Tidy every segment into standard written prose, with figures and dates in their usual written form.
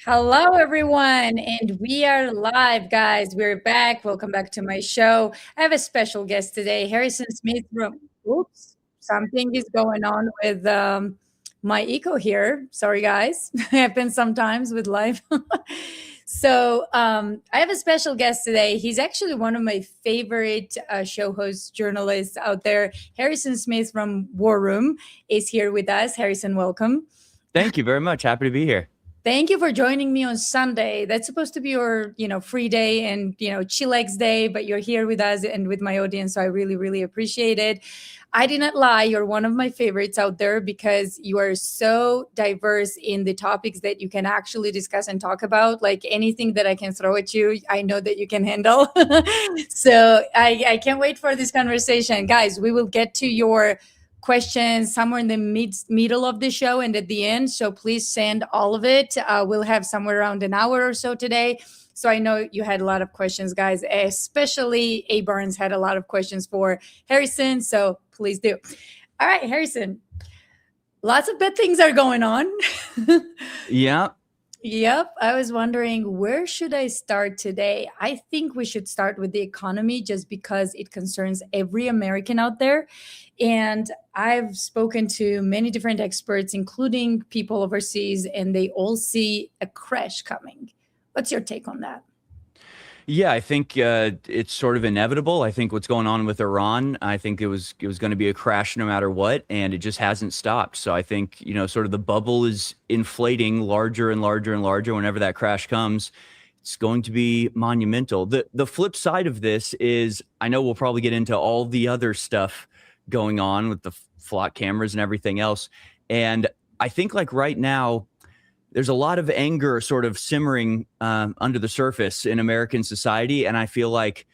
Hello, everyone, and we are live, guys. We're back. Welcome back to my show. I have a special guest today, Harrison Smith from. Oops, something is going on with my eco here. Sorry, guys. Happens sometimes with life. I have a special guest today. He's actually one of my favorite show hosts, journalists out there. Harrison Smith from War Room is here with us. Harrison, welcome. Thank you very much. Happy to be here. Thank you for joining me on Sunday. That's supposed to be your, free day and, chillax day, but you're here with us and with my audience. So I really, really appreciate it. I did not lie. You're one of my favorites out there because you are so diverse in the topics that you can actually discuss and talk about. Like anything that I can throw at you, I know that you can handle. I can't wait for this conversation. Guys, we will get to your questions somewhere in the middle of the show and at the end. So please send all of it. We'll have somewhere around an hour or so today. So I know you had a lot of questions, guys, especially A. Barnes had a lot of questions for Harrison. So please do. All right, Harrison. Lots of bad things are going on. Yeah. Yep. I was wondering, where should I start today? I think we should start with the economy just because it concerns every American out there. And I've spoken to many different experts, including people overseas, and they all see a crash coming. What's your take on that? Yeah, I think it's sort of inevitable. I think what's going on with Iran, I think it was going to be a crash no matter what, and it just hasn't stopped. So I think, sort of the bubble is inflating larger and larger and larger whenever that crash comes. It's going to be monumental. The flip side of this is I know we'll probably get into all the other stuff going on with the flock cameras and everything else. And I think like right now, there's a lot of anger sort of simmering under the surface in American society. And I feel like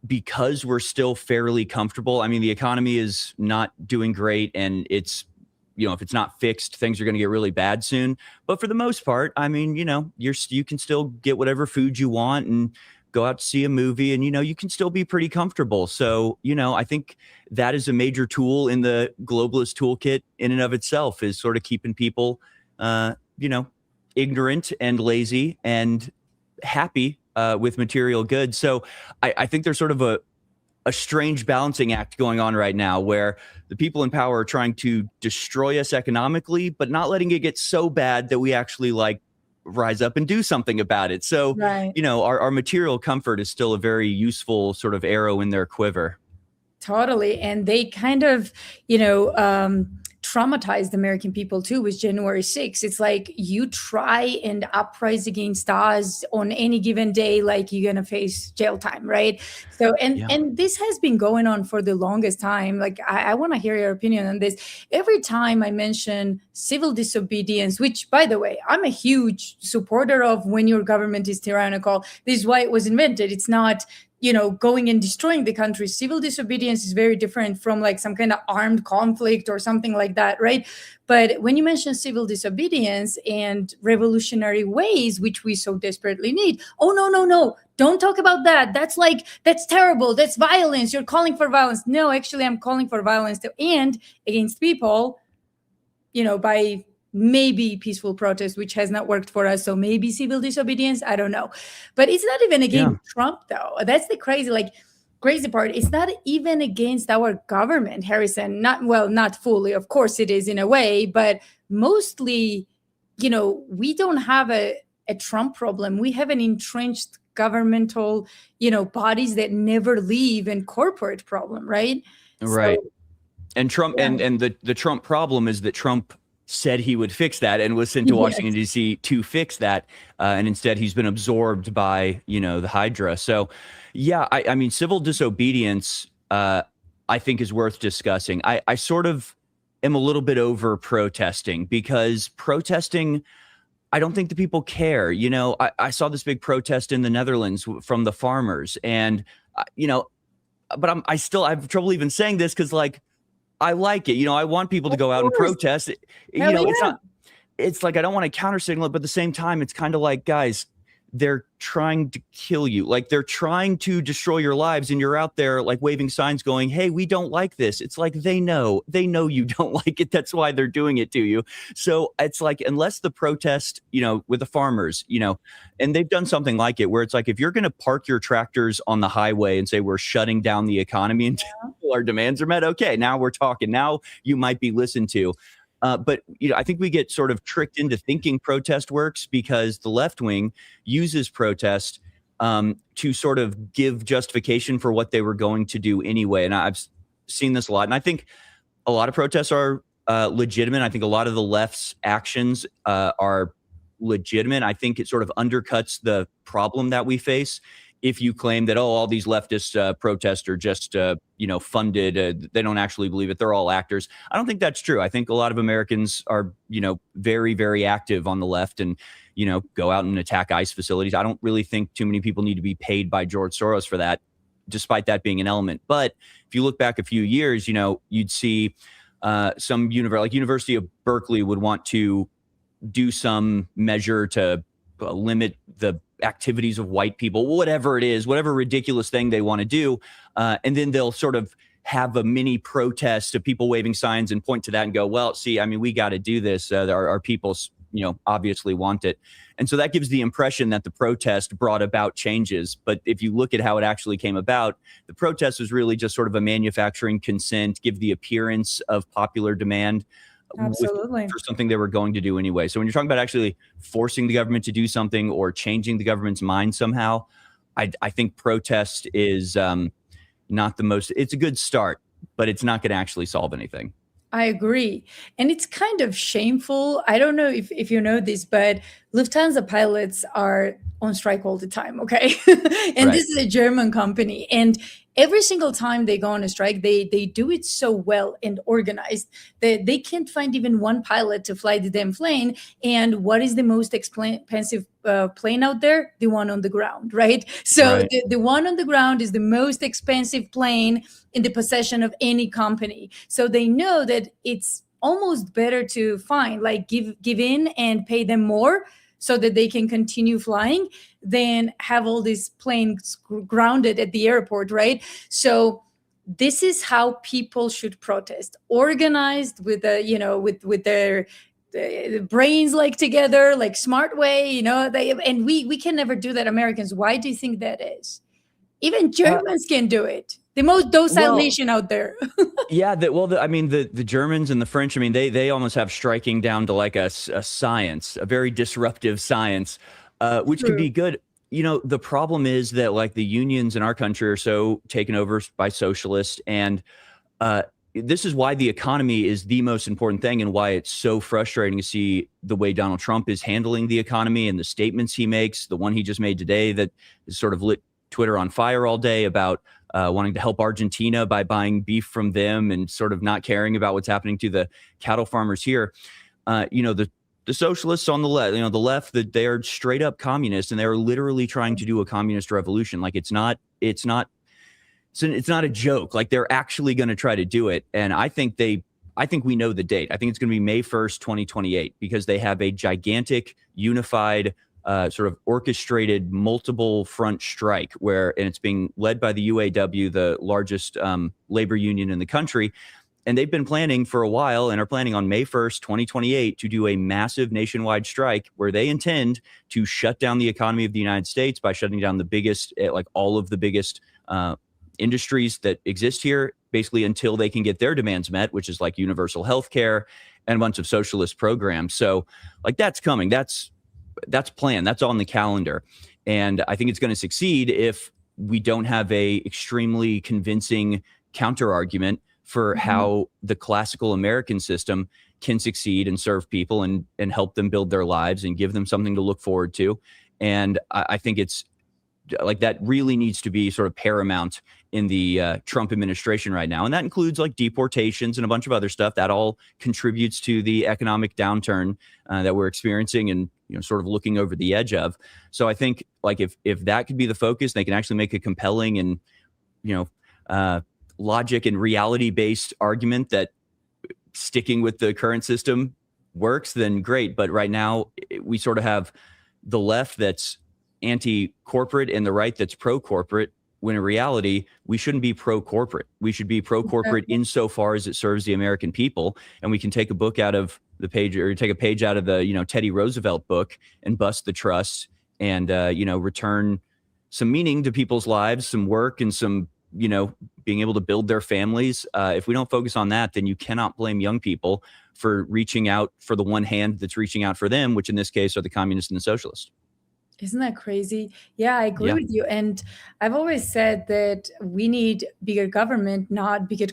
because we're still fairly comfortable, I mean, the economy is not doing great and it's, if it's not fixed, things are going to get really bad soon. But for the most part, I mean, you can still get whatever food you want and go out to see a movie and, you can still be pretty comfortable. So, I think that is a major tool in the globalist toolkit in and of itself is sort of keeping people ignorant and lazy and happy with material goods. So I think there's sort of a strange balancing act going on right now where the people in power are trying to destroy us economically, but not letting it get so bad that we actually rise up and do something about it. So, Right. Our material comfort is still a very useful sort of arrow in their quiver. Totally. And they kind of, traumatized American people too with January 6th. It's like you try and uprise against us on any given day, like you're gonna face jail time, right? So Yeah. and this has been going on for the longest time. Like I want to hear your opinion on this. Every time I mention civil disobedience, which by the way, I'm a huge supporter of when your government is tyrannical. This is why it was invented. It's not going and destroying the country. Civil disobedience is very different from like some kind of armed conflict or something like that, right? But when you mention civil disobedience and revolutionary ways, which we so desperately need, oh, no, no, no, don't talk about that. That's terrible. That's violence. You're calling for violence. No, actually, I'm calling for violence to end against people, by maybe peaceful protest, which has not worked for us. So maybe civil disobedience. I don't know. But it's not even against Trump, though. That's the crazy part. It's not even against our government, Harrison. Not fully. Of course it is in a way, but mostly, we don't have a Trump problem. We have an entrenched governmental, bodies that never leave and corporate problem, right? Right. And Trump Yeah. and the Trump problem is that Trump said he would fix that and was sent to Washington, Yes. D.C. to fix that. And instead he's been absorbed by, the Hydra. So, yeah, I mean, civil disobedience, I think is worth discussing. I sort of am a little bit over protesting because protesting, I don't think the people care. I saw this big protest in the Netherlands from the farmers and, but I have trouble even saying this because I like it. I want people to Of go out and course. protest. Hell It's yeah. not, it's like, I don't want to counter signal it, but at the same time, it's kind of like, guys, they're trying to kill you. Like they're trying to destroy your lives, and you're out there like waving signs going, hey, we don't like this. It's like they know you don't like it. That's why they're doing it to you. So it's like, unless the protest, with the farmers, and they've done something like it where it's like, if you're going to park your tractors on the highway and say we're shutting down the economy until our demands are met, okay, now we're talking. Now you might be listened to. But I think we get sort of tricked into thinking protest works because the left wing uses protest to sort of give justification for what they were going to do anyway. And I've seen this a lot. And I think a lot of protests are legitimate. I think a lot of the left's actions are legitimate. I think it sort of undercuts the problem that we face if you claim that, all these leftist protests are just, funded. They don't actually believe it. They're all actors. I don't think that's true. I think a lot of Americans are, very, very active on the left and, go out and attack ICE facilities. I don't really think too many people need to be paid by George Soros for that, despite that being an element. But if you look back a few years, you'd see some University of Berkeley would want to do some measure to limit the activities of white people, whatever it is, whatever ridiculous thing they want to do. And then they'll sort of have a mini protest of people waving signs and point to that and go, well, see, I mean, we got to do this. Our people, obviously want it. And so that gives the impression that the protest brought about changes. But if you look at how it actually came about, the protest was really just sort of a manufacturing consent, give the appearance of popular demand. Absolutely. For something they were going to do anyway. So when you're talking about actually forcing the government to do something or changing the government's mind somehow, I think protest is not the most, it's a good start, but it's not going to actually solve anything. I agree. And it's kind of shameful. I don't know if you know this, but Lufthansa pilots are on strike all the time, okay? And Right. this is a German company. And every single time they go on a strike, they do it so well and organized that they can't find even one pilot to fly the damn plane. And what is the most expensive plane out there? The one on the ground, right? So Right. the one on the ground is the most expensive plane in the possession of any company. So they know that it's almost better to find, like give in and pay them more so that they can continue flying than have all these planes grounded at the airport, right? So this is how people should protest, organized with with their brains like together, like smart way, and we can never do that, Americans. Why do you think that is? Even Germans can do it. The most docile nation out there. Yeah, the Germans and the French, I mean, they almost have striking down to like a science, a very disruptive science, which can be good. The problem is that like the unions in our country are so taken over by socialists, and this is why the economy is the most important thing, and why it's so frustrating to see the way Donald Trump is handling the economy and the statements he makes. The one he just made today that is sort of lit Twitter on fire all day about wanting to help Argentina by buying beef from them and sort of not caring about what's happening to the cattle farmers here. The socialists on the left, the left, that they are straight up communists, and they're literally trying to do a communist revolution. Like it's not a joke. Like they're actually going to try to do it. And I think we know the date. I think it's going to be May 1st, 2028, because they have a gigantic unified sort of orchestrated multiple front strike and it's being led by the UAW, the largest labor union in the country. And they've been planning for a while and are planning on May 1st, 2028 to do a massive nationwide strike where they intend to shut down the economy of the United States by shutting down the biggest, like all of the biggest industries that exist here, basically until they can get their demands met, which is like universal health care and a bunch of socialist programs. So like that's coming. That's planned. That's on the calendar. And I think it's going to succeed if we don't have a extremely convincing counter argument for how the classical American system can succeed and serve people and help them build their lives and give them something to look forward to. And I think it's like that really needs to be sort of paramount in the Trump administration right now. And that includes like deportations and a bunch of other stuff that all contributes to the economic downturn that we're experiencing and sort of looking over the edge of. So I think like if that could be the focus, they can actually make a compelling and logic and reality based argument that sticking with the current system works, then great. But right now we sort of have the left that's anti-corporate and the right that's pro-corporate, when in reality, we shouldn't be pro-corporate. We should be pro-corporate insofar as it serves the American people. And we can take a book out of the page, or take a page out of the, Teddy Roosevelt book, and bust the trust, and, return some meaning to people's lives, some work, and some, being able to build their families. If we don't focus on that, then you cannot blame young people for reaching out for the one hand that's reaching out for them, which in this case are the communists and the socialists. Isn't that crazy? Yeah, I agree Yeah. with you. And I've always said that we need bigger government, not bigger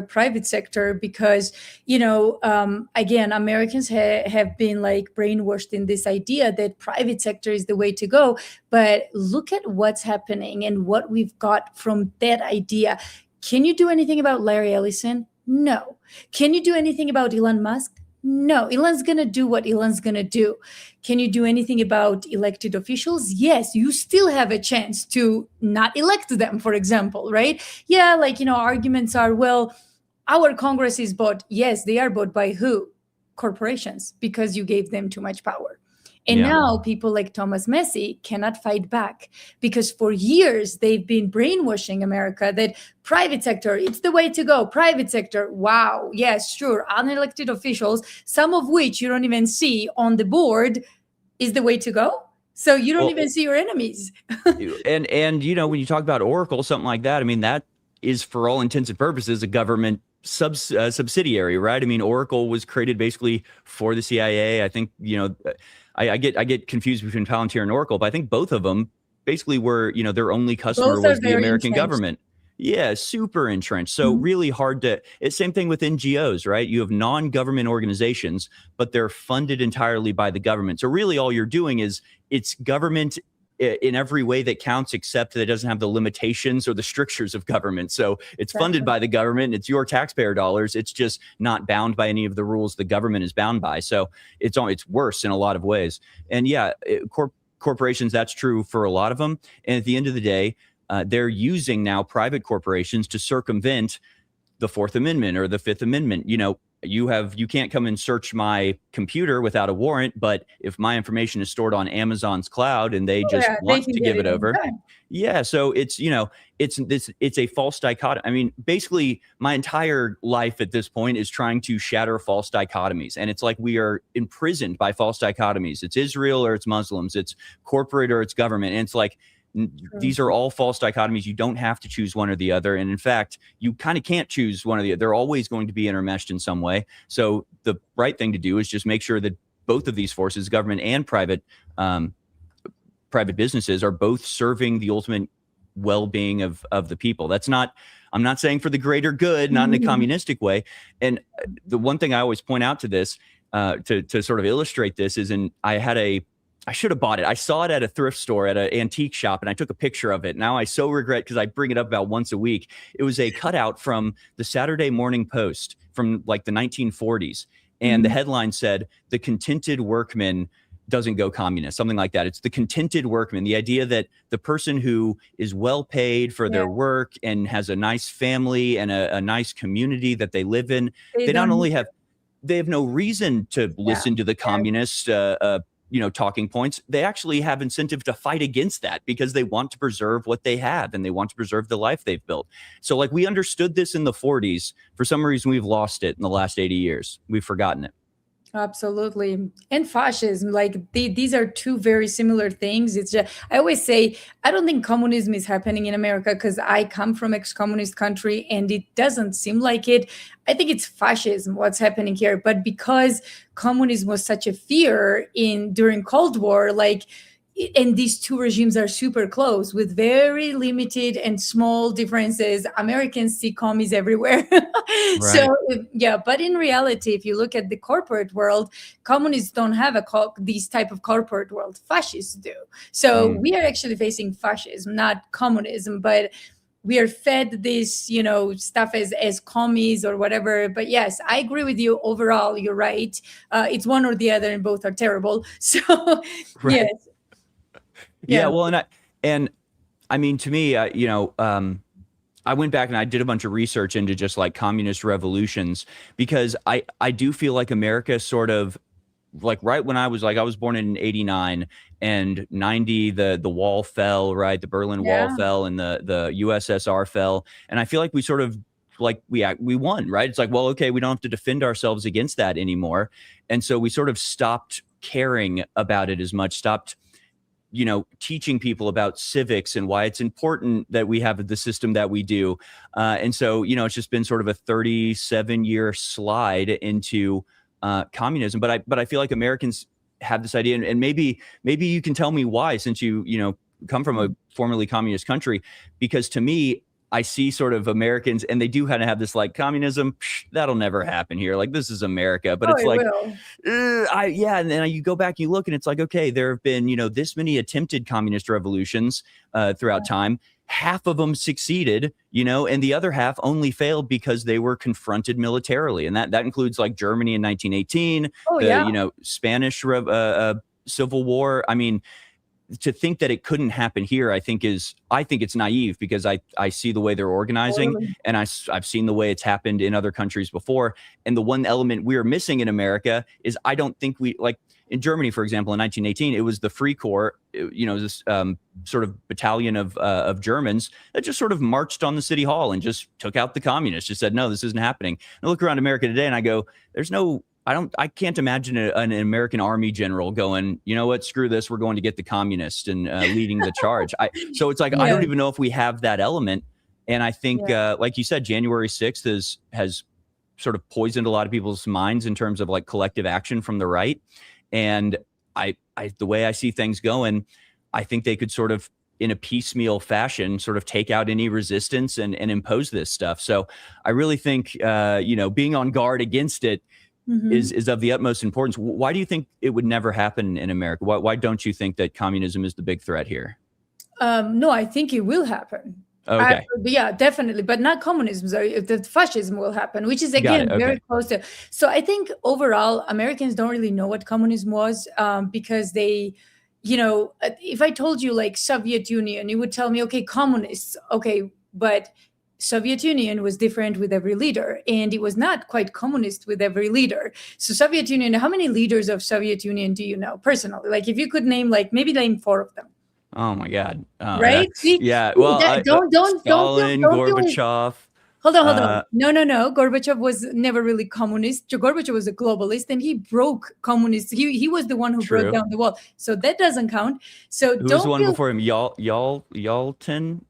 private sector, because, again, Americans have been like brainwashed in this idea that private sector is the way to go. But look at what's happening and what we've got from that idea. Can you do anything about Larry Ellison? No. Can you do anything about Elon Musk? No. Elon's going to do what Elon's going to do. Can you do anything about elected officials? Yes, you still have a chance to not elect them, for example, right? Yeah, arguments are, well, our Congress is bought. Yes, they are bought by who? Corporations, because you gave them too much power. And now people like Thomas Massie cannot fight back, because for years they've been brainwashing America that private sector, it's the way to go. Private sector, wow, yes, sure. Unelected officials, some of which you don't even see on the board, is the way to go. So you don't even see your enemies. and when you talk about Oracle, something like that, I mean, that is for all intents and purposes a government subsidiary, right? I mean, Oracle was created basically for the CIA. I think, I get confused between Palantir and Oracle, but I think both of them basically were, their only customer was the American government. Yeah, super entrenched. So really hard to, it's same thing with NGOs, right? You have non-government organizations, but they're funded entirely by the government. So really all you're doing is it's government in every way that counts, except that it doesn't have the limitations or the strictures of government. So it's funded by the government. It's your taxpayer dollars. It's just not bound by any of the rules the government is bound by. So it's worse in a lot of ways. And yeah, corporations, that's true for a lot of them. And at the end of the day, they're using now private corporations to circumvent the Fourth Amendment or the Fifth Amendment. You can't come and search my computer without a warrant, but if my information is stored on Amazon's cloud and they want to give it over. Yeah. So it's a false dichotomy. I mean, basically my entire life at this point is trying to shatter false dichotomies. And it's like we are imprisoned by false dichotomies. It's Israel or it's Muslims, it's corporate or it's government. And it's like, these are all false dichotomies. You don't have to choose one or the other. And in fact, you kind of can't choose one or the other. They're always going to be intermeshed in some way. So the right thing to do is just make sure that both of these forces, government and private businesses, are both serving the ultimate well-being of the people. I'm not saying for the greater good, not in a communistic way. And the one thing I always point out to this, to sort of illustrate this, is I should have bought it. I saw it at a thrift store at an antique shop, and I took a picture of it. Now I so regret, because I bring it up about once a week. It was a cutout from the Saturday Morning Post from like the 1940s. And the headline said, "The contented workman doesn't go communist," something like that. It's the contented workman. The idea that the person who is well paid for their work and has a nice family and a nice community that they live in, they have no reason to listen to the communist talking points. They actually have incentive to fight against that, because they want to preserve what they have and they want to preserve the life they've built. So like, we understood this in the 40s. For some reason, we've lost it in the last 80 years. We've forgotten it. Absolutely. And fascism, these are two very similar things. It's just, I always say, I don't think communism is happening in America, because I come from ex-communist country and it doesn't seem like it. I think it's fascism what's happening here. But because communism was such a fear during Cold War, and these two regimes are super close with very limited and small differences. Americans see commies everywhere. Right. So, but in reality, if you look at the corporate world, communists don't have these type of corporate world. Fascists do. So we are actually facing fascism, not communism, but we are fed this, stuff as commies or whatever. But yes, I agree with you. Overall, you're right. It's one or the other, and both are terrible. So, right. Yes. Yeah. Well, and I mean, to me, I went back and I did a bunch of research into just like communist revolutions, because I do feel like America sort of like right when I was born in 89, and 90, the wall fell, right? The Berlin Wall Yeah. fell, and the USSR fell. And I feel like we sort of like we won, right? It's like, well, okay, we don't have to defend ourselves against that anymore. And so we sort of stopped caring about it as much, stopped teaching people about civics and why it's important that we have the system that we do. And so, it's just been sort of a 37-year slide into communism. But I feel like Americans have this idea, and maybe you can tell me why, since you come from a formerly communist country, because to me, I see sort of Americans, and they do kind of have this like communism, that'll never happen here. Like, this is America, but it's it like, will. and then you go back, you look, and it's like, okay, there have been, this many attempted communist revolutions throughout time. Half of them succeeded, and the other half only failed because they were confronted militarily. And that includes like Germany in 1918, Spanish Civil War. I mean, to think that it couldn't happen here, I think it's naive, because I see the way they're organizing, Totally. and I've seen the way it's happened in other countries before. And the one element we're missing in America is, I don't think we, like in Germany, for example, in 1918, it was the Free Corps, this sort of battalion of Germans that just sort of marched on the city hall and just took out the communists, just said, no, this isn't happening. And I look around America today and I go, I can't imagine an American army general going, you know what, screw this, we're going to get the communists, and leading the charge. So it's like, I don't even know if we have that element. And I think, like you said, January 6th has sort of poisoned a lot of people's minds in terms of like collective action from the right. And the way I see things going, I think they could sort of, in a piecemeal fashion, sort of take out any resistance and impose this stuff. So I really think, being on guard against it is of the utmost importance. Why do you think it would never happen in America? Why don't you think that communism is the big threat here? No, I think it will happen. Okay. Yeah, definitely, but not communism. Sorry, the fascism will happen, which is again very close to. So I think overall, Americans don't really know what communism was, because they, if I told you like Soviet Union, you would tell me, okay, communists, okay, but Soviet Union was different with every leader, and it was not quite communist with every leader. So Soviet Union, how many leaders of Soviet Union do you know personally? Like, if you could name, like, maybe name 4 of them. Oh my God! Right? Yeah. Well, Stalin, Gorbachev. Hold on. No. Gorbachev was never really communist. Gorbachev was a globalist, and he broke communists. He was the one who broke down the wall. So that doesn't count. So who was the one before him? Yeltsin.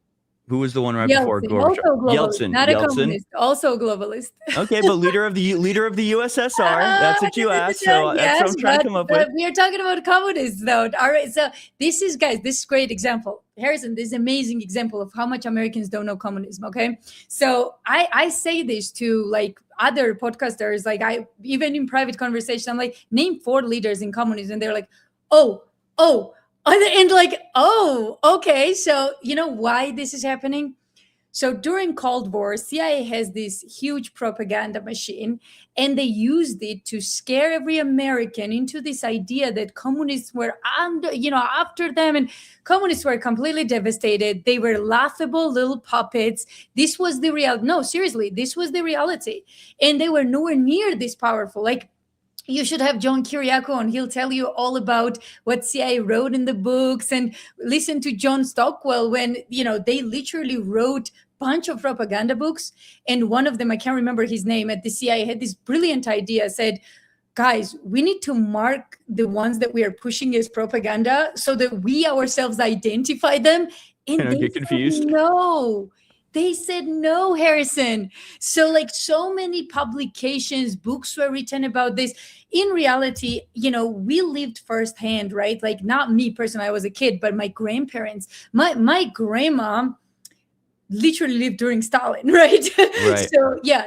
Who was the one right before Gorbachev? Yeltsin, not a communist, also a globalist. Okay, but leader of the USSR. That's what you asked. So that's what I'm trying to come up with. We are talking about communists, though. All right. So this is great example. Harrison, this is amazing example of how much Americans don't know communism. Okay. So I say this to like other podcasters, like even in private conversation, I'm like, name 4 leaders in communism. And they're like, oh. And like, oh, okay. So you know why this is happening? So during Cold War, CIA has this huge propaganda machine, and they used it to scare every American into this idea that communists were after them, and communists were completely devastated. They were laughable little puppets. This was the reality. No, seriously, this was the reality. And they were nowhere near this powerful. Like, you should have John Kiriakou on. He'll tell you all about what CIA wrote in the books, and listen to John Stockwell when, they literally wrote bunch of propaganda books. And one of them, I can't remember his name, at the CIA had this brilliant idea, said, guys, we need to mark the ones that we are pushing as propaganda so that we ourselves identify them. And they get confused. No. They said no, Harrison. So like so many publications, books were written about this. In reality, we lived firsthand, right? Like not me personally, I was a kid, but my grandparents, my grandma literally lived during Stalin, right?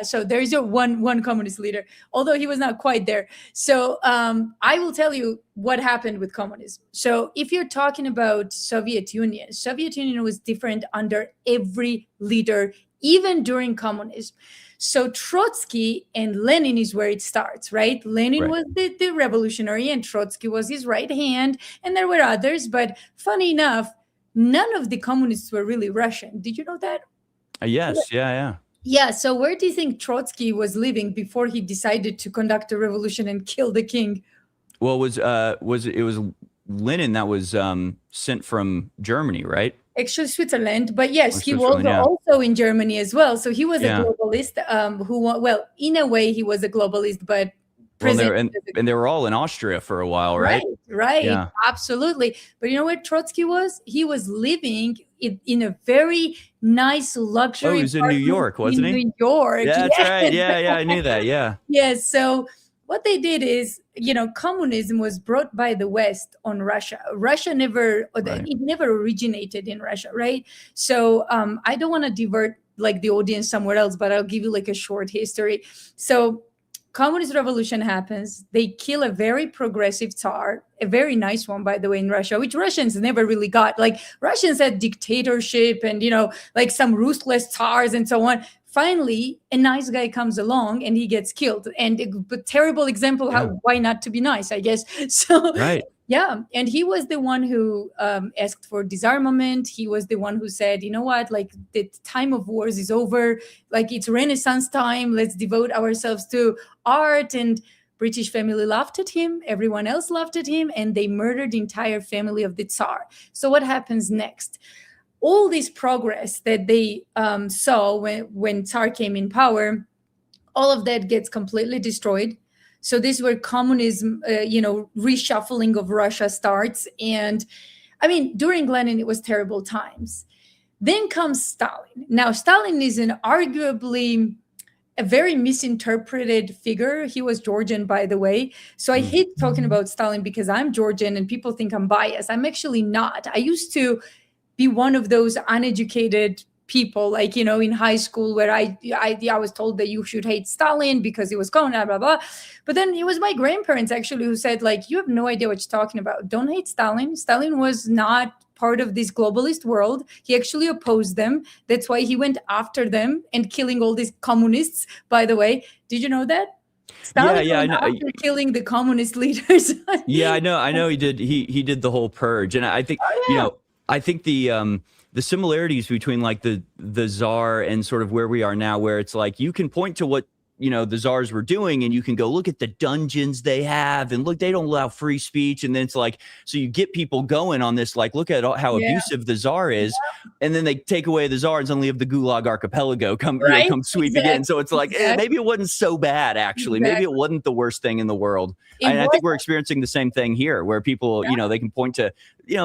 So there's your one communist leader, although he was not quite there. So I will tell you what happened with communism. So if you're talking about Soviet Union was different under every leader, even during communism. So Trotsky and Lenin is where it starts, right? Lenin was the revolutionary, and Trotsky was his right hand, and there were others. But funny enough, none of the communists were really Russian. Did you know that? Yes. Yeah. Yeah. So where do you think Trotsky was living before he decided to conduct a revolution and kill the king? Well, it was Lenin that was sent from Germany, right? Actually Switzerland, but yes, Or he was Switzerland, yeah. also in Germany as well. So he was a Yeah. globalist, well, in a way, he was a globalist, but Well, presented as and they were all in Austria for a while, right, right? right, Yeah. absolutely. But you know what Trotsky was? He was living in a very nice Oh, he luxury was in New apartment York, wasn't in he? New York. Yeah, that's Yes. right. Yeah, yeah, I knew that. Yeah. Yes. So what they did is, communism was brought by the West on Russia. Russia never, Right. it never originated in Russia, right? So I don't want to divert like the audience somewhere else, but I'll give you like a short history. So communist revolution happens. They kill a very progressive tsar, a very nice one, by the way, in Russia, which Russians never really got. Like Russians had dictatorship and, like some ruthless tsars and so on. Finally, a nice guy comes along and he gets killed. And a terrible example Yeah. how why not to be nice, I guess. So Right. yeah, and he was the one who asked for disarmament. He was the one who said, you know what, like the time of wars is over. Like it's Renaissance time. Let's devote ourselves to art. And British family laughed at him. Everyone else laughed at him, and they murdered the entire family of the Tsar. So what happens next? All this progress that they saw when Tsar came in power, all of that gets completely destroyed. So this is where communism, reshuffling of Russia starts. And I mean, during Lenin, it was terrible times. Then comes Stalin. Now, Stalin is an arguably a very misinterpreted figure. He was Georgian, by the way. So I hate talking about Stalin because I'm Georgian and people think I'm biased. I'm actually not. I used to be one of those uneducated people, like, in high school, where I was told that you should hate Stalin because he was going, blah, blah, blah. But then it was my grandparents actually who said, like, you have no idea what you're talking about. Don't hate Stalin. Stalin was not part of this globalist world. He actually opposed them. That's why he went after them and killing all these communists, by the way. Did you know that? Stalin Yeah, I went know. after killing the communist leaders. Yeah, I know he did. He did the whole purge, and I think Oh, yeah. I think the similarities between like the czar and sort of where we are now, where it's like you can point to what the czars were doing, and you can go look at the dungeons they have, and look, they don't allow free speech, and then it's like, so you get people going on this, like, look at how Yeah. abusive the czar is, and then they take away the czar and suddenly have the Gulag Archipelago come Right? come sweeping in. So it's like Exactly. maybe it wasn't so bad actually. Maybe it wasn't the worst thing in the world. And I think we're experiencing the same thing here, where people, they can point to,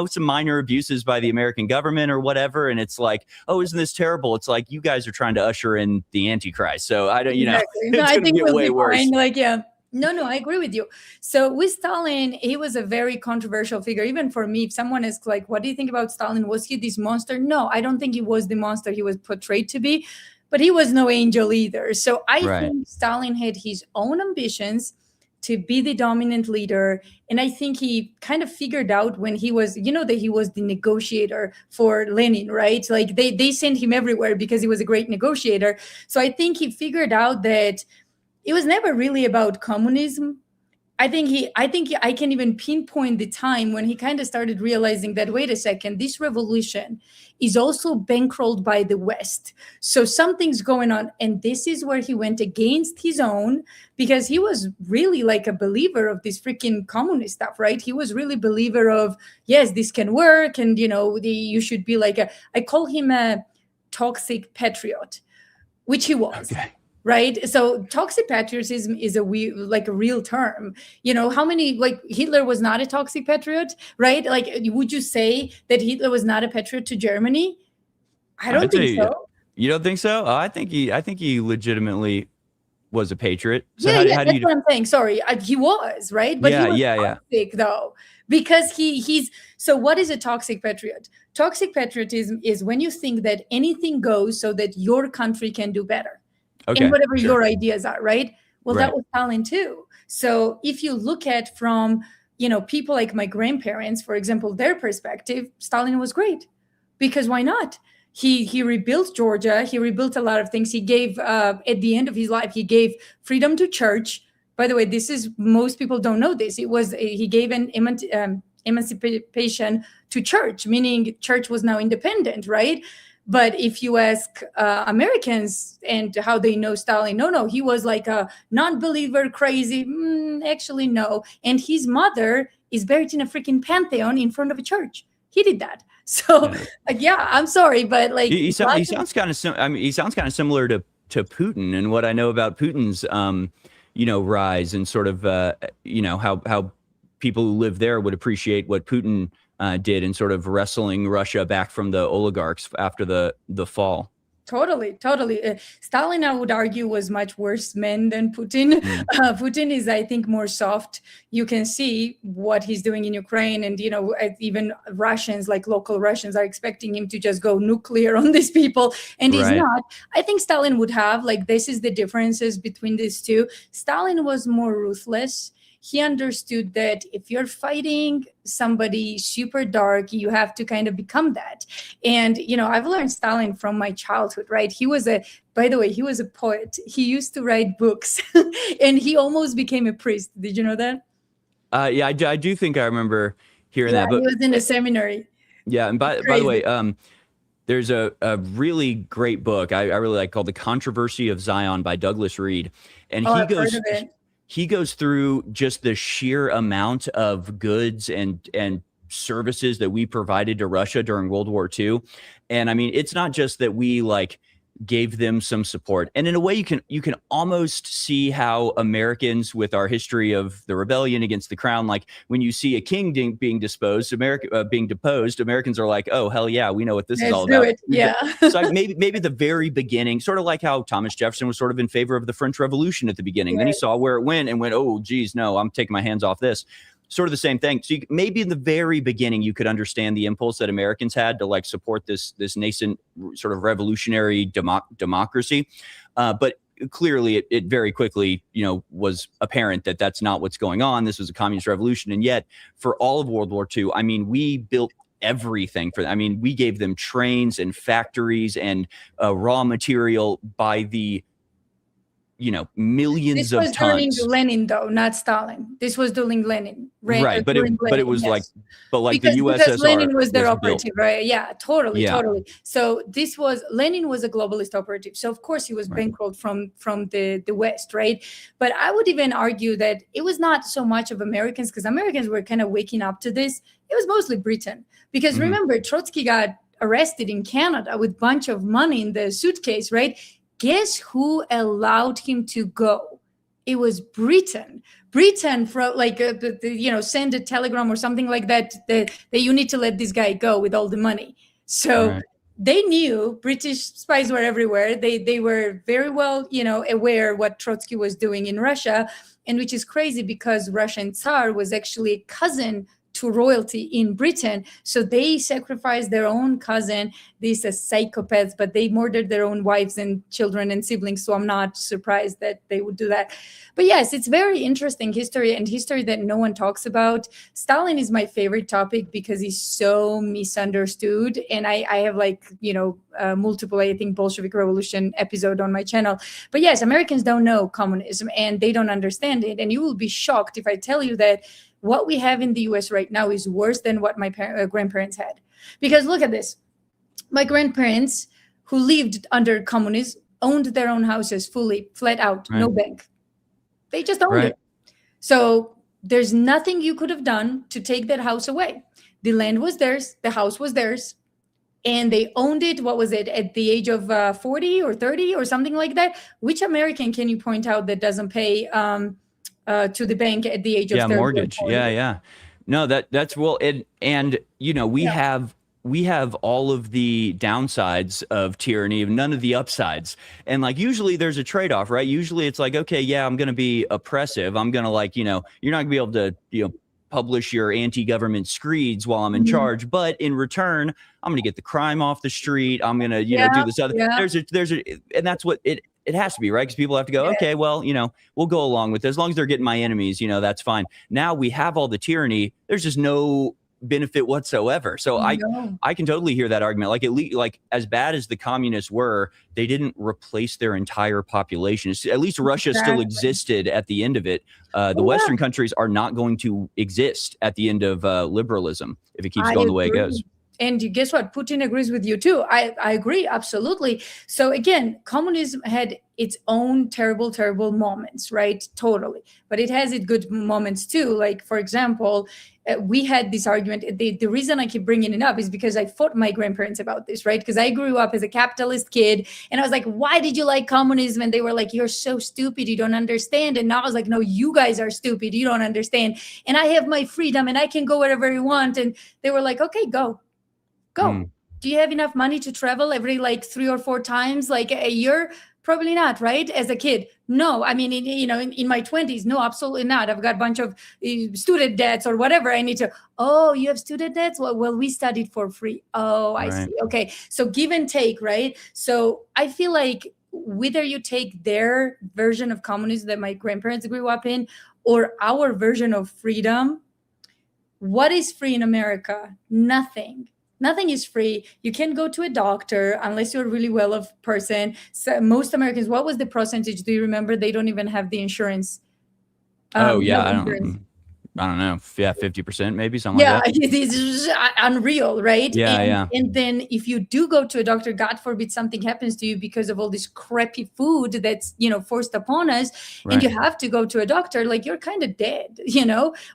some minor abuses by the American government or whatever. And it's like, oh, isn't this terrible? It's like, you guys are trying to usher in the Antichrist. So I don't, Exactly. No, it's I going to think get we'll way be worse. fine. Like, yeah. No, I agree with you. So with Stalin, he was a very controversial figure. Even for me, if someone is like, what do you think about Stalin? Was he this monster? No, I don't think he was the monster he was portrayed to be, but he was no angel either. So I think Stalin had his own ambitions to be the dominant leader. And I think he kind of figured out when he was, that he was the negotiator for Lenin, right? Like they sent him everywhere because he was a great negotiator. So I think he figured out that it was never really about communism. I think I can even pinpoint the time when he kind of started realizing that, wait a second, this revolution is also bankrolled by the West. So something's going on. And this is where he went against his own, because he was really like a believer of this freaking communist stuff, right? He was really a believer of, yes, this can work. And, you should be like I call him a toxic patriot, which he was. Okay. Right. So toxic patriotism is a real term. How many, like, Hitler was not a toxic patriot, right? Like, would you say that Hitler was not a patriot to Germany? I don't think so. You don't think so? I think he legitimately was a patriot. So That's what I'm saying. Sorry, he was, right? But he was toxic though, because he's. So what is a toxic patriot? Toxic patriotism is when you think that anything goes so that your country can do better. Okay, and whatever your ideas are, right? Well, Right. that was Stalin too. So if you look at from, people like my grandparents, for example, their perspective, Stalin was great, because why not? He rebuilt Georgia. He rebuilt a lot of things. He gave, at the end of his life, he gave freedom to church. By the way, this is, most people don't know this. He gave an emancipation to church, meaning church was now independent, right? But if you ask Americans and how they know Stalin, no, he was like a non-believer, crazy. Actually, no. And his mother is buried in a freaking pantheon in front of a church. He did that. So, like, yeah, I'm sorry, but like he sounds kind of I mean, he sounds kind of similar to Putin, and what I know about Putin's rise and sort of how people who live there would appreciate what Putin did in sort of wrestling Russia back from the oligarchs after the fall. Totally. Stalin, I would argue, was much worse man than Putin. Putin is, I think, more soft. You can see what he's doing in Ukraine, and even Russians, like local Russians, are expecting him to just go nuclear on these people, and he's not. I think Stalin would have, like, this is the differences between these two. Stalin was more ruthless. He understood that if you're fighting somebody super dark, you have to kind of become that. And, I've learned Stalin from my childhood, right? By the way, he was a poet. He used to write books and he almost became a priest. Did you know that? Yeah, I do think I remember hearing that. But he was in a seminary. Yeah. And by the way, there's a really great book I really like called The Controversy of Zion by Douglas Reed. And he goes through just the sheer amount of goods and services that we provided to Russia during World War II. And I mean, it's not just that we gave them some support. And in a way, you can almost see how Americans, with our history of the rebellion against the crown, like when you see a king being deposed, Americans are like, oh, hell yeah, we know what this is all about. Yeah. So maybe the very beginning, sort of like how Thomas Jefferson was sort of in favor of the French Revolution at the beginning. Right. Then he saw where it went and went, oh, geez, no, I'm taking my hands off this. Sort of the same thing. So maybe in the very beginning, you could understand the impulse that Americans had to support this nascent sort of revolutionary democracy. But clearly, it very quickly, was apparent that that's not what's going on. This was a communist revolution. And yet, for all of World War II, I mean, we built everything for them. I mean, we gave them trains and factories and raw material by the millions of tons. This was during Lenin, though, not Stalin. This was during Lenin, right? But it was yes. the because USSR. Lenin was their operative, built. right? Yeah, totally. So Lenin was a globalist operative. So of course he was bankrolled from the West, right? But I would even argue that it was not so much of Americans, because Americans were kind of waking up to this. It was mostly Britain, because remember, Trotsky got arrested in Canada with a bunch of money in the suitcase, right? Guess who allowed him to go? It was Britain. Britain, send a telegram or something like that you need to let this guy go with all the money. So they knew, British spies were everywhere. They were very well, aware what Trotsky was doing in Russia, and which is crazy because Russian Tsar was actually a cousin to royalty in Britain. So they sacrificed their own cousin. These are psychopaths, but they murdered their own wives and children and siblings. So I'm not surprised that they would do that. But yes, it's very interesting history, and history that no one talks about. Stalin is my favorite topic because he's so misunderstood. And I have multiple, I think, Bolshevik Revolution episode on my channel. But yes, Americans don't know communism and they don't understand it. And you will be shocked if I tell you that what we have in the US right now is worse than what my grandparents had. Because look at this. My grandparents, who lived under communism, owned their own houses fully, flat out, no bank. They just owned it. So there's nothing you could have done to take that house away. The land was theirs, the house was theirs, and they owned it, what was it, at the age of 40 or 30 or something like that? Which American can you point out that doesn't pay to the bank at the age of 30? Mortgage. Yeah. No, that's well, and we have all of the downsides of tyranny, none of the upsides. And usually there's a trade-off, right? Usually it's okay, yeah, I'm going to be oppressive. I'm going to you're not going to be able to, publish your anti-government screeds while I'm in charge, but in return, I'm going to get the crime off the street. I'm going to, do this other. And that's what it has to be, right? Because people have to go, okay, well, we'll go along with it. As long as they're getting my enemies, that's fine. Now we have all the tyranny. There's just no benefit whatsoever. So I can totally hear that argument. At least, as bad as the communists were, they didn't replace their entire population. At least Russia still existed at the end of it. The Western countries are not going to exist at the end of liberalism if it keeps going the way it goes. And guess what? Putin agrees with you too. I agree, absolutely. So again, communism had its own terrible, terrible moments, right? Totally. But it has its good moments too. Like, for example, we had this argument. The reason I keep bringing it up is because I fought my grandparents about this, right? Because I grew up as a capitalist kid, and I was like, why did you like communism? And they were like, you're so stupid, you don't understand. And now I was like, no, you guys are stupid, you don't understand. And I have my freedom and I can go wherever I want. And they were like, okay, go. Do you have enough money to travel every like 3 or 4 times like a year? Probably not, right? As a kid, no. I mean, in my 20s, no, absolutely not. I've got a bunch of student debts or whatever. I need to. Oh, you have student debts? Well, we studied for free. Oh, I see. Okay, so give and take, right? So I feel like whether you take their version of communism that my grandparents grew up in, or our version of freedom, what is free in America? Nothing. Nothing is free. You can't go to a doctor unless you're a really well-off person. So most Americans, what was the percentage? Do you remember? They don't even have the insurance. Oh yeah, I don't know. Yeah, 50% maybe, something like that. Yeah, it is unreal, right? Yeah. And then if you do go to a doctor, God forbid something happens to you because of all this crappy food that's, forced upon us, and you have to go to a doctor, like you're kind of dead,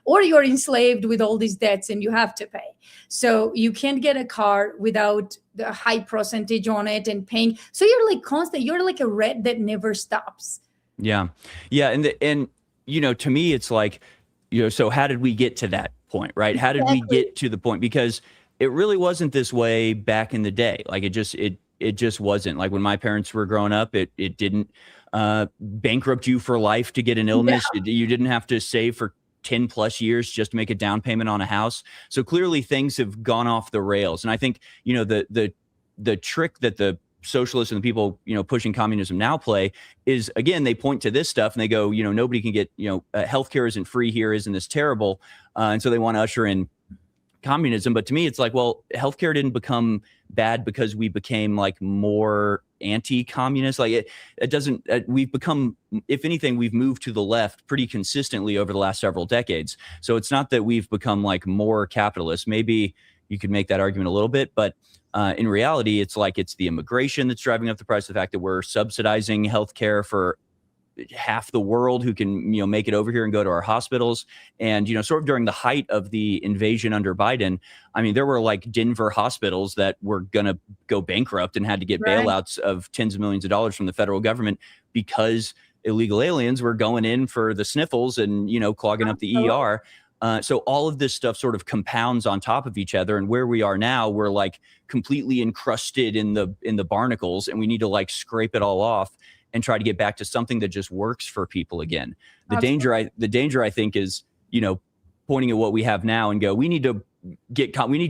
or you're enslaved with all these debts and you have to pay. So you can't get a car without the high percentage on it and paying. So you're like constant, you're like a rat that never stops. Yeah. And to me, it's like, so how did we get to that point, right? How did we get to the point? Because it really wasn't this way back in the day. Like it just wasn't. Like when my parents were growing up, it didn't bankrupt you for life to get an illness. Yeah. You didn't have to save for 10 plus years just to make a down payment on a house. So clearly things have gone off the rails. And I think, the trick that the socialists and the people, pushing communism now play is, again, they point to this stuff and they go, nobody can get, healthcare isn't free here. Isn't this terrible? And so they want to usher in communism. But to me, it's like, well, healthcare didn't become bad because we became like more anti-communist. Like it doesn't, we've become, if anything, we've moved to the left pretty consistently over the last several decades. So it's not that we've become like more capitalist. Maybe you could make that argument a little bit, but in reality, it's like it's the immigration that's driving up the price. The fact that we're subsidizing healthcare for half the world who can, make it over here and go to our hospitals. And, sort of during the height of the invasion under Biden, I mean, there were like Denver hospitals that were going to go bankrupt and had to get bailouts of tens of millions of dollars from the federal government because illegal aliens were going in for the sniffles and, clogging up the ER. So all of this stuff sort of compounds on top of each other. And where we are now, we're like completely encrusted in the barnacles, and we need to like scrape it all off and try to get back to something that just works for people again. The danger I think is, pointing at what we have now and go, we need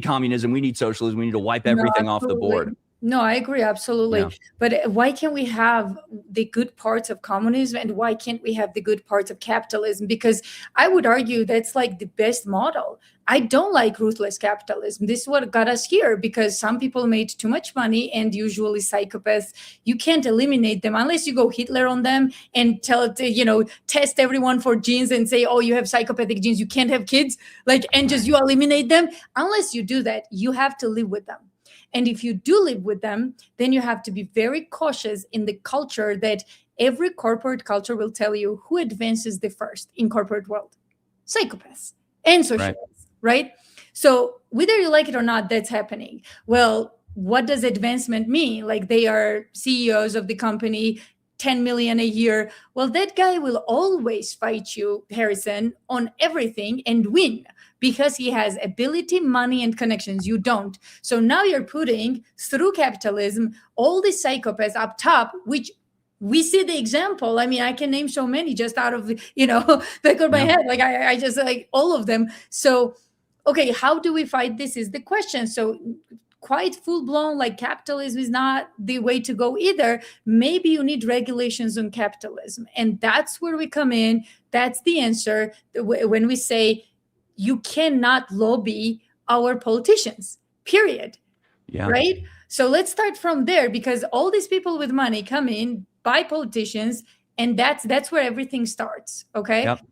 communism, we need socialism, we need to wipe everything off the board. No, I agree, absolutely. Yeah. But why can't we have the good parts of communism and why can't we have the good parts of capitalism? Because I would argue that's like the best model. I don't like ruthless capitalism. This is what got us here because some people made too much money, and usually psychopaths, you can't eliminate them unless you go Hitler on them and test everyone for genes and say, oh, you have psychopathic genes, you can't have kids, and just you eliminate them. Unless you do that, you have to live with them. And if you do live with them, then you have to be very cautious in the culture that every corporate culture will tell you who advances the first in corporate world. Psychopaths and socialists, right? So whether you like it or not, that's happening. Well, what does advancement mean? Like they are CEOs of the company, 10 million a year. Well, that guy will always fight you, Harrison, on everything and win. Because he has ability, money, and connections. You don't. So now you're putting, through capitalism, all the psychopaths up top, which we see the example. I mean, I can name so many just out of, back of my head. Like I just like all of them. So, okay, how do we fight this is the question. So quite full-blown, like capitalism is not the way to go either. Maybe you need regulations on capitalism. And that's where we come in. That's the answer. When we say, you cannot lobby our politicians, period. Yeah. Right? So let's start from there because all these people with money come in, buy politicians, and that's where everything starts. Okay. Yep.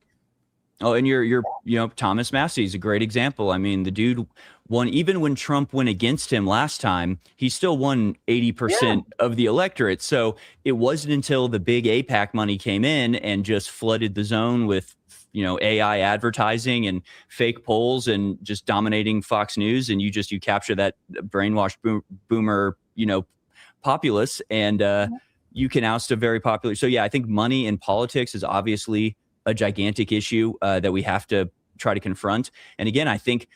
Oh, and Thomas Massey is a great example. I mean, the dude won even when Trump went against him last time, he still won Yeah. 80% of the electorate. So it wasn't until the big APAC money came in and just flooded the zone with, AI advertising and fake polls and just dominating Fox News. And you capture that brainwashed boomer, populace, and you can oust a very popular. So yeah, I think money in politics is obviously a gigantic issue that we have to try to confront. And again, I think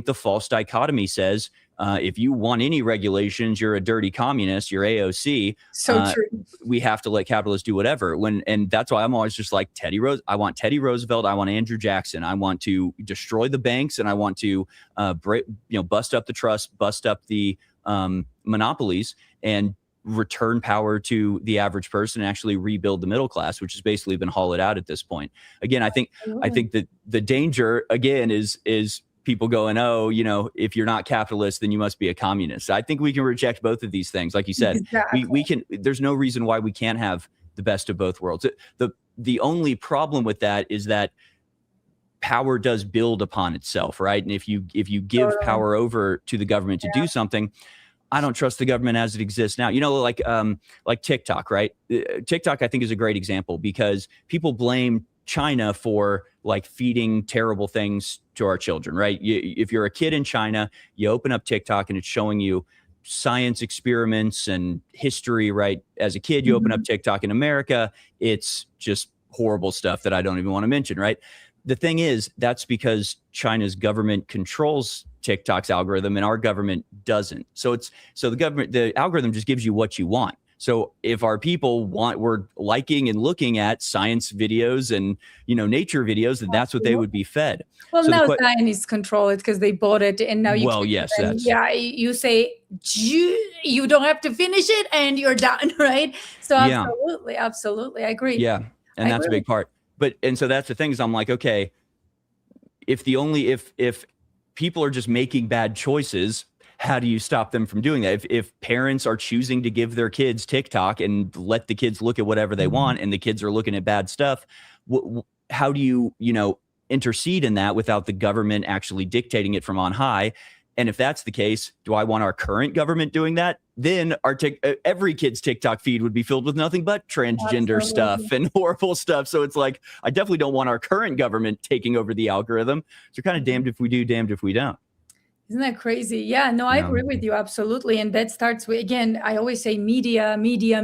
the false dichotomy says if you want any regulations, you're a dirty communist, you're AOC. So true. We have to let capitalists do whatever. And that's why I'm always just like I want Teddy Roosevelt, I want Andrew Jackson, I want to destroy the banks, and I want to bust up the trust, bust up the monopolies, and return power to the average person and actually rebuild the middle class, which has basically been hollowed out at this point. Again, I think that the danger again is people going, oh, if you're not capitalist, then you must be a communist. I think we can reject both of these things. Like you said, Exactly. we can, there's no reason why we can't have the best of both worlds. The only problem with that is that power does build upon itself, right? And if you give Totally. power over to the government to do something, I don't trust the government as it exists now. Like TikTok, right? TikTok, I think, is a great example because people blame China for like feeding terrible things to our children, right? If you're a kid in China, you open up TikTok and it's showing you science experiments and history, right? As a kid, you open up TikTok in America, it's just horrible stuff that I don't even want to mention, right? The thing is, that's because China's government controls TikTok's algorithm and our government doesn't. So the algorithm just gives you what you want. So if our people we're liking and looking at science videos and, nature videos, then that's what they would be fed. Well, So now Zionists control it because they bought it, and now you Well, can't yes, even- that's- yeah, you say you don't have to finish it and you're done, right? So Yeah. absolutely, I agree. Yeah. And that's a big part. And so that's the thing is I'm like, okay, if people are just making bad choices, how do you stop them from doing that? If parents are choosing to give their kids TikTok and let the kids look at whatever they want, and the kids are looking at bad stuff, how do you, intercede in that without the government actually dictating it from on high? And if that's the case, do I want our current government doing that? Then every kid's TikTok feed would be filled with nothing but transgender stuff and horrible stuff. So it's like, I definitely don't want our current government taking over the algorithm. So kind of damned if we do, damned if we don't. Isn't that crazy? Yeah, no, I agree with you absolutely. And that starts with, again, I always say media. And media,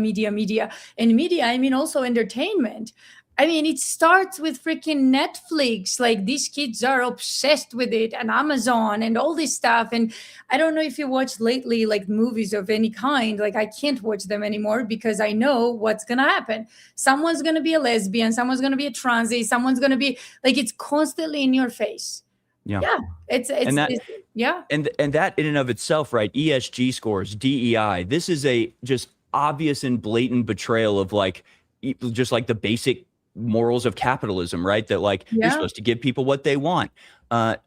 I mean also entertainment. I mean, it starts with freaking Netflix. Like these kids are obsessed with it, and Amazon and all this stuff. And I don't know if you watched lately, like movies of any kind. Like I can't watch them anymore because I know what's going to happen. Someone's going to be a lesbian, someone's going to be a transy, someone's going to be like, it's constantly in your face. Yeah. It's yeah. And that in and of itself, right? ESG scores, DEI. This is a just obvious and blatant betrayal of just like the basic morals of capitalism, right? That you're supposed to give people what they want.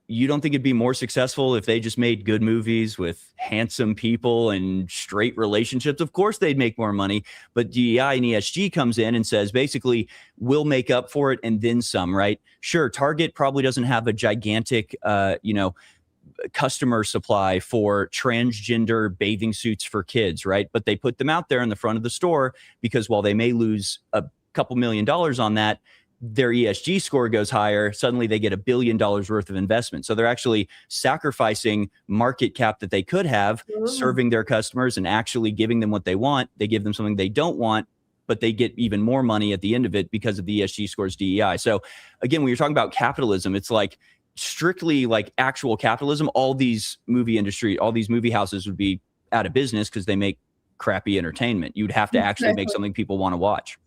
You don't think it'd be more successful if they just made good movies with handsome people and straight relationships? Of course they'd make more money, but DEI and ESG comes in and says, basically, we'll make up for it and then some, right? Sure, Target probably doesn't have a gigantic, customer supply for transgender bathing suits for kids, right? But they put them out there in the front of the store because while they may lose a couple $1 million on that, their ESG score goes higher. Suddenly they get $1 billion worth of investment. So they're actually sacrificing market cap that they could have, serving their customers and actually giving them what they want. They give them something they don't want, but they get even more money at the end of it because of the ESG scores, DEI. So again, when you're talking about capitalism, it's like strictly like actual capitalism. All these movie houses would be out of business because they make crappy entertainment. You'd have to actually make something people want to watch.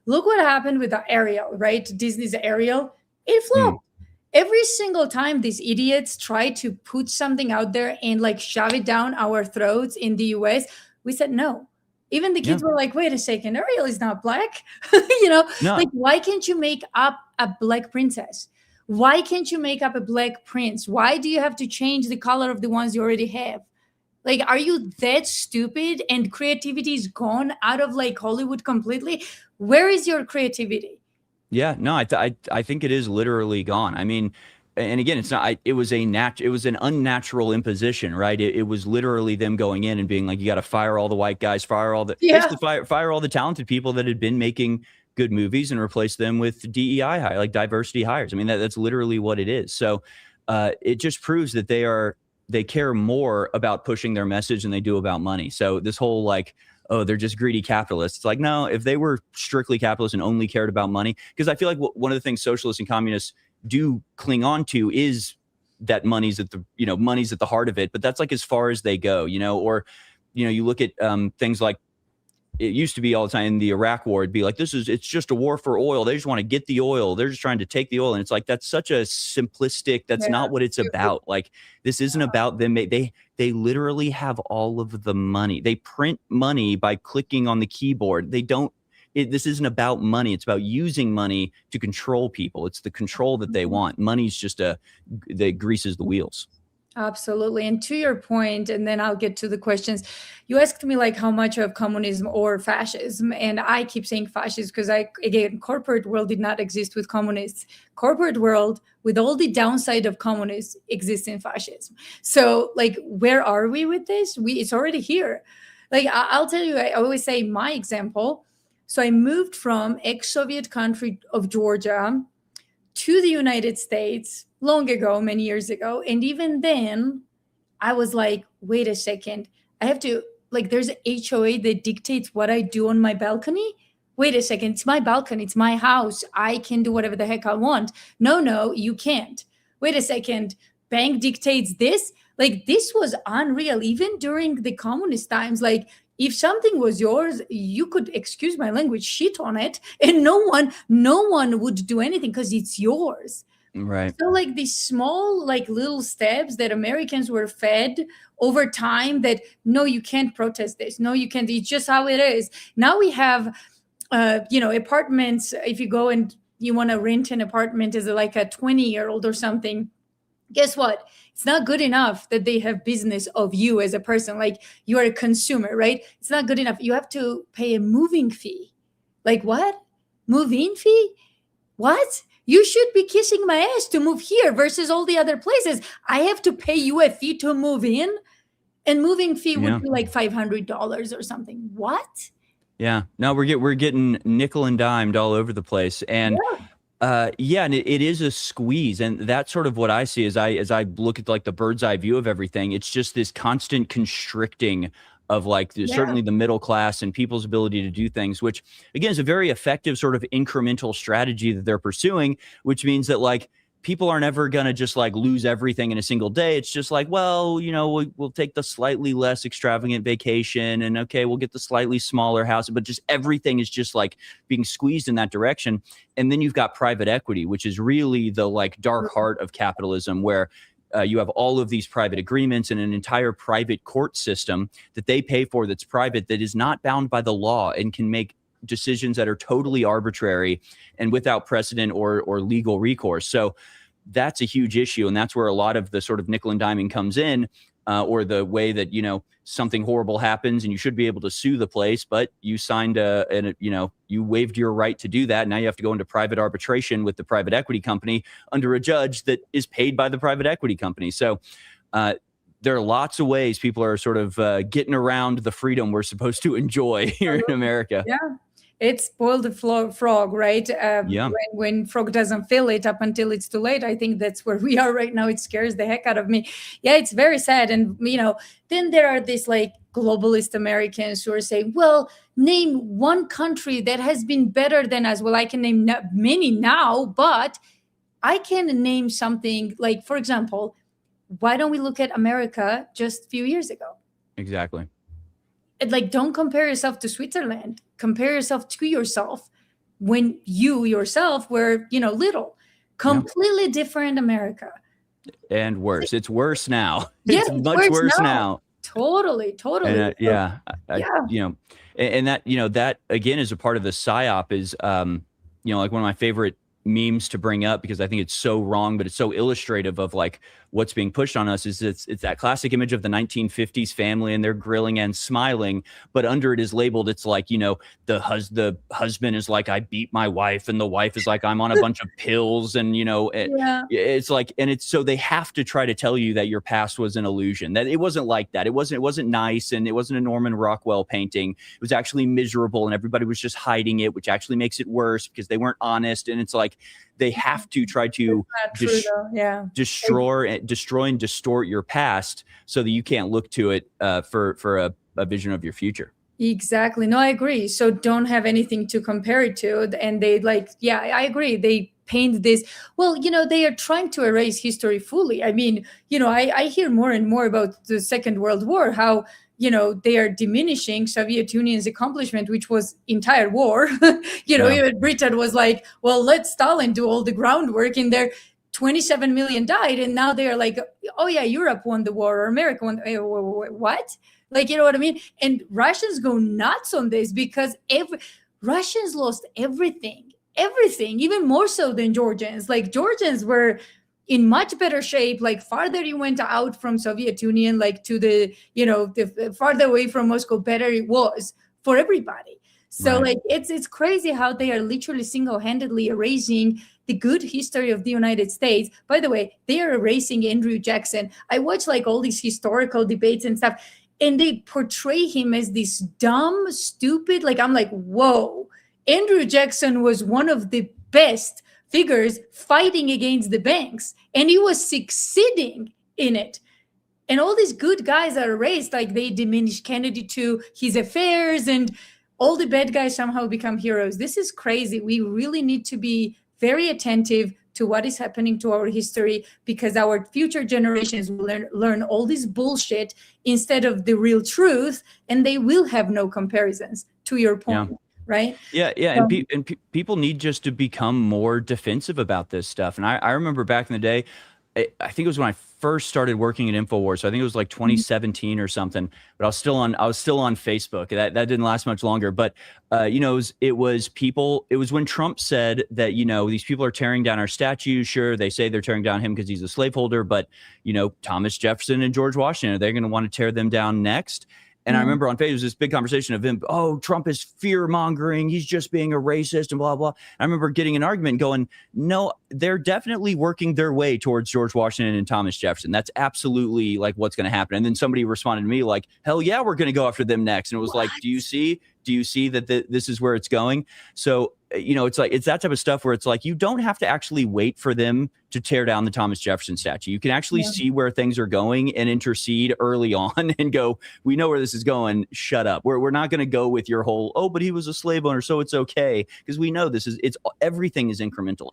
Look what happened with the Ariel, right? Disney's Ariel. It flopped. Every single time these idiots try to put something out there and like shove it down our throats in the US, we said no. Even the kids were like, wait a second, Ariel is not black. No. Like, why can't you make up a black princess? Why can't you make up a black prince? Why do you have to change the color of the ones you already have? Like, are you that stupid and creativity is gone out of like Hollywood completely? Where is your creativity? Yeah, no, I think it is literally gone. I mean, and again, it's not. It was it was an unnatural imposition, right? It was literally them going in and being like, you got to fire all the white guys, fire all the Yeah. basically fire all the talented people that had been making good movies and replace them with DEI hire, like diversity hires. I mean, that's literally what it is. So, it just proves that they care more about pushing their message than they do about money. So this whole like, oh, they're just greedy capitalists. It's like, no, if they were strictly capitalists and only cared about money, because I feel like one of the things socialists and communists do cling on to is that money's at the, money's at the heart of it, but that's like as far as they go, or, you look at things like, it used to be all the time in the Iraq war, it'd be like, it's just a war for oil. They just want to get the oil. They're just trying to take the oil. And it's like, that's such a simplistic, that's Yeah. not what it's about. Like, this isn't about them. They literally have all of the money. They print money by clicking on the keyboard. They don't, this isn't about money. It's about using money to control people. It's the control that they want. Money's just that greases the wheels. Absolutely. And to your point, and then I'll get to the questions. You asked me like how much of communism or fascism, and I keep saying fascist because again, corporate world did not exist with communists. Corporate world with all the downside of communists exists in fascism. So like, where are we with this? It's already here. Like I'll tell you, I always say my example. So I moved from ex-Soviet country of Georgia to the United States long ago, many years ago. And even then, I was like, wait a second. I have to, like, there's an HOA that dictates what I do on my balcony. Wait a second. It's my balcony. It's my house. I can do whatever the heck I want. No, you can't. Wait a second. Bank dictates this. Like, this was unreal. Even during the communist times, like, if something was yours, you could, excuse my language, shit on it, and no one would do anything because it's yours. Right. So like these small, like little steps that Americans were fed over time that, no, you can't protest this. No, you can't. It's just how it is. Now we have, apartments. If you go and you want to rent an apartment as like a 20-year-old or something, guess what? It's not good enough that they have business of you as a person. Like, you are a consumer, right? It's not good enough. You have to pay a moving fee. Like, what? Move-in fee? What? You should be kissing my ass to move here versus all the other places. I have to pay you a fee to move in, and moving fee would be like $500 or something. What? Yeah. No, we're getting nickel and dimed all over the place. And and it is a squeeze. And that's sort of what I see as I look at like the bird's eye view of everything. It's just this constant constricting of like certainly the middle class and people's ability to do things, which again is a very effective sort of incremental strategy that they're pursuing, which means that like people are never going to just like lose everything in a single day. It's just like, well, we'll take the slightly less extravagant vacation, and okay, we'll get the slightly smaller house, but just everything is just like being squeezed in that direction. And then you've got private equity, which is really the like dark heart of capitalism, where you have all of these private agreements and an entire private court system that they pay for, that's private, that is not bound by the law and can make decisions that are totally arbitrary and without precedent or legal recourse. So that's a huge issue. And that's where a lot of the sort of nickel and diming comes in, or the way that, something horrible happens and you should be able to sue the place, but you signed you waived your right to do that. Now you have to go into private arbitration with the private equity company under a judge that is paid by the private equity company. So there are lots of ways people are sort of getting around the freedom we're supposed to enjoy here in America. Yeah. It's spoiled the frog, right? When frog doesn't feel it up until it's too late. I think that's where we are right now. It scares the heck out of me. Yeah, it's very sad. And, then there are these like globalist Americans who are saying, well, name one country that has been better than us. Well, I can name many now, but I can name something like, for example, why don't we look at America just a few years ago? Exactly. Like, don't compare yourself to Switzerland. Compare yourself to yourself when you yourself were, little. Completely different America. And worse. It's worse now. Yeah, it's much worse now. Totally. And, and that, that again is a part of the PSYOP is, like one of my favorite memes to bring up, because I think it's so wrong, but it's so illustrative of like what's being pushed on us is it's that classic image of the 1950s family, and they're grilling and smiling, but under it is labeled, it's like, the husband is like, I beat my wife, and the wife is like, I'm on a bunch of pills, and Yeah. it's like, and it's so they have to try to tell you that your past was an illusion, that it wasn't like that. It wasn't nice, and it wasn't a Norman Rockwell painting. It was actually miserable, and everybody was just hiding it, which actually makes it worse because they weren't honest. And it's like they have to try to destroy and distort your past so that you can't look to it for a vision of your future. Exactly. No, I agree. So don't have anything to compare it to. And they I agree. They paint this, well, they are trying to erase history fully. I mean, I hear more and more about the Second World War, how, they are diminishing Soviet Union's accomplishment, which was entire war. Even Britain was like, well, let Stalin do all the groundwork in there. 27 million died. And now they're like, oh yeah, Europe won the war, or America won. What? Like, you know what I mean? And Russians go nuts on this because Russians lost everything, even more so than Georgians. Like, Georgians were in much better shape, like farther you went out from Soviet Union, like to the farther away from Moscow, better it was for everybody. So Right. like, it's crazy how they are literally single-handedly erasing the good history of the United States. By the way, they are erasing Andrew Jackson. I watch like all these historical debates and stuff, and they portray him as this dumb, stupid, like, I'm like, whoa, Andrew Jackson was one of the best figures fighting against the banks, and he was succeeding in it. And all these good guys are erased, like they diminish Kennedy to his affairs, and all the bad guys somehow become heroes. This is crazy. We really need to be very attentive to what is happening to our history, because our future generations will learn all this bullshit instead of the real truth, and they will have no comparisons, to your point. Yeah. Right? Yeah. And people need just to become more defensive about this stuff. And I remember back in the day, I think it was when I first started working at InfoWars. So I think it was like 2017 or something, but I was still on Facebook. That didn't last much longer, but it was when Trump said that, these people are tearing down our statues. Sure. They say they're tearing down him because he's a slaveholder, but Thomas Jefferson and George Washington, are they going to want to tear them down next? And I remember on Facebook, there was this big conversation of him, oh, Trump is fear-mongering, he's just being a racist and blah, blah. I remember getting an argument going, no, they're definitely working their way towards George Washington and Thomas Jefferson. That's absolutely like what's going to happen. And then somebody responded to me like, hell yeah, we're going to go after them next. And it was like, do you see that this is where it's going? So, it's that type of stuff where it's like, you don't have to actually wait for them to tear down the Thomas Jefferson statue. You can actually see where things are going and intercede early on and go, we know where this is going. Shut up. We're not going to go with your whole, oh, but he was a slave owner, so it's okay. Because we know everything is incremental.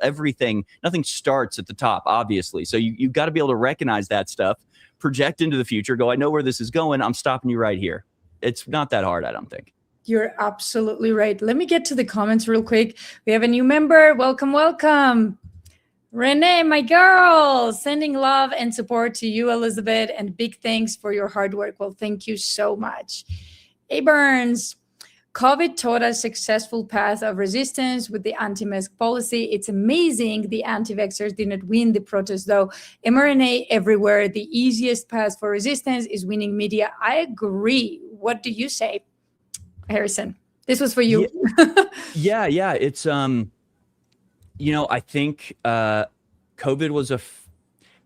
Nothing starts at the top, obviously. So you've got to be able to recognize that stuff, project into the future, go, I know where this is going. I'm stopping you right here. It's not that hard, I don't think. You're absolutely right. Let me get to the comments real quick. We have a new member. Welcome. Renee, my girl, sending love and support to you, Elizabeth, and big thanks for your hard work. Well, thank you so much. A Burns, COVID taught us successful path of resistance with the anti-mask policy. It's amazing the anti-vaxxers didn't win the protest, though. mRNA everywhere. The easiest path for resistance is winning media. I agree. What do you say, Harrison? This was for you. Yeah. It's I think COVID was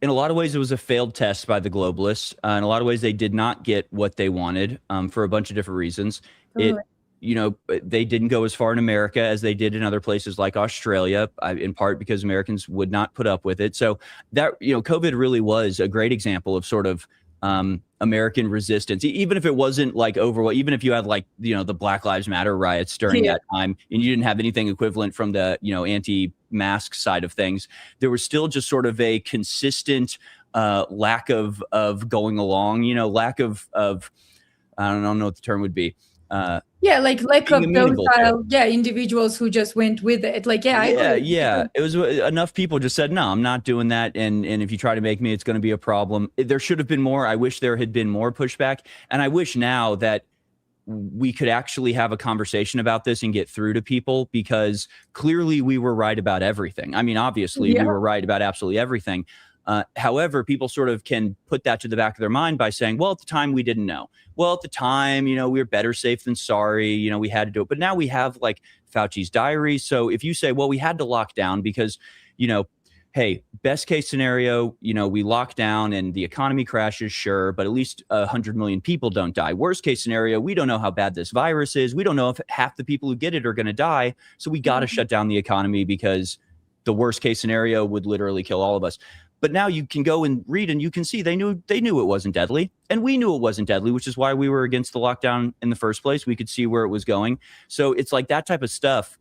in a lot of ways, it was a failed test by the globalists. In a lot of ways, they did not get what they wanted for a bunch of different reasons. They didn't go as far in America as they did in other places like Australia, in part because Americans would not put up with it. So that, COVID really was a great example of sort of American resistance, even if it wasn't like even if you had like, the Black Lives Matter riots during that time and you didn't have anything equivalent from the, anti-mask side of things, there was still just sort of a consistent lack of going along, lack of I don't know what the term would be. Like lack of docile, individuals who just went with it. It was enough people just said, no, I'm not doing that. And if you try to make me, it's going to be a problem. There should have been more. I wish there had been more pushback. And I wish now that we could actually have a conversation about this and get through to people, because clearly we were right about everything. I mean, obviously we were right about absolutely everything. However, people sort of can put that to the back of their mind by saying, well, at the time we didn't know. Well, at the time, we were better safe than sorry. We had to do it. But now we have like Fauci's diary. So if you say, well, we had to lock down because, hey, best case scenario, we lock down and the economy crashes, sure, but at least 100 million people don't die. Worst case scenario, we don't know how bad this virus is. We don't know if half the people who get it are going to die. So we got to shut down the economy because the worst case scenario would literally kill all of us. But now you can go and read and you can see they knew it wasn't deadly. And we knew it wasn't deadly, which is why we were against the lockdown in the first place. We could see where it was going. So it's like that type of stuff.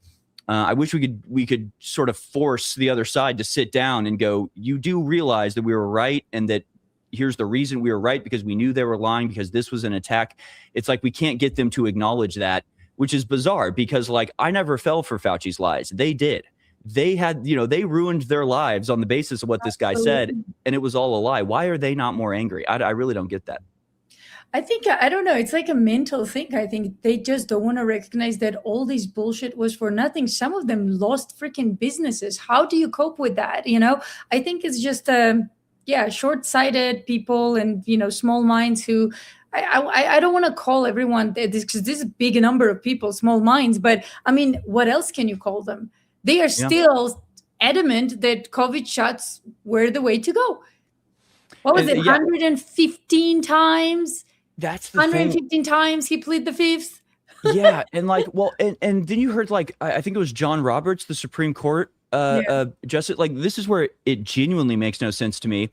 I wish we could sort of force the other side to sit down and go, you do realize that we were right and that here's the reason we were right, because we knew they were lying, because this was an attack. It's like we can't get them to acknowledge that, which is bizarre because like I never fell for Fauci's lies. They did. They had, they ruined their lives on the basis of what this guy said, and it was all a lie. Why are they not more angry? I really don't get that. I think, I don't know, it's like a mental thing. I think they just don't want to recognize that all this bullshit was for nothing. Some of them lost freaking businesses. How do you cope with that? I think it's just, short-sighted people and, small minds who, I don't want to call everyone this, because this is a big number of people, small minds, but I mean, what else can you call them? They are still adamant that COVID shots were the way to go. What was it, 115 times? That's the 115 thing. times he plead the fifth. Yeah, and like, well, and then you heard like I think it was John Roberts, the Supreme Court justice. Like, this is where it genuinely makes no sense to me.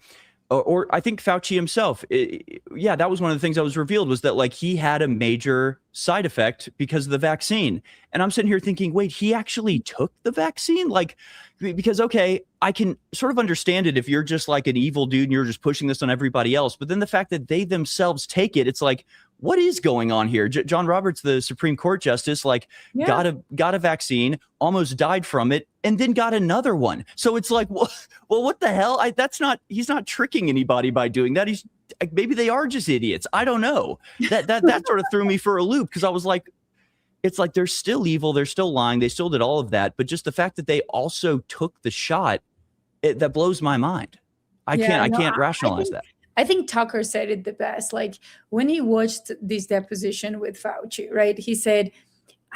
Or I think Fauci himself. That was one of the things that was revealed, was that like he had a major side effect because of the vaccine. And I'm sitting here thinking, wait, he actually took the vaccine? Like, because, okay, I can sort of understand it if you're just like an evil dude and you're just pushing this on everybody else. But then the fact that they themselves take it, it's like, what is going on here? John Roberts, the Supreme Court justice, like got a vaccine, almost died from it, and then got another one. So it's like, well, what the hell? He's not tricking anybody by doing that. He's maybe they are just idiots. I don't know. That sort of threw me for a loop, because I was like, it's like they're still evil, they're still lying, they still did all of that, but just the fact that they also took the shot, that blows my mind. I can't rationalize that. I think Tucker said it the best. Like, when he watched this deposition with Fauci, right? He said,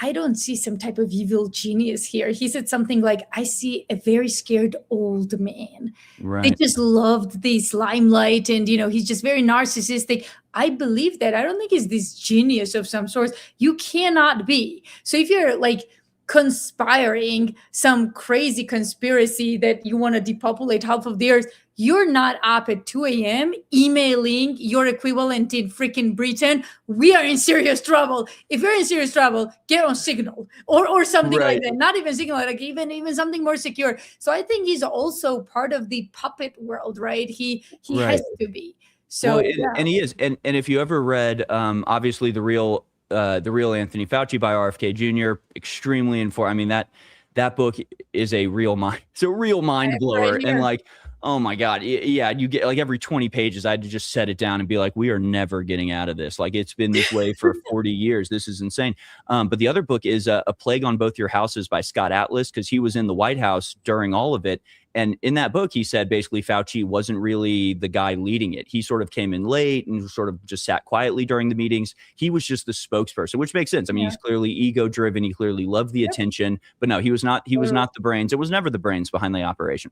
I don't see some type of evil genius here. He said something like, I see a very scared old man. Right. They just loved this limelight, and, he's just very narcissistic. I believe that. I don't think he's this genius of some sort. You cannot be. So if you're like conspiring some crazy conspiracy that you want to depopulate half of the earth, you're not up at 2 a.m. emailing your equivalent in freaking Britain. We are in serious trouble. If you're in serious trouble, get on Signal or something like that. Not even Signal, like even something more secure. So I think he's also part of the puppet world, right? He has to be. So and he is. And if you ever read, obviously the real Anthony Fauci by RFK Jr., extremely informed. I mean, that book is a real mind. It's a real mind blower, and like, oh my God. Yeah. You get like every 20 pages, I had to just set it down and be like, we are never getting out of this. Like, it's been this way for 40 years. This is insane. But the other book is A Plague on Both Your Houses by Scott Atlas, because he was in the White House during all of it. And in that book, he said basically Fauci wasn't really the guy leading it. He sort of came in late and sort of just sat quietly during the meetings. He was just the spokesperson, which makes sense. I mean, he's clearly ego driven. He clearly loved the attention, but no, he was not the brains. It was never the brains behind the operation.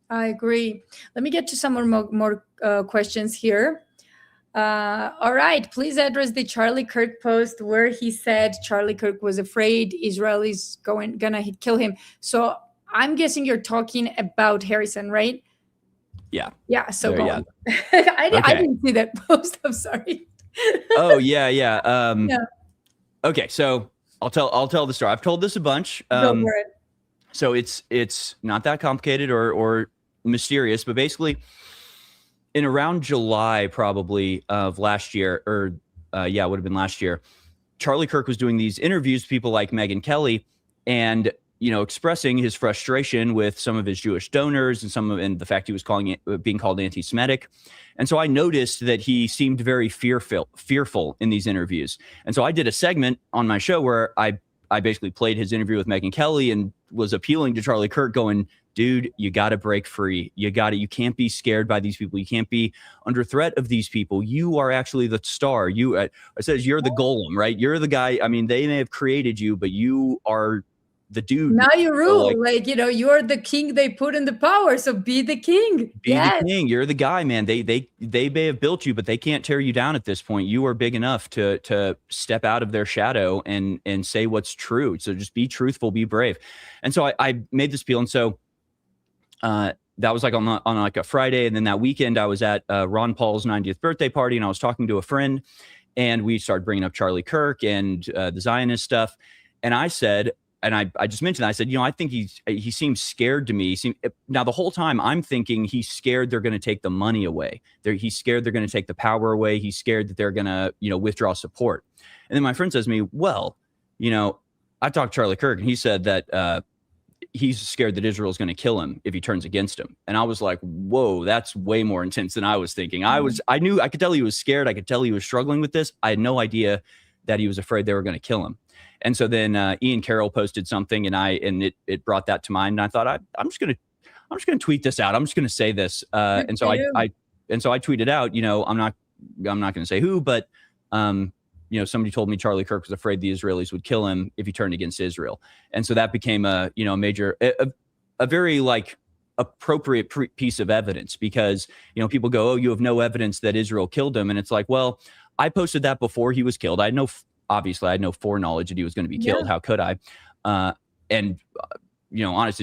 I agree. Let me get to some more questions here. All right. Please address the Charlie Kirk post where he said Charlie Kirk was afraid Israel is gonna kill him. So I'm guessing you're talking about Harrison, right? Yeah. Yeah. So I didn't see that post. I'm sorry. Oh yeah. Okay. So I'll tell the story. I've told this a bunch. Go for it. So it's not that complicated or mysterious, but basically in around July probably of last year, or it would have been last year, Charlie Kirk was doing these interviews with people like Megyn Kelly, and expressing his frustration with some of his Jewish donors and the fact he was being called anti-Semitic. And so I noticed that he seemed very fearful in these interviews. And so I did a segment on my show where I basically played his interview with Megyn Kelly and was appealing to Charlie Kirk, going, dude, you got to break free. You can't be scared by these people. You can't be under threat of these people. You are actually the star. It says you're the golem, right? You're the guy. I mean, they may have created you, but you are the dude. Now you rule. You're the king they put in the power. So be the king. Be the king. You're the guy, man. They may have built you, but they can't tear you down at this point. You are big enough to step out of their shadow and say what's true. So just be truthful, be brave. And so I made this appeal. And so that was like on like a Friday. And then that weekend I was at Ron Paul's 90th birthday party, and I was talking to a friend, and we started bringing up Charlie Kirk and the Zionist stuff. And I said, and I just mentioned that, I said, I think he seems scared to me. Now the whole time I'm thinking he's scared they're going to take the money away. He's scared they're going to take the power away. He's scared that they're going to, withdraw support. And then my friend says to me, well, I talked to Charlie Kirk, and he said that he's scared that Israel is going to kill him if he turns against him. And I was like, whoa, that's way more intense than I was thinking. I could tell he was scared. I could tell he was struggling with this. I had no idea that he was afraid they were going to kill him. And so then Ian Carroll posted something, and it brought that to mind. And I thought, I'm just gonna tweet this out. I'm just gonna say this. And so I tweeted out, I'm not gonna say who, but somebody told me Charlie Kirk was afraid the Israelis would kill him if he turned against Israel. And so that became a very appropriate piece of evidence, because people go, oh, you have no evidence that Israel killed him, and it's like, well, I posted that before he was killed. Obviously I had no foreknowledge that he was going to be killed. How could I? Honestly,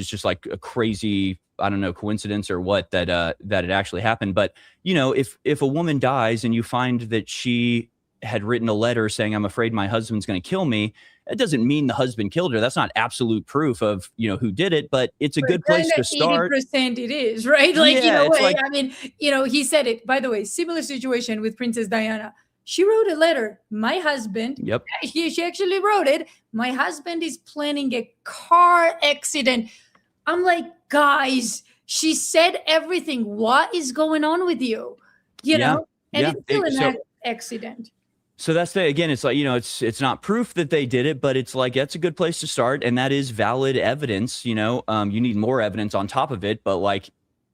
it's just like a crazy, I don't know, coincidence or what, that it actually happened. But, if a woman dies and you find that she had written a letter saying, I'm afraid my husband's going to kill me, it doesn't mean the husband killed her. That's not absolute proof of, who did it, but it's a good place to start. 80% it is, right? He said it, by the way, similar situation with Princess Diana. She wrote a letter. My husband, she actually wrote it. My husband is planning a car accident. I'm like, guys, she said everything. What is going on with you? And it's still an accident. So that's again, it's like, it's not proof that they did it, but it's like, that's a good place to start. And that is valid evidence. You need more evidence on top of it, but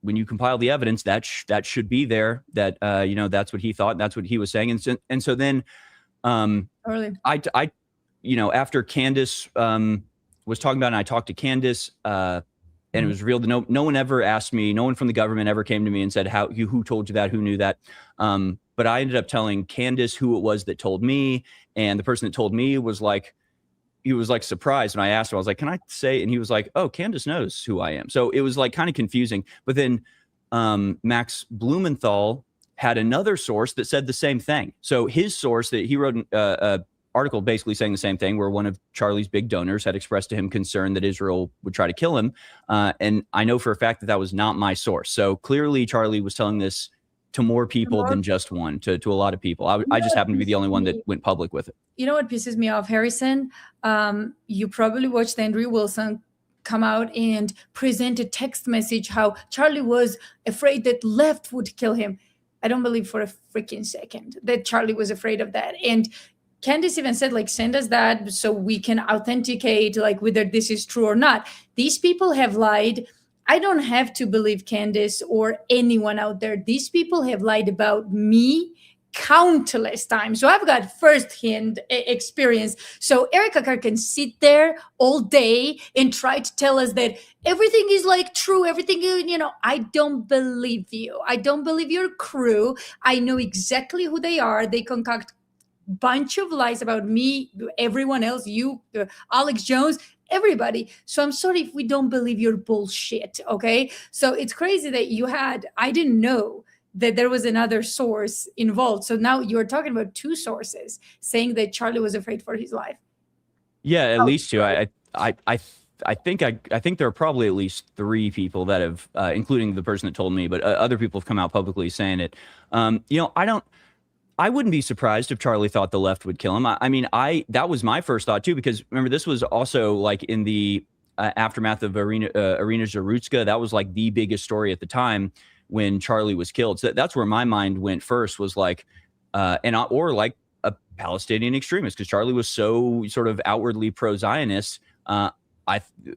when you compile the evidence, that should be there. That that's what he thought. That's what he was saying. And so then, after Candace was talking about it, and I talked to Candace, and it was real. No one ever asked me. No one from the government ever came to me and said, who told you that? Who knew that? But I ended up telling Candace who it was that told me, and the person that told me was like, he was like surprised when I asked him. I was like, can I say? And he was like, oh, Candace knows who I am. So it was like kind of confusing. But then Max Blumenthal had another source that said the same thing. So his source, that he wrote an article basically saying the same thing, where one of Charlie's big donors had expressed to him concern that Israel would try to kill him. And I know for a fact that was not my source. So clearly Charlie was telling this to more people than just one, to a lot of people. I just happened to be the only one that went public with it. You know what pisses me off, Harrison? You probably watched Andrew Wilson come out and present a text message how Charlie was afraid that left would kill him. I don't believe for a freaking second that Charlie was afraid of that. And Candace even said, send us that so we can authenticate, whether this is true or not. These people have lied. I don't have to believe Candace or anyone out there. These people have lied about me countless times. So I've got firsthand experience. So Erica Carr can sit there all day and try to tell us that everything is true, everything, I don't believe you. I don't believe your crew. I know exactly who they are. They concoct bunch of lies about me, everyone else, you, Alex Jones, everybody. So I'm sorry if we don't believe your bullshit. Okay. So it's crazy that I didn't know that there was another source involved. So now you're talking about two sources saying that Charlie was afraid for his life. Yeah, at least two. I think there are probably at least three people that have, including the person that told me, but other people have come out publicly saying it. I wouldn't be surprised if Charlie thought the left would kill him. That was my first thought too, because remember, this was also in the aftermath of Irina Zarutska. That was the biggest story at the time when Charlie was killed. So that's where my mind went first, was a Palestinian extremist, because Charlie was so sort of outwardly pro-Zionist.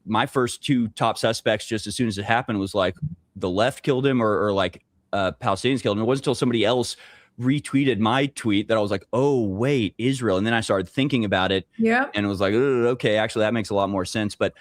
my first two top suspects, just as soon as it happened, was like the left killed him or like Palestinians killed him. It wasn't until somebody else retweeted my tweet that I was like, oh wait, Israel. And then I started thinking about it. Yeah. And it was like, okay, actually that makes a lot more sense. But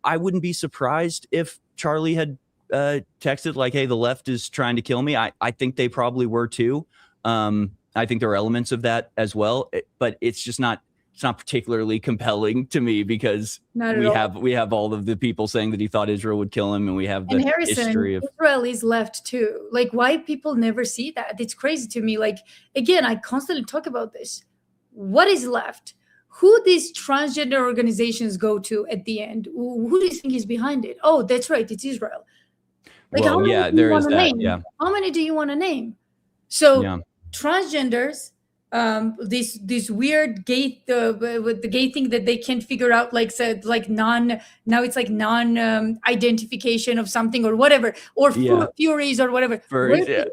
I wouldn't be surprised if Charlie had texted like, hey, the left is trying to kill me. I think they probably were too. I think there are elements of that as well, but it's just not particularly compelling to me because we have all of the people saying that he thought Israel would kill him, and we have the history of Israel is left too. Like, why people never see that? It's crazy to me. Like, again, I constantly talk about this. What is left? Who these transgender organizations go to at the end? Who do you think is behind it? Oh, that's right, it's Israel. Like, well, yeah, there is that. Name? Yeah. How many do you want to name? So transgenders, this weird gay with the gay thing that they can't figure out, like said, like non identification of something or whatever, or furies or whatever. Furries,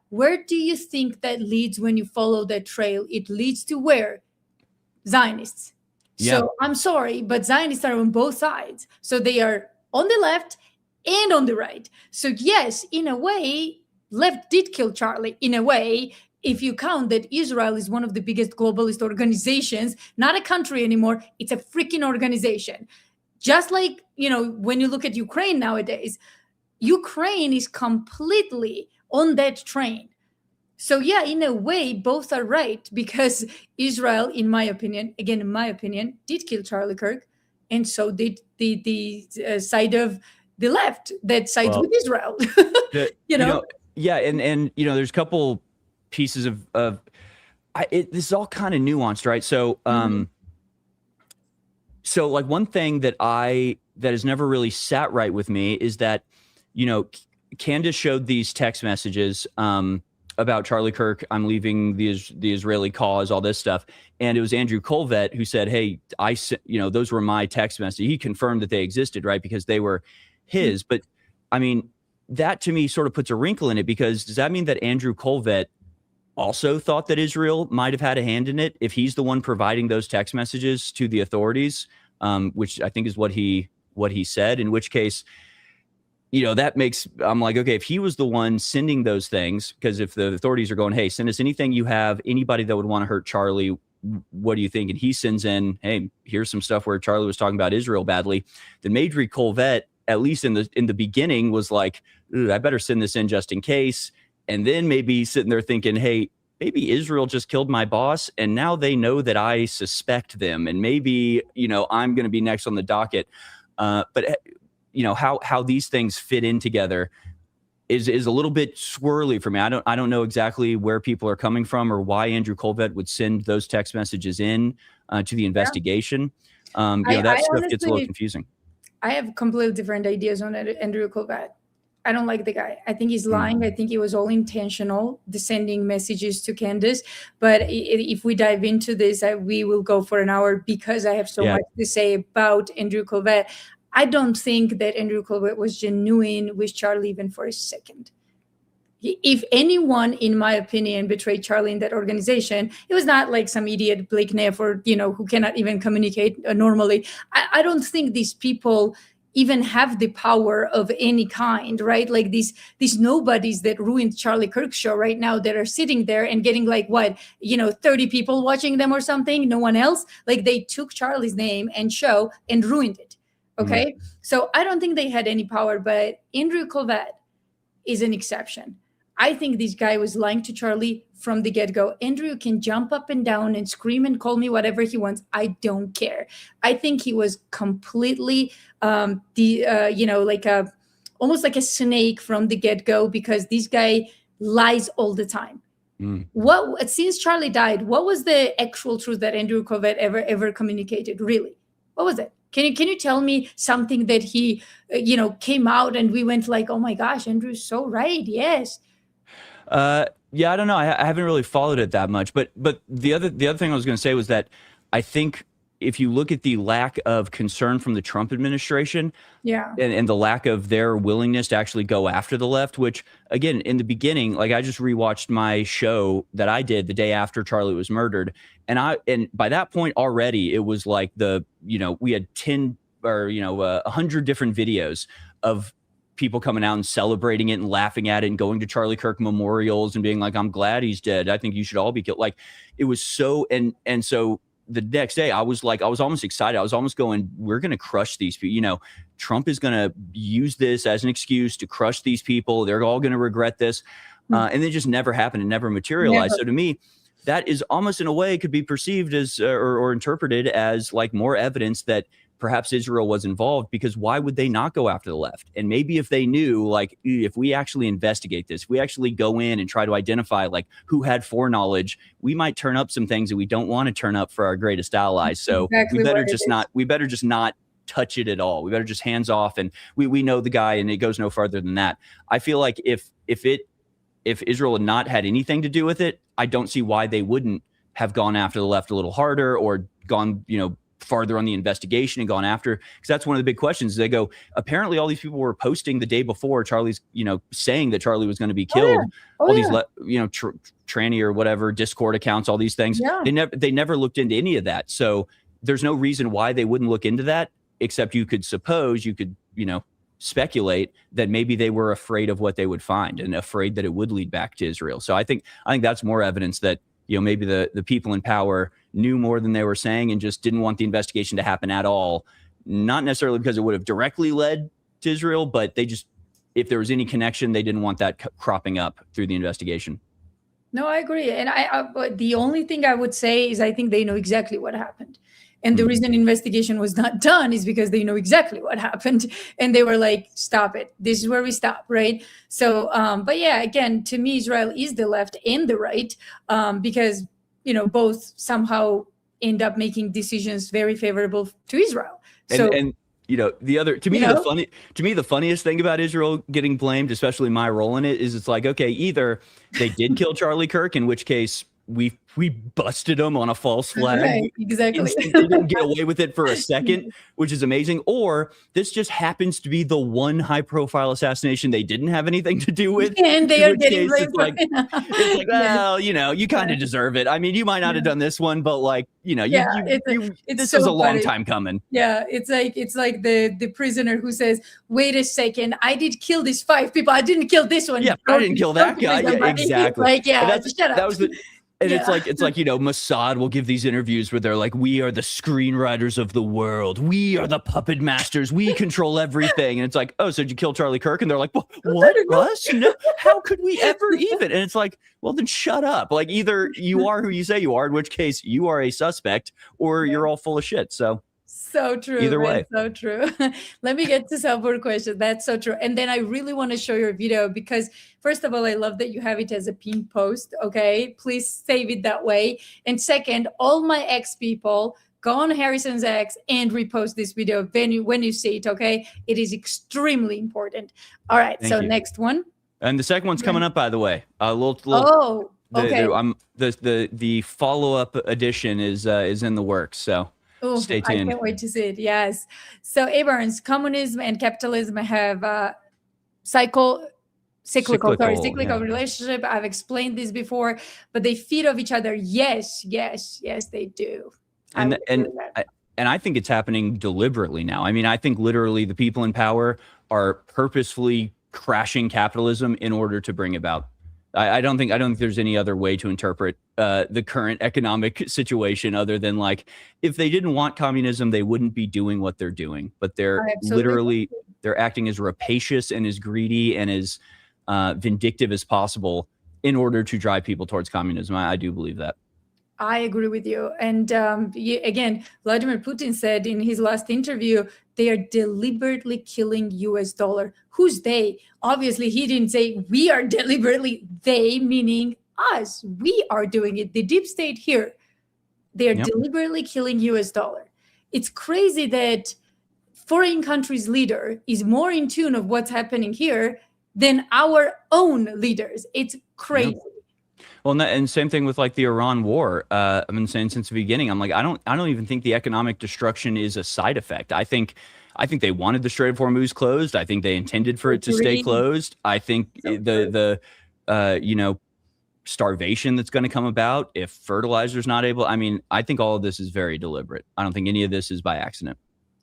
where do you think that leads when you follow that trail? It leads to where? Zionists. So I'm sorry, but Zionists are on both sides. So they are on the left and on the right. So yes, in a way, left did kill Charlie. In a way, if you count that Israel is one of the biggest globalist organizations, not a country anymore, it's a freaking organization. Just like, when you look at Ukraine nowadays, Ukraine is completely on that train. So yeah, in a way, both are right, because Israel, in my opinion, did kill Charlie Kirk, and so did the side of the left that sides with Israel. Yeah, and there's a couple pieces of this is all kind of nuanced, right? So so like one thing that has never really sat right with me is that Candace showed these text messages about Charlie Kirk, I'm leaving the Israeli cause, all this stuff. And it was Andrew Colvett who said, hey, those were my text messages. He confirmed that they existed, right? Because they were his. But I mean, that to me sort of puts a wrinkle in it, because does that mean that Andrew Colvett also thought that Israel might have had a hand in it if he's the one providing those text messages to the authorities, which I think is what he said, in which case, that makes, I'm like, okay, if he was the one sending those things, because if the authorities are going, hey, send us anything you have, anybody that would want to hurt Charlie, what do you think? And he sends in, hey, here's some stuff where Charlie was talking about Israel badly. Then Madry Colvett, at least in the beginning, was like, I better send this in just in case. And then maybe sitting there thinking, hey, maybe Israel just killed my boss, and now they know that I suspect them, and maybe, I'm going to be next on the docket. But how these things fit in together is a little bit swirly for me. I don't know exactly where people are coming from or why Andrew Colvett would send those text messages in to the investigation. That stuff gets a little confusing. I have completely different ideas on Andrew Colvett. I don't like the guy. I think he's lying. I think it was all intentional, the sending messages to Candace. But if we dive into this, we will go for an hour, because I have so much to say about Andrew Colvett. I don't think that Andrew Colvett was genuine with Charlie even for a second. If anyone, in my opinion, betrayed Charlie in that organization, it was not like some idiot Blake Neff or, who cannot even communicate normally. I don't think these people even have the power of any kind, right? Like these nobodies that ruined Charlie Kirk's show right now, that are sitting there and getting 30 people watching them or something, no one else. Like, they took Charlie's name and show and ruined it. Okay. So I don't think they had any power, but Andrew Colvett is an exception. I think this guy was lying to Charlie from the get-go. Andrew can jump up and down and scream and call me whatever he wants. I don't care. I think he was completely almost like a snake from the get-go, because this guy lies all the time. Since Charlie died, what was the actual truth that Andrew Colvett ever communicated? Really? What was it? Can you tell me something that he, came out and we went like, oh my gosh, Andrew's so right. Yes. Yeah, I don't know. I haven't really followed it that much, but the other thing I was going to say was that I think if you look at the lack of concern from the Trump administration, and the lack of their willingness to actually go after the left, which again, in the beginning, like, I just rewatched my show that I did the day after Charlie was murdered. And by that point already, it was like we had 10 or 100 different videos of people coming out and celebrating it and laughing at it and going to Charlie Kirk memorials and being like, I'm glad he's dead. I think you should all be killed. Like, it was so, and so the next day I was almost excited. I was almost going, we're going to crush these people. Trump is going to use this as an excuse to crush these people. They're all going to regret this. And it just never happened and never materialized. So to me, that is almost in a way could be perceived as or interpreted as like more evidence that perhaps Israel was involved, because why would they not go after the left? And maybe if they knew, like, if we actually investigate this, we actually go in and try to identify like who had foreknowledge, we might turn up some things that we don't want to turn up for our greatest allies. So exactly we better just not touch it at all. We better just hands off. And we know the guy, and it goes no farther than that. I feel like if Israel had not had anything to do with it, I don't see why they wouldn't have gone after the left a little harder or gone, farther on the investigation and gone after, because that's one of the big questions. They go, apparently all these people were posting the day before Charlie's, saying that Charlie was going to be killed. These, tranny or whatever, Discord accounts, all these things. Yeah. They never looked into any of that. So there's no reason why they wouldn't look into that, except you could speculate that maybe they were afraid of what they would find and afraid that it would lead back to Israel. So I think that's more evidence that, maybe the people in power knew more than they were saying and just didn't want the investigation to happen at all. Not necessarily because it would have directly led to Israel, but they just, if there was any connection, they didn't want that cropping up through the investigation. No, I agree. And but the only thing I would say is I think they know exactly what happened. And the reason investigation was not done is because they know exactly what happened. And they were like, stop it. This is where we stop, right? So, but yeah, again, to me, Israel is the left and the right, because, both somehow end up making decisions very favorable to Israel. And the other, to me, the funniest thing about Israel getting blamed, especially my role in it, is it's like, okay, either they did kill Charlie Kirk, in which case we busted them on a false flag. Right, exactly. They didn't get away with it for a second, which is amazing. Or this just happens to be the one high-profile assassination they didn't have anything to do with. And they are getting blamed. It's like, well, you kind of deserve it. I mean, you might not have done this one, but like, this was a long time coming. Yeah, it's like the prisoner who says, "Wait a second, I did kill these 5 people. I didn't kill this one." Yeah, I didn't kill that guy. Yeah, exactly. Like, shut up. That was And it's like Mossad will give these interviews where they're like, we are the screenwriters of the world. We are the puppet masters. We control everything. And it's like, oh, so did you kill Charlie Kirk? And they're like, well, what? Us? No, how could we ever even? And it's like, well, then shut up. Like, either you are who you say you are, in which case you are a suspect, or you're all full of shit. So true. Either way. So true. Let me get to some more questions. That's so true. And then I really want to show your video because, first of all, I love that you have it as a pinned post. Okay. Please save it that way. And second, all my ex people, go on Harrison's X and repost this video when you see it. Okay. It is extremely important. All right. Thank you. Next one. And the second one's coming up, by the way. Okay. The follow-up edition is in the works. So. Ooh, stay tuned. I can't wait to see it. Yes. So, Abrams, communism and capitalism have cyclical relationship. I've explained this before, but they feed off each other. Yes, they do. And I think it's happening deliberately now. I mean, I think literally the people in power are purposefully crashing capitalism in order to bring about. I don't think there's any other way to interpret the current economic situation other than like, if they didn't want communism, they wouldn't be doing what they're doing. But they're literally they're acting as rapacious and as greedy and as vindictive as possible in order to drive people towards communism. I do believe that. I agree with you. And again, Vladimir Putin said in his last interview, they are deliberately killing US dollar. Who's they? Obviously, he didn't say we are deliberately, they meaning us. We are doing it. The deep state here, they are deliberately killing US dollar. It's crazy that foreign countries' leader is more in tune of what's happening here than our own leaders. It's crazy. Yep. Well, and same thing with like the Iran war. I've been saying since the beginning, I'm like, I don't even think the economic destruction is a side effect. I think they wanted the Strait of Hormuz closed. I think they intended for it to stay closed. I think the starvation that's going to come about if fertilizer's not able. I mean, I think all of this is very deliberate. I don't think any of this is by accident.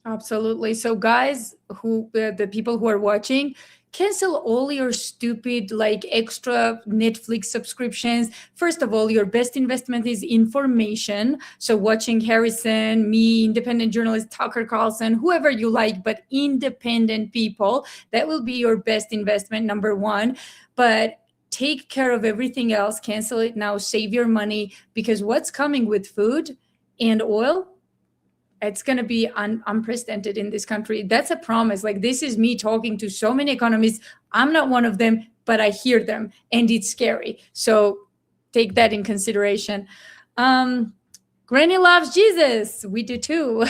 Absolutely. So, guys, who the people who are watching, cancel all your stupid like extra Netflix subscriptions. First of all, your best investment is information. So, watching Harrison, me, independent journalist Tucker Carlson, whoever you like, but independent people, that will be your best investment. Number one, but take care of everything else. Cancel it now. Save your money because what's coming with food and oil, it's going to be unprecedented in this country. That's a promise. Like, this is me talking to so many economists. I'm not one of them, but I hear them and it's scary. So take that in consideration. Granny loves Jesus. We do too.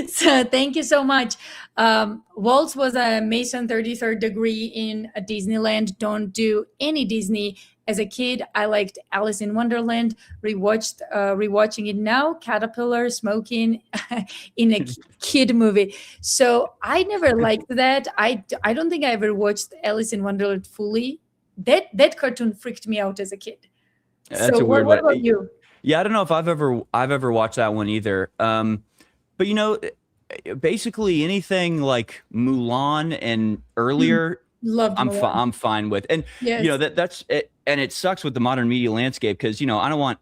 So thank you so much. Waltz was a Mason 33rd degree in Disneyland. Don't do any Disney. As a kid, I liked Alice in Wonderland. Rewatching it now, Caterpillar smoking in a kid movie. So I never liked that. I don't think I ever watched Alice in Wonderland fully. That cartoon freaked me out as a kid. That's So a weird what one. about you? Yeah, I don't know if I've ever watched that one either. But basically anything like Mulan and earlier, Loved Mulan. I'm fine with. And Yes. that's it. And it sucks with the modern media landscape because I don't want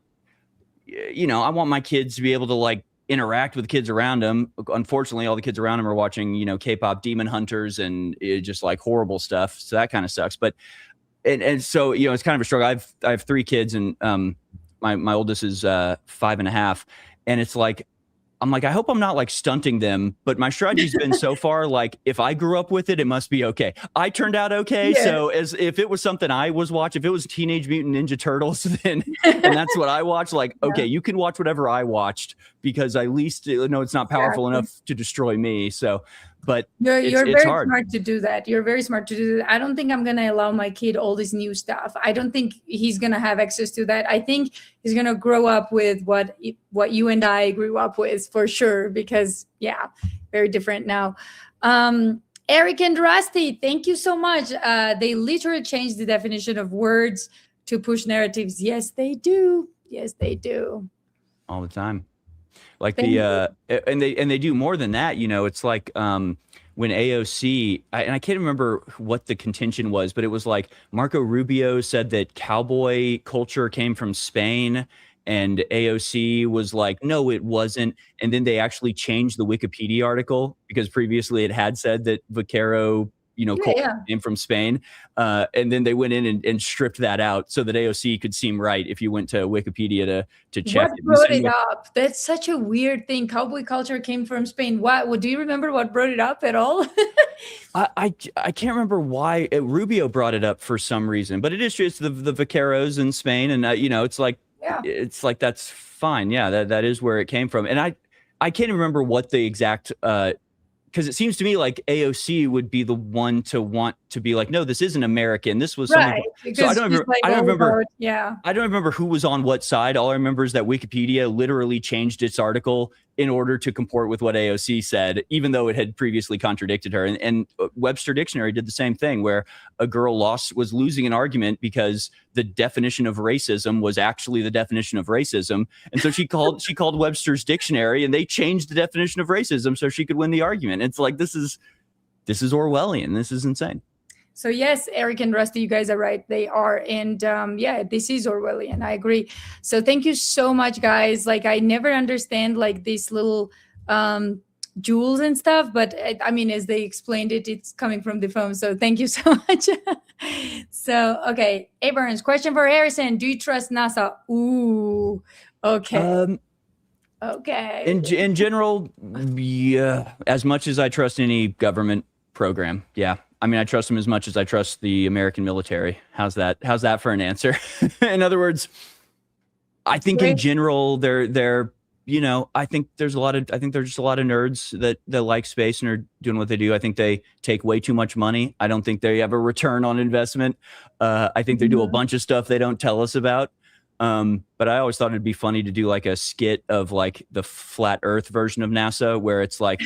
I want my kids to be able to like interact with kids around them. Unfortunately, all the kids around them are watching K-pop Demon Hunters and just like horrible stuff. So that kind of sucks. But and so it's kind of a struggle. I have three kids and my oldest is 5.5, and it's like I'm like, I hope I'm not like stunting them, but my strategy's been so far like if I grew up with it, it must be okay. I turned out okay. Yeah. So as if it was something I was watching, if it was Teenage Mutant Ninja Turtles, then and that's what I watched, like, okay, you can watch whatever I watched because at least it's not powerful enough to destroy me. So but You're it's very hard. smart to do that. You're very smart to do that. I don't think I'm gonna allow my kid all this new stuff. I don't think he's gonna have access to that. I think he's gonna grow up with what you and I grew up with for sure. Because very different now. Eric and Rusty, thank you so much. They literally changed the definition of words to push narratives. Yes, they do. Yes, they do. All the time. Like and they do more than that. It's like when AOC, and I can't remember what the contention was, but it was like Marco Rubio said that cowboy culture came from Spain, and AOC was like, no, it wasn't. And then they actually changed the Wikipedia article because previously it had said that vaquero culture came from Spain. And then they went in and stripped that out so that AOC could seem right if you went to Wikipedia to check. What brought it up? That's such a weird thing. Cowboy culture came from Spain. What do you remember what brought it up at all? I can't remember why Rubio brought it up for some reason, but it is true. It's the vaqueros in Spain. And, it's like, that's fine. Yeah, that is where it came from. And I can't remember what the exact, because it seems to me like AOC would be the one to want to be like, no, this isn't American. This was right. So I don't remember. I don't remember who was on what side. All I remember is that Wikipedia literally changed its article in order to comport with what AOC said, even though it had previously contradicted her. And Webster Dictionary did the same thing, where a girl was losing an argument because the definition of racism was actually the definition of racism. And so she called Webster's Dictionary, and they changed the definition of racism so she could win the argument. It's like, this is Orwellian. This is insane. So yes, Eric and Rusty, you guys are right. They are. And this is Orwellian. I agree. So thank you so much, guys. Like, I never understand like these little jewels and stuff, but I mean, as they explained it, it's coming from the phone. So thank you so much. So, okay. Abrams, question for Harrison. Do you trust NASA? Ooh, okay. Okay. In general, yeah, as much as I trust any government program. Yeah. I mean, I trust them as much as I trust the American military. How's that for an answer? In other words, I think in general, they're I think there's just a lot of nerds that like space and are doing what they do. I think they take way too much money. I don't think they have a return on investment. I think they do a bunch of stuff they don't tell us about. But I always thought it'd be funny to do like a skit of like the flat Earth version of NASA, where it's like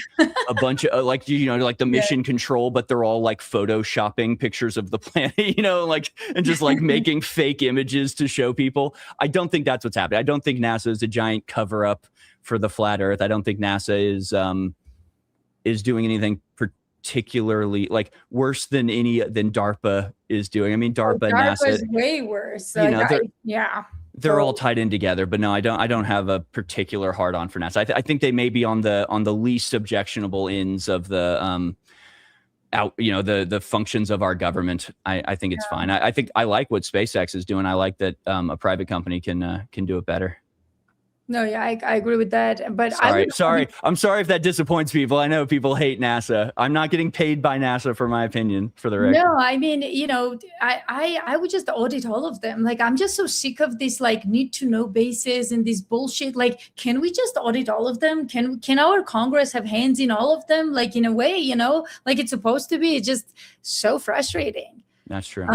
a bunch of like the mission control, but they're all like photoshopping pictures of the planet, and just like making fake images to show people. I don't think that's what's happening. I don't think NASA is a giant cover up for the flat Earth. I don't think NASA is is doing anything particularly like worse than DARPA is doing. I mean, DARPA, DARPA NASA, is way worse. you know, Yeah. they're all tied in together. But no, I don't have a particular hard on for NASA. I think they may be on the least objectionable ends of the the functions of our government. I think it's fine. I think I like what SpaceX is doing. I like that a private company can do it better. No, yeah, I agree with that. But sorry. I'm sorry if that disappoints people. I know people hate NASA. I'm not getting paid by NASA for my opinion, for the record. No, I mean, I would just audit all of them. Like, I'm just so sick of this, like, need to know basis and this bullshit. Like, can we just audit all of them? Can our Congress have hands in all of them? Like, in a way, like it's supposed to be. It's just so frustrating. That's true.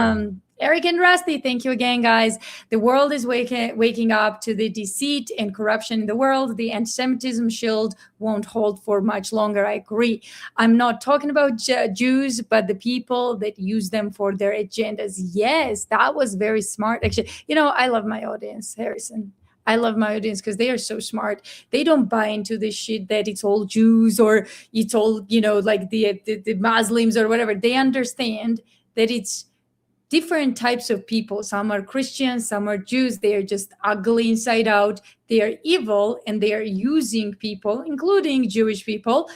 Eric and Rusty, thank you again, guys. The world is waking up to the deceit and corruption in the world. The anti-Semitism shield won't hold for much longer. I agree. I'm not talking about Jews, but the people that use them for their agendas. Yes, that was very smart. Actually, I love my audience, Harrison. I love my audience because they are so smart. They don't buy into this shit that it's all Jews or it's all, like the Muslims or whatever. They understand that it's different types of people. Some are Christians, some are Jews. They are just ugly inside out. They are evil, and they are using people, including Jewish people,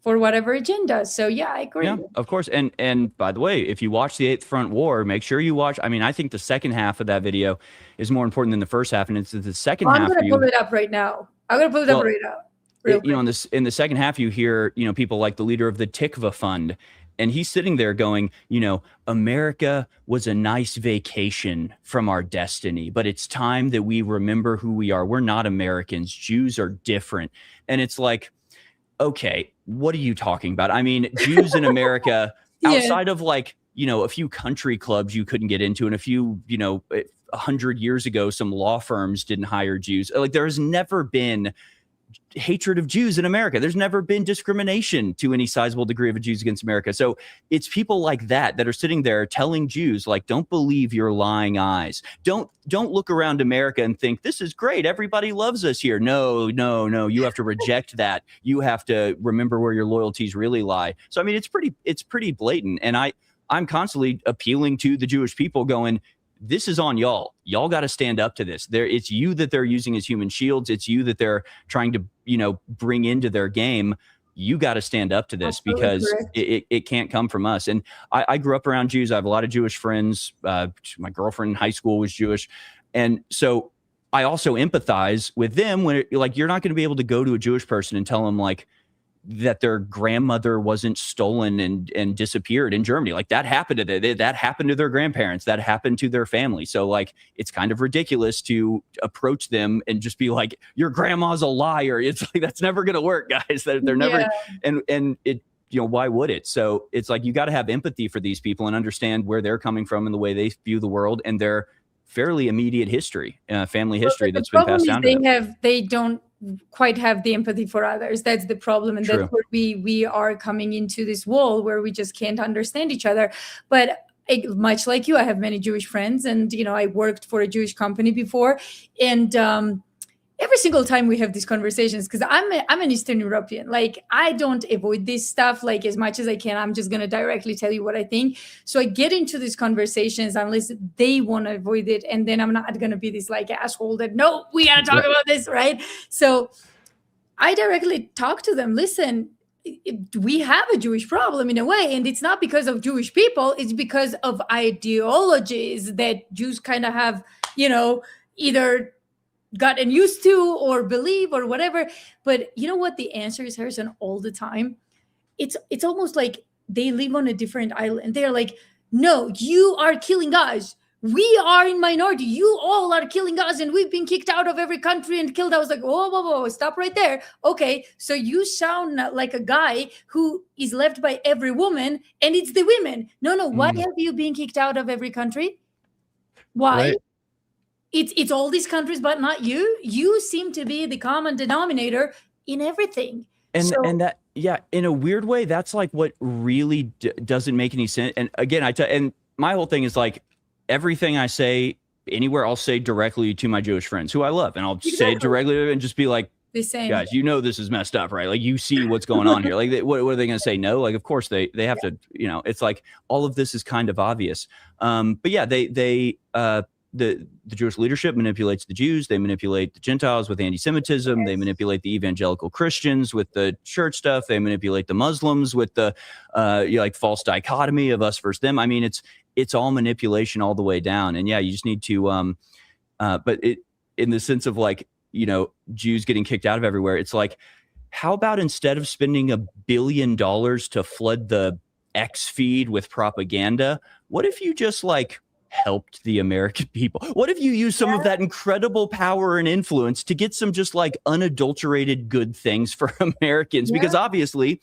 for whatever agenda. So yeah, I agree. Yeah, of course. And by the way, if you watch the Eighth Front War, make sure you watch. I mean, I think the second half of that video is more important than the first half, and it's the second half. I'm going to pull it up right now. I'm going to pull it up right now. In the second half, you hear people like the leader of the Tikva Fund. And he's sitting there going, America was a nice vacation from our destiny, but it's time that we remember who we are. We're not Americans. Jews are different. And it's like, okay, what are you talking about? I mean, Jews in America, outside of like, a few country clubs you couldn't get into, and a few, 100 years ago, some law firms didn't hire Jews. Like, there has never been hatred of Jews in America. There's never been discrimination to any sizable degree of Jews against America. So it's people like that are sitting there telling Jews, like, don't believe your lying eyes. Don't look around America and think this is great. Everybody loves us here. No. You have to reject that. You have to remember where your loyalties really lie. So, I mean, it's pretty blatant. And I'm constantly appealing to the Jewish people going, this is on y'all. Y'all got to stand up to this. It's you that they're using as human shields. It's you that they're trying to, bring into their game. You got to stand up to this because it can't come from us. And I grew up around Jews. I have a lot of Jewish friends. My girlfriend in high school was Jewish. And so I also empathize with them when you're not going to be able to go to a Jewish person and tell them like, that their grandmother wasn't stolen and disappeared in Germany. Like that happened to that happened to their grandparents, that happened to their family. So like, it's kind of ridiculous to approach them and just be like, your grandma's a liar. It's like, that's never going to work, guys. They're never, and it, why would it? So it's like, you got to have empathy for these people and understand where they're coming from and the way they view the world and their fairly immediate history, family history that's been passed down to them. They don't quite have the empathy for others. That's the problem. And True. That's where we are coming into this wall where we just can't understand each other. But much like you, I have many Jewish friends, and I worked for a Jewish company before, and every single time we have these conversations, because I'm an Eastern European, like I don't avoid this stuff like as much as I can. I'm just going to directly tell you what I think. So I get into these conversations unless they want to avoid it. And then I'm not going to be this like asshole that, no, we got to talk about this, right? So I directly talk to them. Listen, we have a Jewish problem in a way, and it's not because of Jewish people. It's because of ideologies that Jews kind of have, either gotten used to or believe or whatever. But you know what the answer is, Harrison, all the time? It's almost like they live on a different island. They're like, no, you are killing us. We are in minority. You all are killing us, and we've been kicked out of every country and killed. I was like, whoa, stop right there. Okay, so you sound like a guy who is left by every woman, and it's the women. No, why have you been kicked out of every country? Why? Right. It's all these countries, but not you. You seem to be the common denominator in everything. And that, yeah, in a weird way, that's like what really doesn't make any sense. And again, and my whole thing is like, everything I say anywhere, I'll say directly to my Jewish friends who I love, and I'll say it directly and just be like, The same. guys, you know this is messed up, right? Like, you see what's going on here. Like, what are they going to say? No? Like, of course they have to. It's like all of this is kind of obvious. But yeah, the Jewish leadership manipulates the Jews. They manipulate the Gentiles with anti-Semitism. They manipulate the evangelical Christians with the church stuff. They manipulate the Muslims with the like false dichotomy of us versus them. I mean, it's all manipulation all the way down. And yeah, you just need to. But it, in the sense of like, Jews getting kicked out of everywhere, it's like, how about instead of spending $1 billion to flood the X feed with propaganda, what if you just like helped the American people? What if you use some of that incredible power and influence to get some just like unadulterated good things for Americans? Because obviously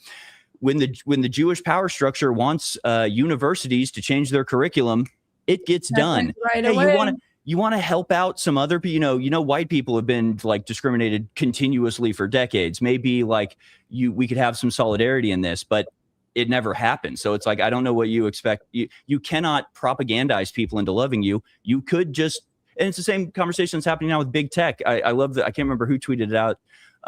when the Jewish power structure wants universities to change their curriculum, it gets done. Right away. You want to help out some other people, white people have been like discriminated continuously for decades. Maybe like we could have some solidarity in this, but it never happened. So it's like, I don't know what you expect. You cannot propagandize people into loving you. You could just, and it's the same conversation that's happening now with big tech. I love that. I can't remember who tweeted it out,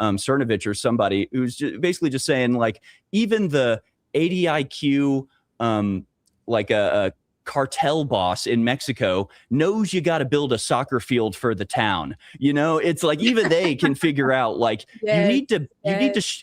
Cernovich or somebody, who's basically just saying like, even the 80 IQ, like a cartel boss in Mexico knows you got to build a soccer field for the town. It's like even they can figure out like you need to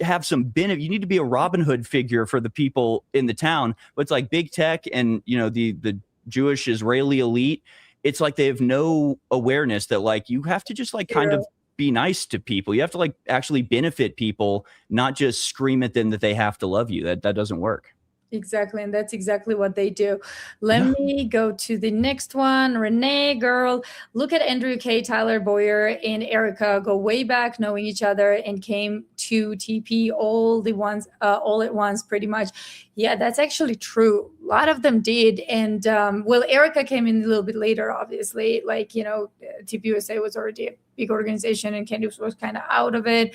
have some benefit. You need to be a Robin Hood figure for the people in the town. But it's like big tech and the Jewish Israeli elite. It's like they have no awareness that like you have to just like kind of be nice to people. You have to like actually benefit people, not just scream at them that they have to love you. That doesn't work. Exactly. And that's exactly what they do. Let me go to the next one. Renee, girl, look at Andrew K, Tyler Boyer, and Erica go way back knowing each other and came to TP all at once, pretty much. Yeah, that's actually true. A lot of them did. And Erica came in a little bit later, obviously. Like, TP USA was already a big organization and Candice was kind of out of it.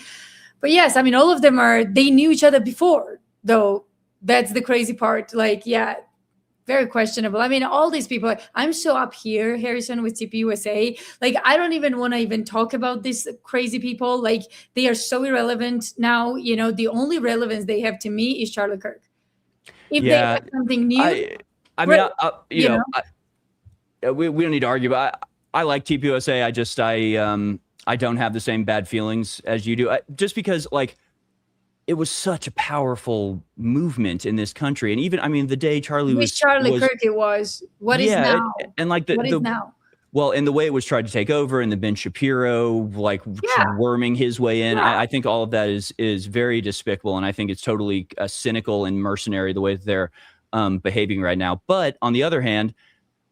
But yes, I mean, all of them they knew each other before, though. That's the crazy part. Like, yeah, very questionable. I mean, all these people, I'm so up here, Harrison, with TP USA. Like, I don't even want to even talk about these crazy people. Like, they are so irrelevant now. The only relevance they have to me is Charlie Kirk. If they have something new. I mean, we don't need to argue, but I like TP USA. I don't have the same bad feelings as you do. Just because, like, it was such a powerful movement in this country. And even, I mean, the day Charlie was Kirk, it was. What is now? And like what is now? Well, and the way it was tried to take over and the Ben Shapiro, like worming his way in, I think all of that is very despicable. And I think it's totally cynical and mercenary the way that they're behaving right now. But on the other hand,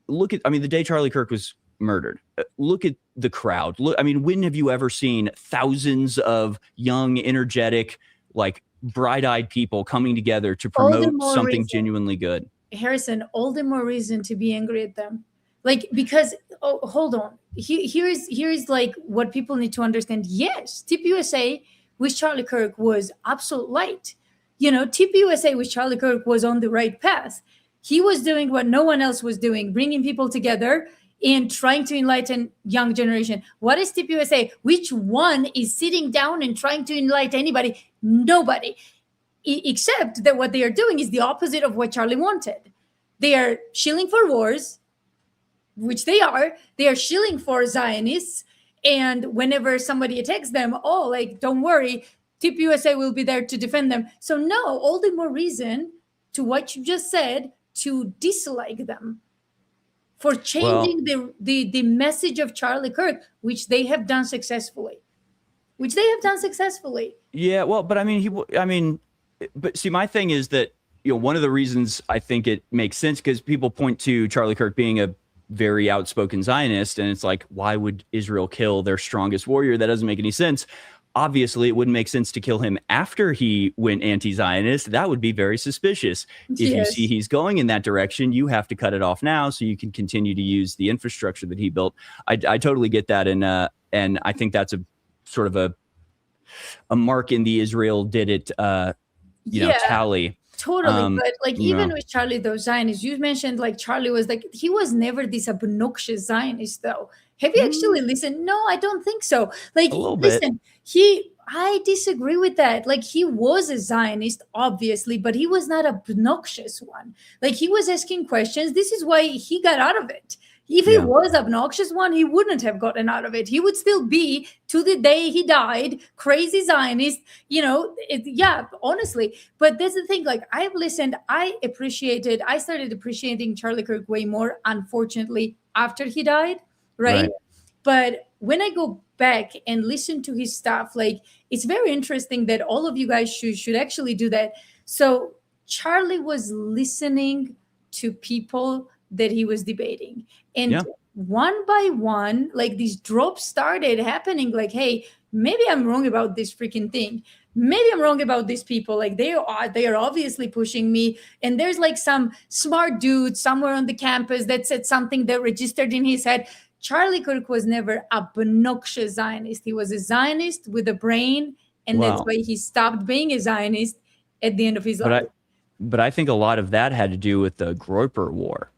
the day Charlie Kirk was murdered, look at the crowd. When have you ever seen thousands of young, energetic, like bright-eyed people coming together to promote something genuinely good? Harrison, all the more reason to be angry at them. Like, because hold on. Here's like what people need to understand. Yes, TP USA with Charlie Kirk was absolute light. TP USA with Charlie Kirk was on the right path. He was doing what no one else was doing, bringing people together and trying to enlighten young generation. What is TP USA? Which one is sitting down and trying to enlighten anybody? Nobody. Except that what they are doing is the opposite of what Charlie wanted. They are shilling for wars, which they are. They are shilling for Zionists. And whenever somebody attacks them, don't worry, TP USA will be there to defend them. So no, all the more reason to what you just said to dislike them for changing the message of Charlie Kirk, which they have done successfully. Yeah, well, but but see, my thing is that, one of the reasons I think it makes sense, because people point to Charlie Kirk being a very outspoken Zionist, and it's like, why would Israel kill their strongest warrior? That doesn't make any sense. Obviously, it wouldn't make sense to kill him after he went anti-Zionist. That would be very suspicious. If you see he's going in that direction, you have to cut it off now so you can continue to use the infrastructure that he built. I totally get that, and I think that's a sort of a mark in the Israel did it, tally. Totally, but even with Charlie, those Zionists, you mentioned like Charlie was like, he was never this obnoxious Zionist though. Have you actually listened? No, I don't think so. Like, listen, I disagree with that. Like, he was a Zionist, obviously, but he was not obnoxious one. Like, he was asking questions. This is why he got out of it. If he Yeah. was obnoxious one, he wouldn't have gotten out of it. He would still be, to the day he died, crazy Zionist, yeah, honestly. But that's the thing, like, I've listened, I started appreciating Charlie Kirk way more, unfortunately, after he died, right? Right. But when I go back and listen to his stuff, like, it's very interesting that all of you guys should actually do that. So Charlie was listening to people that he was debating, and Yeah. one by one, like, these drops started happening. Like, hey, maybe I'm wrong about this freaking thing. Maybe I'm wrong about these people. Like, they are obviously pushing me. And there's like some smart dude somewhere on the campus that said something that registered in his head. Charlie Kirk was never a obnoxious Zionist. He was a Zionist with a brain, and that's Wow. why he stopped being a Zionist at the end of his life. But I think a lot of that had to do with the Groyper War.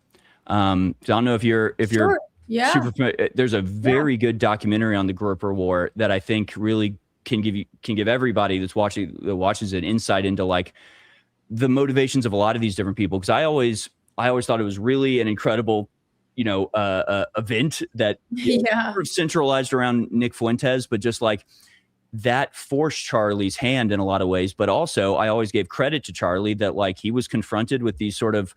So I don't know if you're Sure. Yeah. super familiar. There's a very good documentary on the Groyper War that I think really can give everybody that watches an insight into like the motivations of a lot of these different people. Because I always thought it was really an incredible, event that Yeah. sort of centralized around Nick Fuentes, but just like that forced Charlie's hand in a lot of ways. But also, I always gave credit to Charlie that like he was confronted with these sort of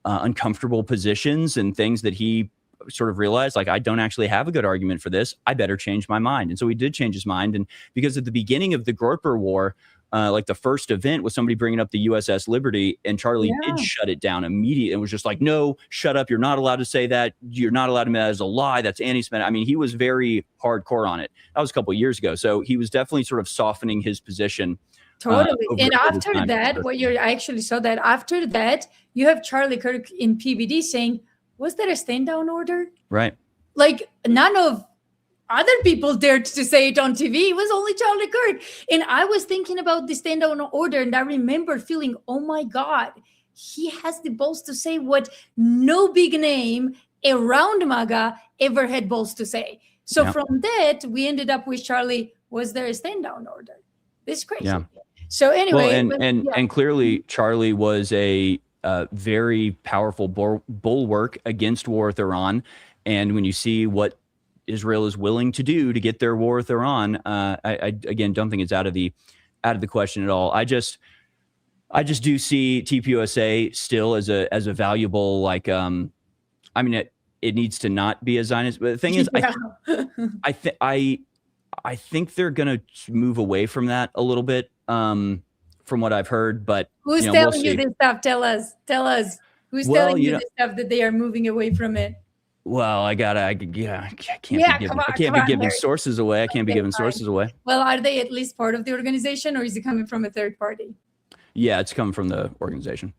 uncomfortable positions and things that he sort of realized, like, I don't actually have a good argument for this. I better change my mind. And so he did change his mind. And because at the beginning of the Groyper War, like the first event was somebody bringing up the USS Liberty, and Charlie did shut it down immediately and was just like, no, shut up. You're not allowed to say that. You're not allowed to make that as a lie. That's anti-Semitic. I mean, he was very hardcore on it. That was a couple of years ago. So he was definitely sort of softening his position. Totally. And over after time. that, I actually saw that after that, you have Charlie Kirk in PBD saying, was there a stand down order? Right. Like, none of other people dared to say it on TV. It was only Charlie Kirk. And I was thinking about the stand down order, and I remember feeling, oh my God, he has the balls to say what no big name around MAGA ever had balls to say. So from that, we ended up with Charlie, was there a stand down order? This is crazy. Yeah. So anyway, well, and clearly Charlie was a very powerful bulwark against war with Iran. And when you see what Israel is willing to do to get their war with Iran, I again don't think it's out of the question at all. I just do see TPUSA still as a valuable, like, I mean, it needs to not be a Zionist, but the thing is, I think they're going to move away from that a little bit, from what I've heard. But who's telling you this stuff? Tell us. Who's telling you this stuff that they are moving away from it? Well, I can't be giving sources away. I can't be giving sources away. Well, are they at least part of the organization, or is it coming from a third party? Yeah, it's coming from the organization.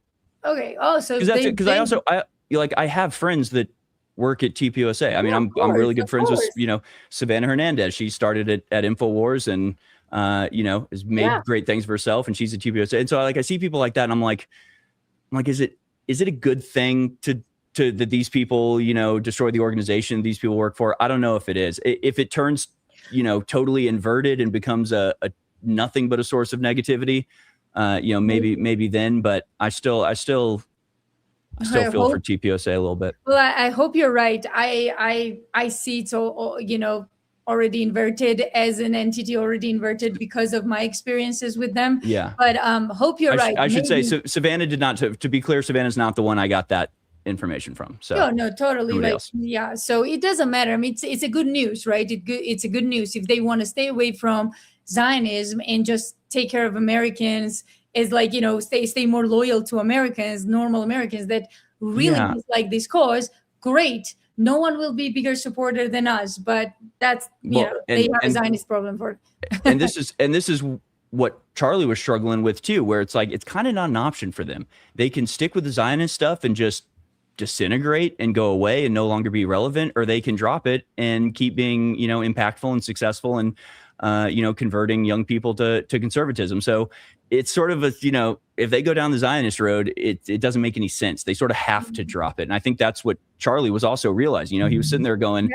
Okay. Oh, so because I have friends that work at TPUSA. I mean, I'm really good friends with Savannah Hernandez. She started at InfoWars and has made great things for herself, and she's at TPUSA. And so I see people like that, and I'm like, is it a good thing to that these people destroy the organization these people work for? I don't know if it is. If it turns totally inverted and becomes a nothing but a source of negativity, maybe then. But I still feel for TPUSA a little bit. Well, I hope you're right. I see it's all already inverted as an entity, already inverted because of my experiences with them. Yeah. But hope you're right. I should say, so Savannah did not. To be clear, Savannah's not the one I got that information from. So no, totally right. Yeah. So it doesn't matter. I mean, it's a good news, right? It's a good news if they want to stay away from Zionism and just take care of Americans, is like, stay more loyal to Americans, normal Americans that really dislike this cause. Great. No one will be bigger supporter than us, but that's they have a Zionist problem for it. and this is what Charlie was struggling with too, where it's like it's kind of not an option for them. They can stick with the Zionist stuff and just disintegrate and go away and no longer be relevant, or they can drop it and keep being impactful and successful and converting young people to conservatism. So it's sort of if they go down the Zionist road, it doesn't make any sense. They sort of have to drop it. And I think that's what Charlie was also realizing. He was sitting there going,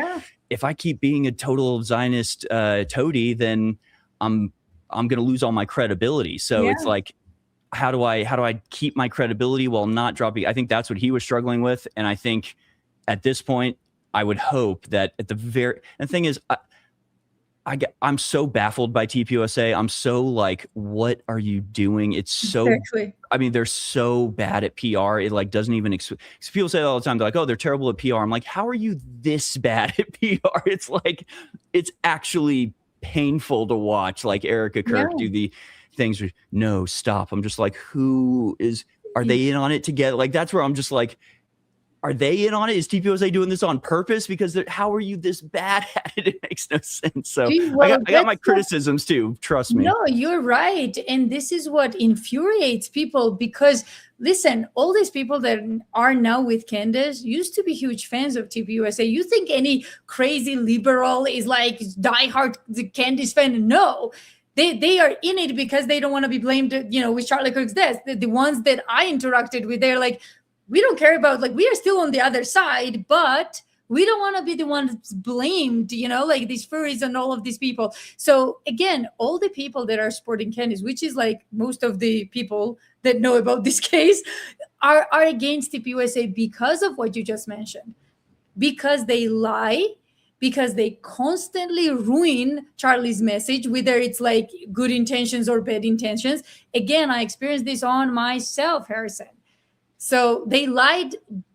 if I keep being a total Zionist toady, then I'm I'm going to lose all my credibility. So it's like, how do I keep my credibility while not dropping? I think that's what he was struggling with. And I think at this point, I would hope that and the thing is, I'm so baffled by TPUSA. I'm so like, what are you doing? It's so, Exactly. I mean, they're so bad at PR. It like doesn't even, people say that all the time. They're like, oh, they're terrible at PR. I'm like, how are you this bad at PR? It's like, it's actually painful to watch like Erica Kirk do the things. No, stop. I'm just like, are they in on it together? Like, that's where I'm just like, are they in on it? Is TPUSA doing this on purpose? Because how are you this bad at it? It makes no sense. So I got my criticisms too. Trust me. No, you're right. And this is what infuriates people because, listen, all these people that are now with Candace used to be huge fans of TPUSA. You think any crazy liberal is like diehard Candace fan? No. They are in it because they don't want to be blamed, with Charlie Kirk's death. The ones that I interacted with, they're like, we don't care about, like, we are still on the other side, but we don't want to be the ones blamed, like these furries and all of these people. So again, all the people that are supporting Candace, which is like most of the people that know about this case, are against TPUSA because of what you just mentioned, because they lie, because they constantly ruin Charlie's message, whether it's like good intentions or bad intentions. Again, I experienced this on myself, Harrison. So they lied,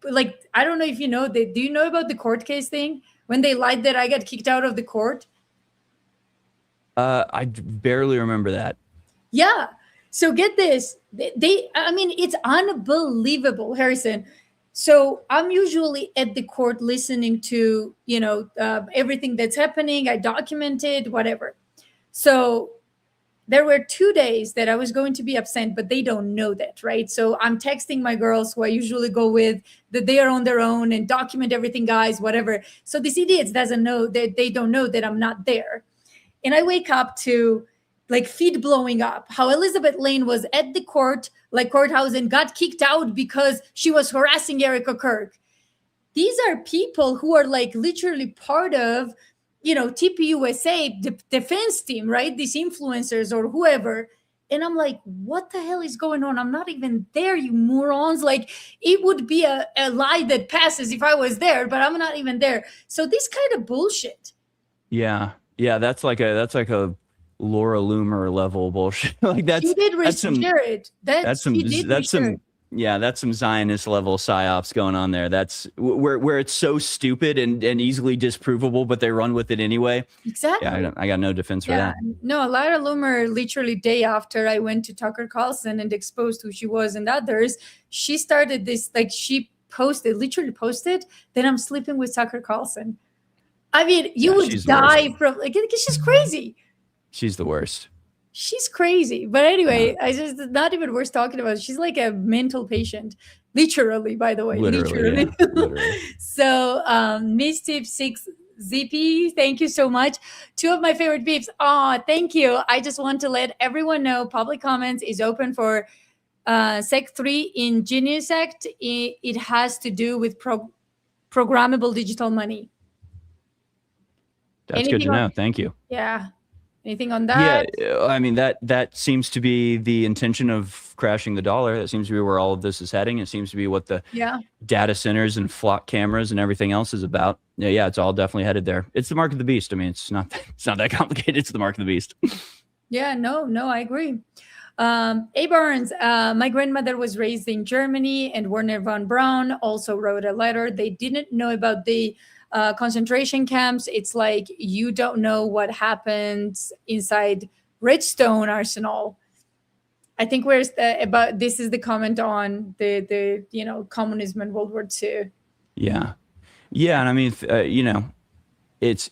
like, I don't know if you know, do you know about the court case thing? When they lied that I got kicked out of the court? I barely remember that. Yeah. So get this. It's unbelievable, Harrison. So I'm usually at the court listening to, everything that's happening. I documented, whatever. So there were 2 days that I was going to be absent, but they don't know that, right? So I'm texting my girls who I usually go with that they are on their own and document everything, guys, whatever. So these idiots doesn't know that they don't know that I'm not there. And I wake up to like feed blowing up, how Elizabeth Lane was at the courthouse and got kicked out because she was harassing Erica Kirk. These are people who are like literally part of TPUSA, the defense team, right? These influencers or whoever. And I'm like, what the hell is going on? I'm not even there, you morons. Like, it would be a lie that passes if I was there, but I'm not even there. So this kind of bullshit. Yeah. That's like a Laura Loomer level bullshit. Like that's some Zionist level psyops going on there. That's where it's so stupid and easily disprovable, but they run with it anyway. Exactly. Yeah, I got no defense for that. No, Laura Loomer, literally day after I went to Tucker Carlson and exposed who she was and others, she started this, like, she literally posted that I'm sleeping with Tucker Carlson. I mean, you would die from, like, she's crazy. She's the worst. She's crazy. But anyway, it's not even worth talking about. She's like a mental patient. Literally, by the way. Literally. Yeah. Literally. So, Misstip6 ZP, thank you so much. 2 of my favorite beeps. Thank you. I just want to let everyone know public comments is open for Sec 3 in Genius Act. It has to do with programmable digital money. That's good to know. Thank you. Yeah. Anything on that? Yeah, I mean, that seems to be the intention of crashing the dollar. That seems to be where all of this is heading. It seems to be what the data centers and flock cameras and everything else is about. Yeah, it's all definitely headed there. It's the mark of the beast. I mean, it's not that complicated. It's the mark of the beast. Yeah, no, I agree. A. Barnes, my grandmother was raised in Germany, and Werner von Braun also wrote a letter. They didn't know about the concentration camps. It's like you don't know what happens inside Redstone Arsenal. I think this is the comment on the communism and World War II. Yeah, and I mean it's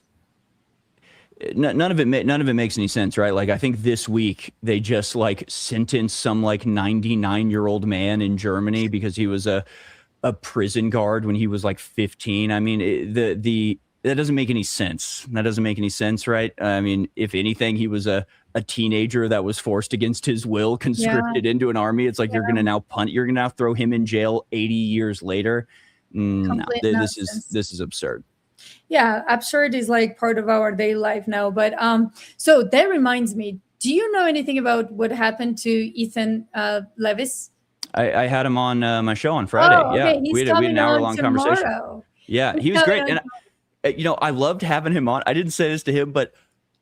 none of it makes any sense, right? Like, I think this week they just like sentenced some like 99-year-old man in Germany because he was a prison guard when he was like 15. I mean, that doesn't make any sense. That doesn't make any sense, right? I mean, if anything, he was a teenager that was forced against his will, conscripted into an army. It's like you're going to now throw him in jail 80 years later. No, this is absurd. Yeah, absurd is like part of our daily life now. But so that reminds me, Do you know anything about what happened to Ethan Levis? I had him on my show on Friday. Oh, Yeah, okay. He's we had coming an on hour-long conversation. tomorrow. Yeah, He's he was coming great. on And, I loved having him on. I didn't say this to him, but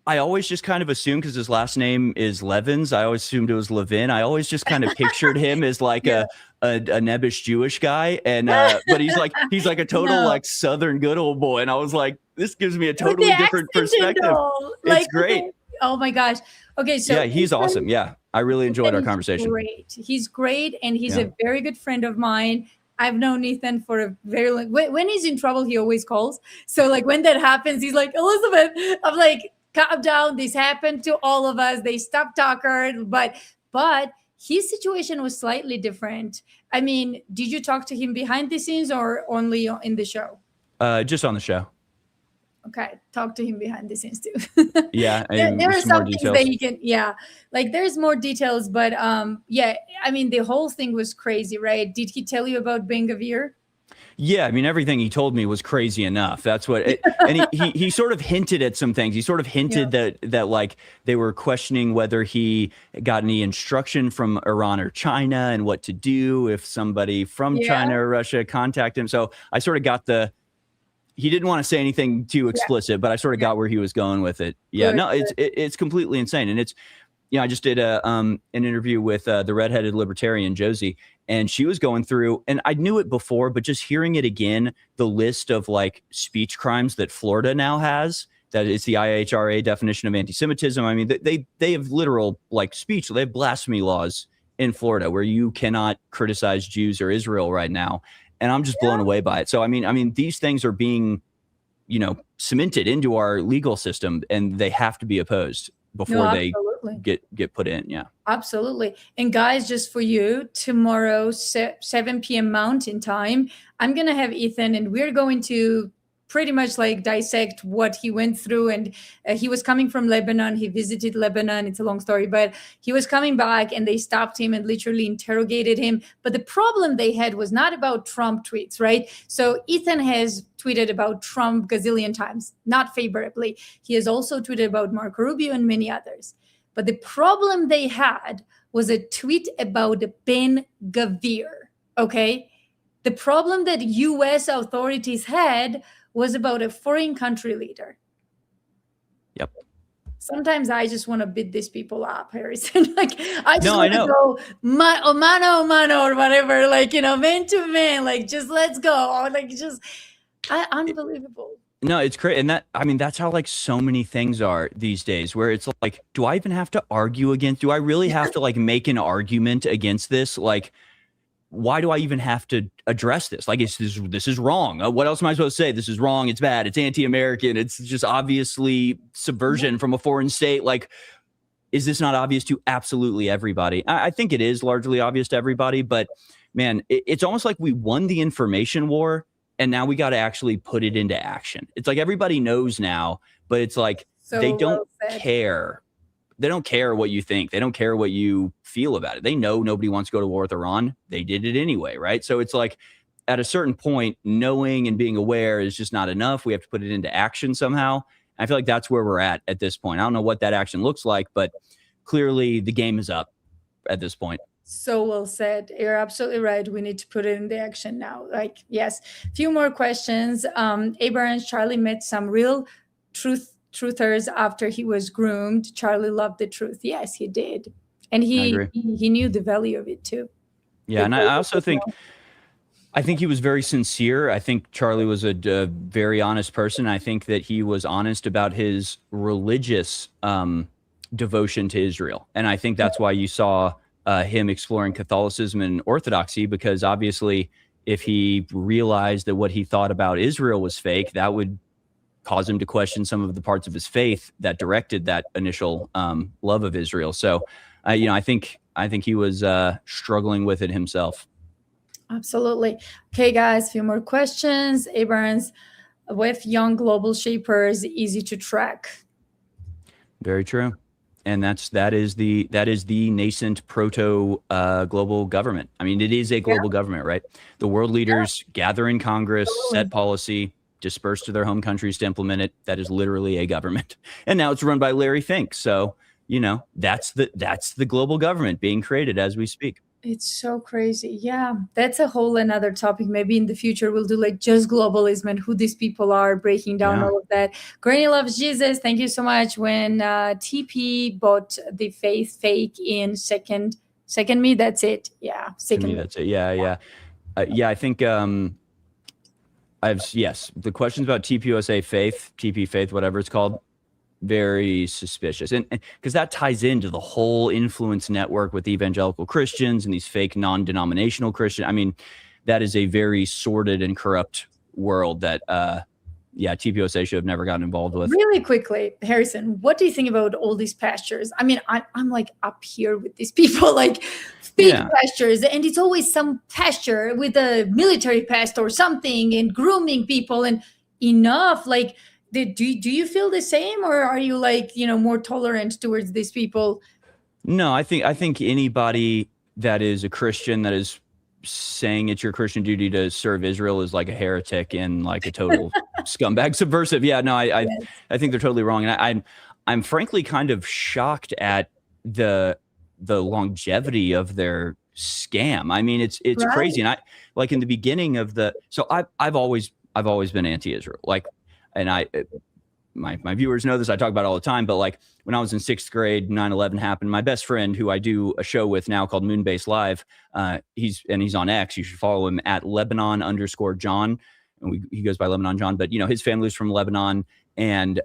I always just kind of assumed, because his last name is Levins, I always assumed it was Levin. I always just kind of pictured him as like Yeah. a nebbish Jewish guy. And but he's like a total No. like Southern good old boy. And I was like, this gives me a With the totally different accent, perspective. though. It's Like, great. oh my gosh. Okay, so Yeah, he's Ethan- awesome. Yeah, I really enjoyed our Ethan is conversation. Great. He's great, and he's Yeah. a very good friend of mine. I've known Ethan for a very long. When he's in trouble, he always calls. So like when that happens, he's like, Elizabeth, I'm like, calm down. This happened to all of us. They stopped talking, but his situation was slightly different. I mean, did you talk to him behind the scenes or only in the show? Just on the show. Okay, talk to him behind the scenes too. Yeah, there are some more some things details. that he can, like there's more details, but yeah, I mean the whole thing was crazy, right? Did he tell you about Ben Gavir? Yeah, I mean, everything he told me was crazy enough. That's what, and he sort of hinted at some things. He sort of hinted that like they were questioning whether he got any instruction from Iran or China and what to do if somebody from China or Russia contacted him. So I sort of got he didn't want to say anything too explicit, but I sort of got where he was going with it. Yeah, Good, no, it's completely insane. And it's, I just did an interview with the redheaded libertarian Josie, and she was going through, and I knew it before, but just hearing it again, the list of like speech crimes that Florida now has, that it's the IHRA definition of anti-Semitism. I mean, they have literal like speech. They have blasphemy laws in Florida where you cannot criticize Jews or Israel right now. And I'm just blown away by it. So, I mean, these things are being, cemented into our legal system, and they have to be opposed before they get put in. Yeah, absolutely. And guys, just for you, tomorrow, 7 p.m. Mountain Time, I'm going to have Ethan, and we're going to pretty much like dissect what he went through. And he was coming from Lebanon. He visited Lebanon. It's a long story, but he was coming back and they stopped him and literally interrogated him. But the problem they had was not about Trump tweets, right? So Ethan has tweeted about Trump gazillion times, not favorably. He has also tweeted about Marco Rubio and many others. But the problem they had was a tweet about Ben Gavir, okay? The problem that U.S. authorities had was about a foreign country leader. Yep. Sometimes I just want to beat these people up, Harrison. Like I just want to go mano a mano or whatever, like, man to man, like just let's go. Or like just unbelievable. No, it's great. And that's how like so many things are these days, where it's like, do I even have to argue against? Do I really have to like make an argument against this? Like, why do I even have to address this? Like, this is wrong. What else am I supposed to say? This is wrong. It's bad. It's anti-American. It's just obviously subversion from a foreign state. Like, is this not obvious to absolutely everybody? I think it is largely obvious to everybody, but man, it's almost like we won the information war and now we got to actually put it into action. It's like everybody knows now, but it's like they don't care. They don't care what you think. They don't care what you feel about it. They know nobody wants to go to war with Iran. They did it anyway, right? So it's like at a certain point, knowing and being aware is just not enough. We have to put it into action somehow. I feel like that's where we're at this point. I don't know what that action looks like, but clearly the game is up at this point. So well said. You're absolutely right. We need to put it into action now. Like, yes. Few more questions. Abrams, Charlie met some real truthers after he was groomed. Charlie loved the truth. Yes, he did. And he knew the value of it too. Yeah. And I also think, he was very sincere. I think Charlie was a very honest person. I think that he was honest about his religious devotion to Israel. And I think that's why you saw him exploring Catholicism and Orthodoxy, because obviously if he realized that what he thought about Israel was fake, that would cause him to question some of the parts of his faith that directed that initial love of Israel. So, I think he was struggling with it himself. Absolutely. Okay, guys, a few more questions. Abrams, with young global shapers, easy to track. Very true. And that is the nascent proto global government. I mean, it is a global government, right? The world leaders gather in Congress, set policy, disperse to their home countries to implement it. That is literally a government. And now it's run by Larry Fink. So, that's the global government being created as we speak. It's so crazy. Yeah, that's a whole another topic. Maybe in the future we'll do like just globalism and who these people are, breaking down Yeah. all of that. Granny loves Jesus. Thank you so much. When TP bought the faith fake in second me, that's it. Yeah, To second me, me. that's it. Yeah. I think yes, the questions about TPUSA faith, TP faith, whatever it's called, very suspicious. And because that ties into the whole influence network with evangelical Christians and these fake non-denominational Christians. I mean, that is a very sordid and corrupt world that TPUSA should have never gotten involved with. Really quickly, Harrison, what do you think about all these pastors? I mean, I'm like up here with these people, like fake pastors, and it's always some pastor with a military past or something and grooming people and enough. Like, do you feel the same, or are you like, more tolerant towards these people? No, I think anybody that is a Christian that is saying it's your Christian duty to serve Israel is like a heretic and like a total scumbag subversive. Yeah, no, I think they're totally wrong. And I'm frankly kind of shocked at the longevity of their scam. I mean, it's right. Crazy. And I like in the beginning of so I've always been anti-Israel. Like, and my viewers know this, I talk about it all the time, but like when I was in 6th grade, 9/11 happened. My best friend, who I do a show with now called Moonbase Live, he's on X. You should follow him at Lebanon_John. And he goes by Lebanon John, but his family's from Lebanon. And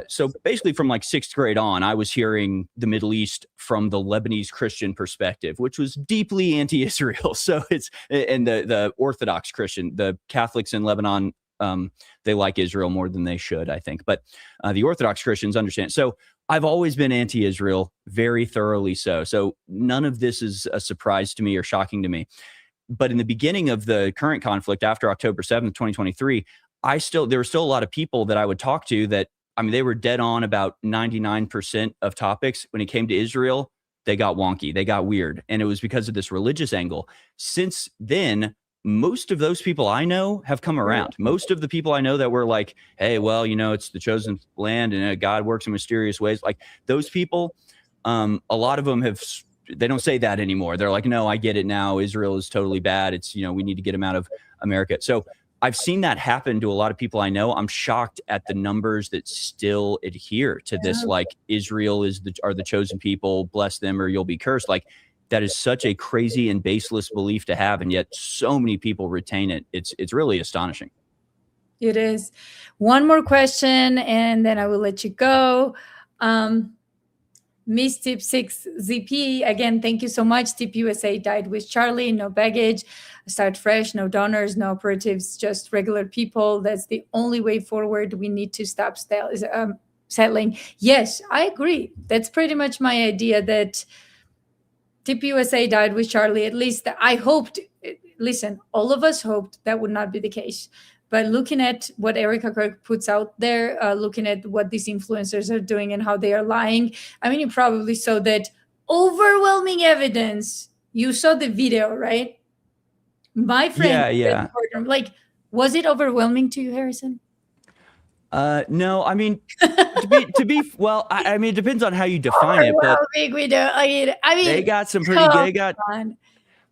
so basically from like 6th grade on, I was hearing the Middle East from the Lebanese Christian perspective, which was deeply anti-Israel. So and the Orthodox Christian, the Catholics in Lebanon, they like Israel more than they should, I think. But the Orthodox Christians understand. So I've always been anti-Israel, very thoroughly so. So none of this is a surprise to me or shocking to me. But in the beginning of the current conflict after October 7th, 2023, there were still a lot of people that I would talk to that, I mean, they were dead on about 99% of topics. When it came to Israel, they got wonky, they got weird. And it was because of this religious angle. Since then, most of those people I know have come around. Most of the people I know that were like, hey, well, it's the chosen land and God works in mysterious ways. Like those people, a lot of them they don't say that anymore. They're like, no, I get it now. Israel is totally bad. It's, we need to get them out of America. So I've seen that happen to a lot of people I know. I'm shocked at the numbers that still adhere to this. Like Israel are the chosen people, bless them or you'll be cursed. Like, that is such a crazy and baseless belief to have, and yet so many people retain it. It's really astonishing. It is. One more question, and then I will let you go. Miss Tip 6 ZP, again, thank you so much. Tip USA died with Charlie, no baggage, start fresh, no donors, no operatives, just regular people. That's the only way forward. We need to stop settling. Yes, I agree. That's pretty much my idea, that Tip USA died with Charlie. At least I hoped, listen, all of us hoped that would not be the case. But looking at what Erica Kirk puts out there, looking at what these influencers are doing and how they are lying, I mean, you probably saw that overwhelming evidence. You saw the video, right? My friend, yeah. Like, was it overwhelming to you, Harrison? No, I mean, to be well, I mean, it depends on how you define it. But I mean, they got some pretty.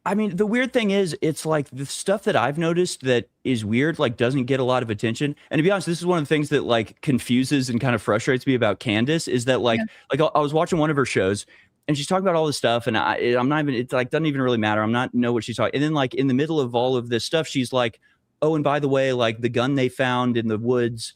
I mean, the weird thing is, it's like the stuff that I've noticed that is weird, like doesn't get a lot of attention. And to be honest, this is one of the things that like confuses and kind of frustrates me about Candace is that like I was watching one of her shows and she's talking about all this stuff, and I'm not even. It's like doesn't even really matter. I'm not know what she's talking. And then like in the middle of all of this stuff, she's like, oh, and by the way, like the gun they found in the woods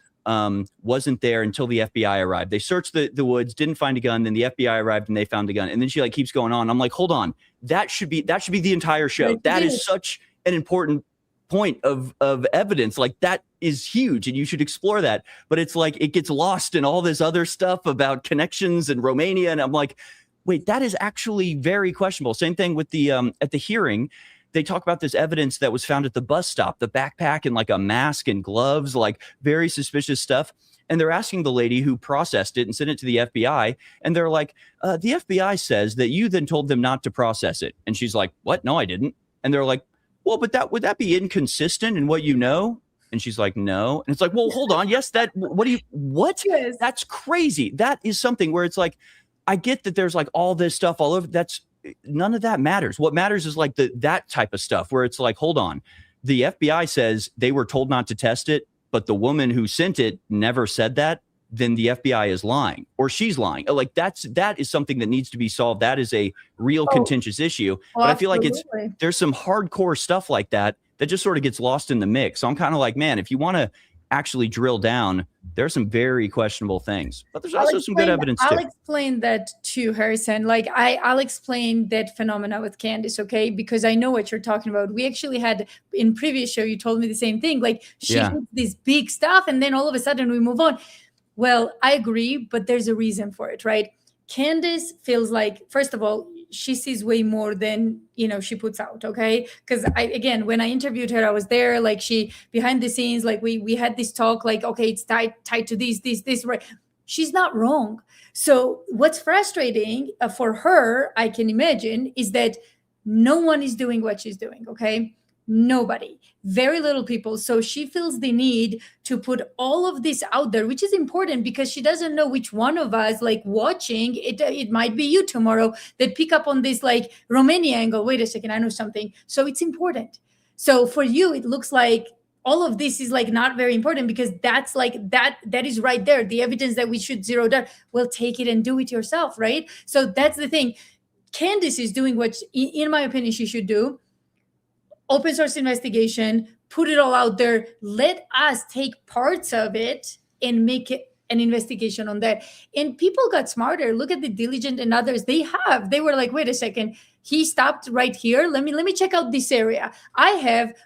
wasn't there until the FBI arrived. They searched the woods, didn't find a gun. Then the FBI arrived and they found a gun. And then she like keeps going on. I'm like, hold on, that should be the entire show. That is such an important point of evidence. Like that is huge, and you should explore that. But it's like it gets lost in all this other stuff about connections and Romania. And I'm like, wait, that is actually very questionable. Same thing with the at the hearing. They talk about this evidence that was found at the bus stop, the backpack and like a mask and gloves, like very suspicious stuff. And they're asking the lady who processed it and sent it to the FBI. And they're like, the FBI says that you then told them not to process it. And she's like, what? No, I didn't. And they're like, well, but would that be inconsistent in what you know? And she's like, no. And it's like, well, hold on. Yes, what? Yes. That's crazy. That is something where it's like, I get that there's like all this stuff all over. That's none of that matters. What matters is like that type of stuff where it's like, hold on, the FBI says they were told not to test it, but the woman who sent it never said that. Then the FBI is lying, or she's lying. Like that is something that needs to be solved. That is a real contentious issue. But I feel like there's some hardcore stuff like that just sort of gets lost in the mix. So I'm kind of like, man, if you want to actually drill down, there's some very questionable things, but there's also some good evidence too. I'll explain that too, Harrison. Like I'll explain that phenomena with Candace, okay? Because I know what you're talking about. We actually had in previous show, you told me the same thing. Like she did this big stuff and then all of a sudden we move on. Well, I agree, but there's a reason for it, right? Candace feels like, first of all, she sees way more than, she puts out, okay? Because again, when I interviewed her, I was there, like she, behind the scenes, like we had this talk, like, okay, it's tied to this, right? She's not wrong. So what's frustrating for her, I can imagine, is that no one is doing what she's doing, okay? Nobody, very little people. So she feels the need to put all of this out there, which is important because she doesn't know which one of us, like watching it, it might be you tomorrow that pick up on this like Romania angle. Wait a second, I know something. So it's important. So for you, it looks like all of this is like not very important because that's like that is right there. The evidence that we should zero down. Well, take it and do it yourself, right? So that's the thing. Candace is doing what, in my opinion, she should do. Open source investigation, put it all out there. Let us take parts of it and make it an investigation on that. And people got smarter. Look at the Diligent and others. They were like, wait a second, he stopped right here. Let me check out this area.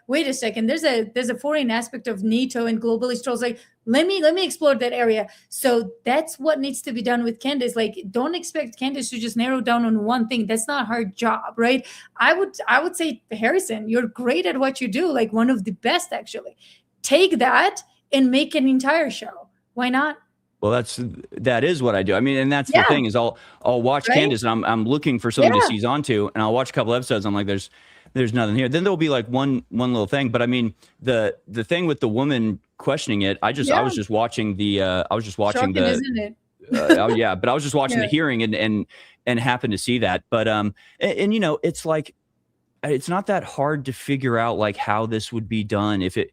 Wait a second, there's a foreign aspect of NATO and globalist trolls. Like, let me explore that area. So that's what needs to be done with Candace. Like, don't expect Candace to just narrow down on one thing. That's not her job, right? I would say, Harrison, you're great at what you do, like one of the best, actually. Take that and make an entire show. Why not? Well, that is what I do. I mean, and that's the thing is I'll watch Candace and I'm looking for something to seize onto, and I'll watch a couple episodes. I'm like, there's nothing here. Then there'll be like one little thing. But I mean, the thing with the woman questioning it, I was just watching the Shocking, isn't it? but I was just watching the hearing and happened to see that. But and it's like it's not that hard to figure out like how this would be done if it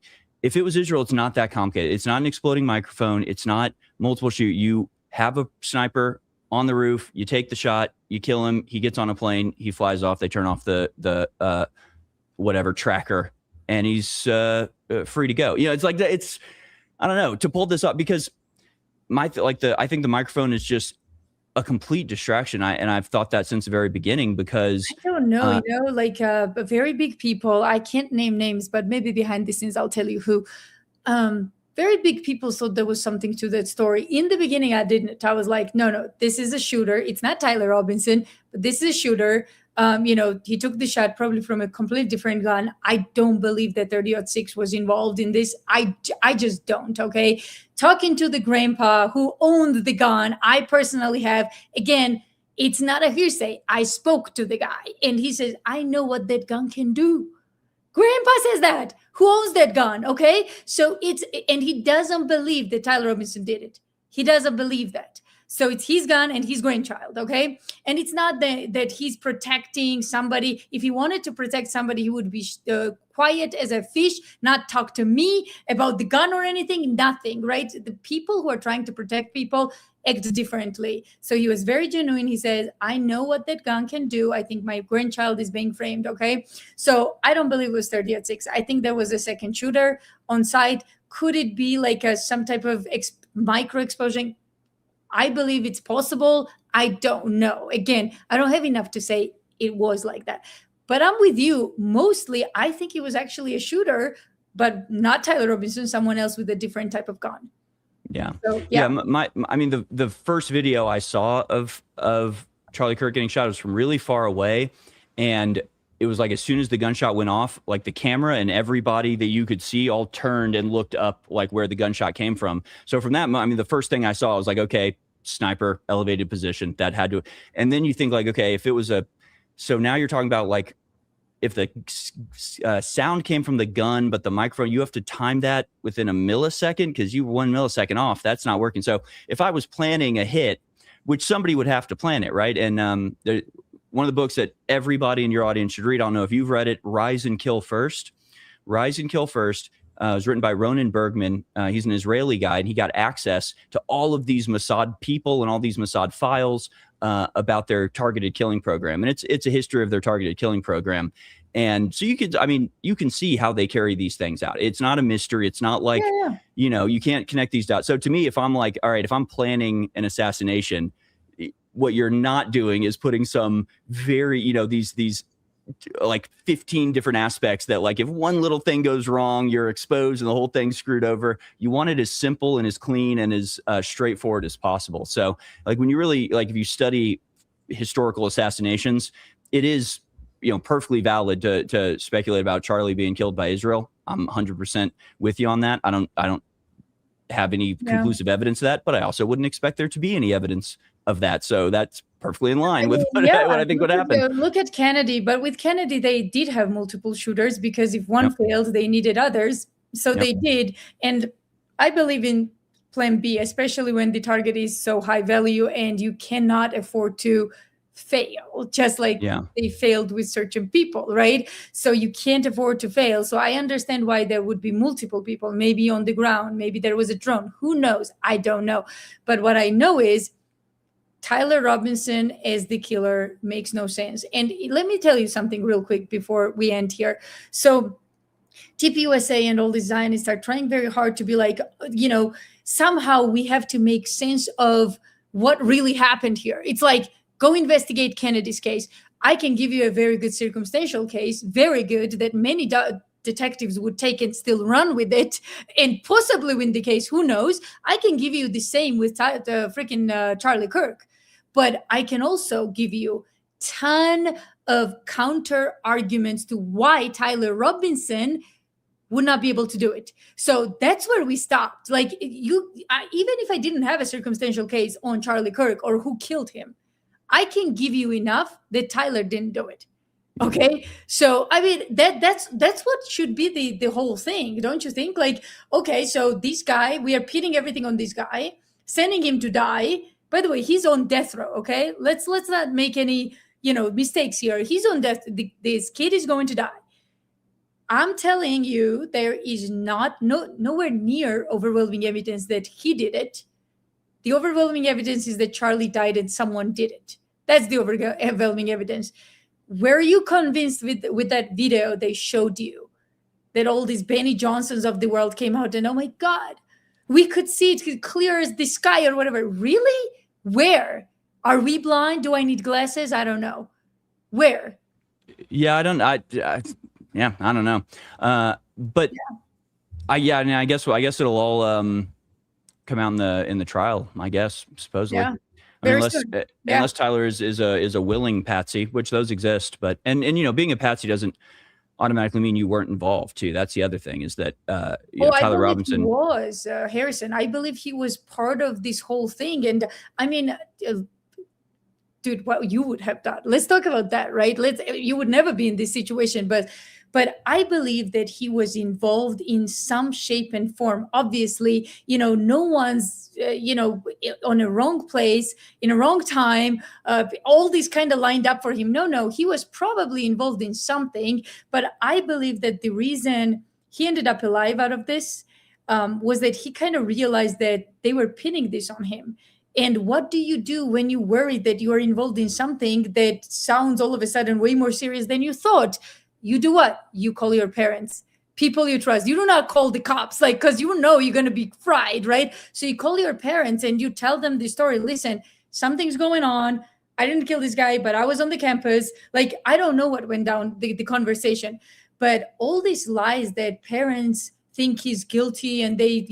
was Israel. It's not that complicated. It's not an exploding microphone. It's not multiple shoot. You have a sniper on the roof. You take the shot. You kill him. He gets on a plane. He flies off. They turn off the whatever tracker, and he's free to go. It's like it's I don't know to pull this up because I think the microphone is just a complete distraction. I've thought that since the very beginning because I don't know, like very big people. I can't name names, but maybe behind the scenes I'll tell you who. Very big people thought there was something to that story. In the beginning, I didn't. I was like, no, this is a shooter. It's not Tyler Robinson, but this is a shooter. He took the shot probably from a completely different gun. I don't believe that 30-06 was involved in this. I just don't, okay? Talking to the grandpa who owned the gun, I personally have, again, it's not a hearsay. I spoke to the guy, and he says, I know what that gun can do. Grandpa says that. Who owns that gun, okay? So and he doesn't believe that Tyler Robinson did it. He doesn't believe that. So it's his gun and his grandchild, okay? And it's not that he's protecting somebody. If he wanted to protect somebody, he would be quiet as a fish, not talk to me about the gun or anything, nothing, right? The people who are trying to protect people act differently. So he was very genuine. He says, I know what that gun can do. I think my grandchild is being framed, okay? So I don't believe it was 30-06. I think there was a second shooter on site. Could it be like some type of micro explosion? I believe it's possible. I don't know. Again, I don't have enough to say it was like that. But I'm with you. Mostly, I think it was actually a shooter, but not Tyler Robinson, someone else with a different type of gun. Yeah. So, yeah. I mean, the first video I saw of Charlie Kirk getting shot was from really far away. And it was like as soon as the gunshot went off, like the camera and everybody that you could see all turned and looked up like where the gunshot came from. So from that, I mean, the first thing I saw, I was like, okay, sniper, elevated position, that had to. And then you think like, okay, if it was so now you're talking about like, if the sound came from the gun, but the microphone, you have to time that within a millisecond because you were 1 millisecond off. That's not working. So if I was planning a hit which somebody would have to plan it, right? And one of the books that everybody in your audience should read, I don't know if you've read it, Rise and Kill First. Rise and Kill First was written by Ronen Bergman. He's an Israeli guy, and he got access to all of these Mossad people and all these Mossad files about their targeted killing program. And it's a history of their targeted killing program. And so you can see how they carry these things out. It's not a mystery. It's not like, you can't connect these dots. So to me, if I'm like, all right, if I'm planning an assassination, what you're not doing is putting some very, these like 15 different aspects that, like, if one little thing goes wrong, you're exposed and the whole thing's screwed over. You want it as simple and as clean and as straightforward as possible. So like when you really, like, if you study historical assassinations, it is, perfectly valid to speculate about Charlie being killed by Israel. I'm 100% with you on that. I don't have any conclusive evidence of that, but I also wouldn't expect there to be any evidence of that. So that's perfectly in line with what I think would happen. Look at Kennedy, but with Kennedy, they did have multiple shooters because if one failed, they needed others. So they did. And I believe in plan B, especially when the target is so high value and you cannot afford to fail, just like they failed with certain people, right? So you can't afford to fail. So I understand why there would be multiple people, maybe on the ground, maybe there was a drone, who knows? I don't know. But what I know is Tyler Robinson as the killer makes no sense. And let me tell you something real quick before we end here. So TPUSA and all the Zionists are trying very hard to be like, somehow we have to make sense of what really happened here. It's like, go investigate Kennedy's case. I can give you a very good circumstantial case, very good, that many detectives would take and still run with it and possibly win the case. Who knows? I can give you the same with freaking Charlie Kirk. But I can also give you ton of counter arguments to why Tyler Robinson would not be able to do it. So that's where we stopped. Like even if I didn't have a circumstantial case on Charlie Kirk or who killed him, I can give you enough that Tyler didn't do it. Okay. So, I mean, that's what should be the whole thing. Don't you think? Like, okay, so this guy, we are pitting everything on this guy, sending him to die. By the way, he's on death row. Okay. Let's not make any, mistakes here. He's on death. This kid is going to die. I'm telling you, there is nowhere near overwhelming evidence that he did it. The overwhelming evidence is that Charlie died and someone did it. That's the overwhelming evidence. Were you convinced with that video they showed you that all these Benny Johnsons of the world came out and, oh my God, we could see it clear as the sky or whatever? Really? Where? Are we blind? Do I need glasses? I don't know. Where? Yeah, I don't know. But I guess it'll all come out in the trial, I guess, supposedly. Yeah. Unless Tyler is a willing patsy, which those exist, but and being a patsy doesn't automatically mean you weren't involved too. That's the other thing is that Tyler Robinson was Harrison. I believe he was part of this whole thing, and I mean, dude, what you would have done? Let's talk about that, right? You would never be in this situation, but I believe that he was involved in some shape and form. Obviously, no one's, on a wrong place, in a wrong time, all these kind of lined up for him. No, he was probably involved in something. But I believe that the reason he ended up alive out of this was that he kind of realized that they were pinning this on him. And what do you do when you worry that you are involved in something that sounds all of a sudden way more serious than you thought? You do what? You call your parents, people you trust. You do not call the cops, because you're going to be fried, right? So you call your parents and you tell them the story. Listen, something's going on. I didn't kill this guy, but I was on the campus. I don't know what went down, the conversation. But all these lies that parents think he's guilty and they,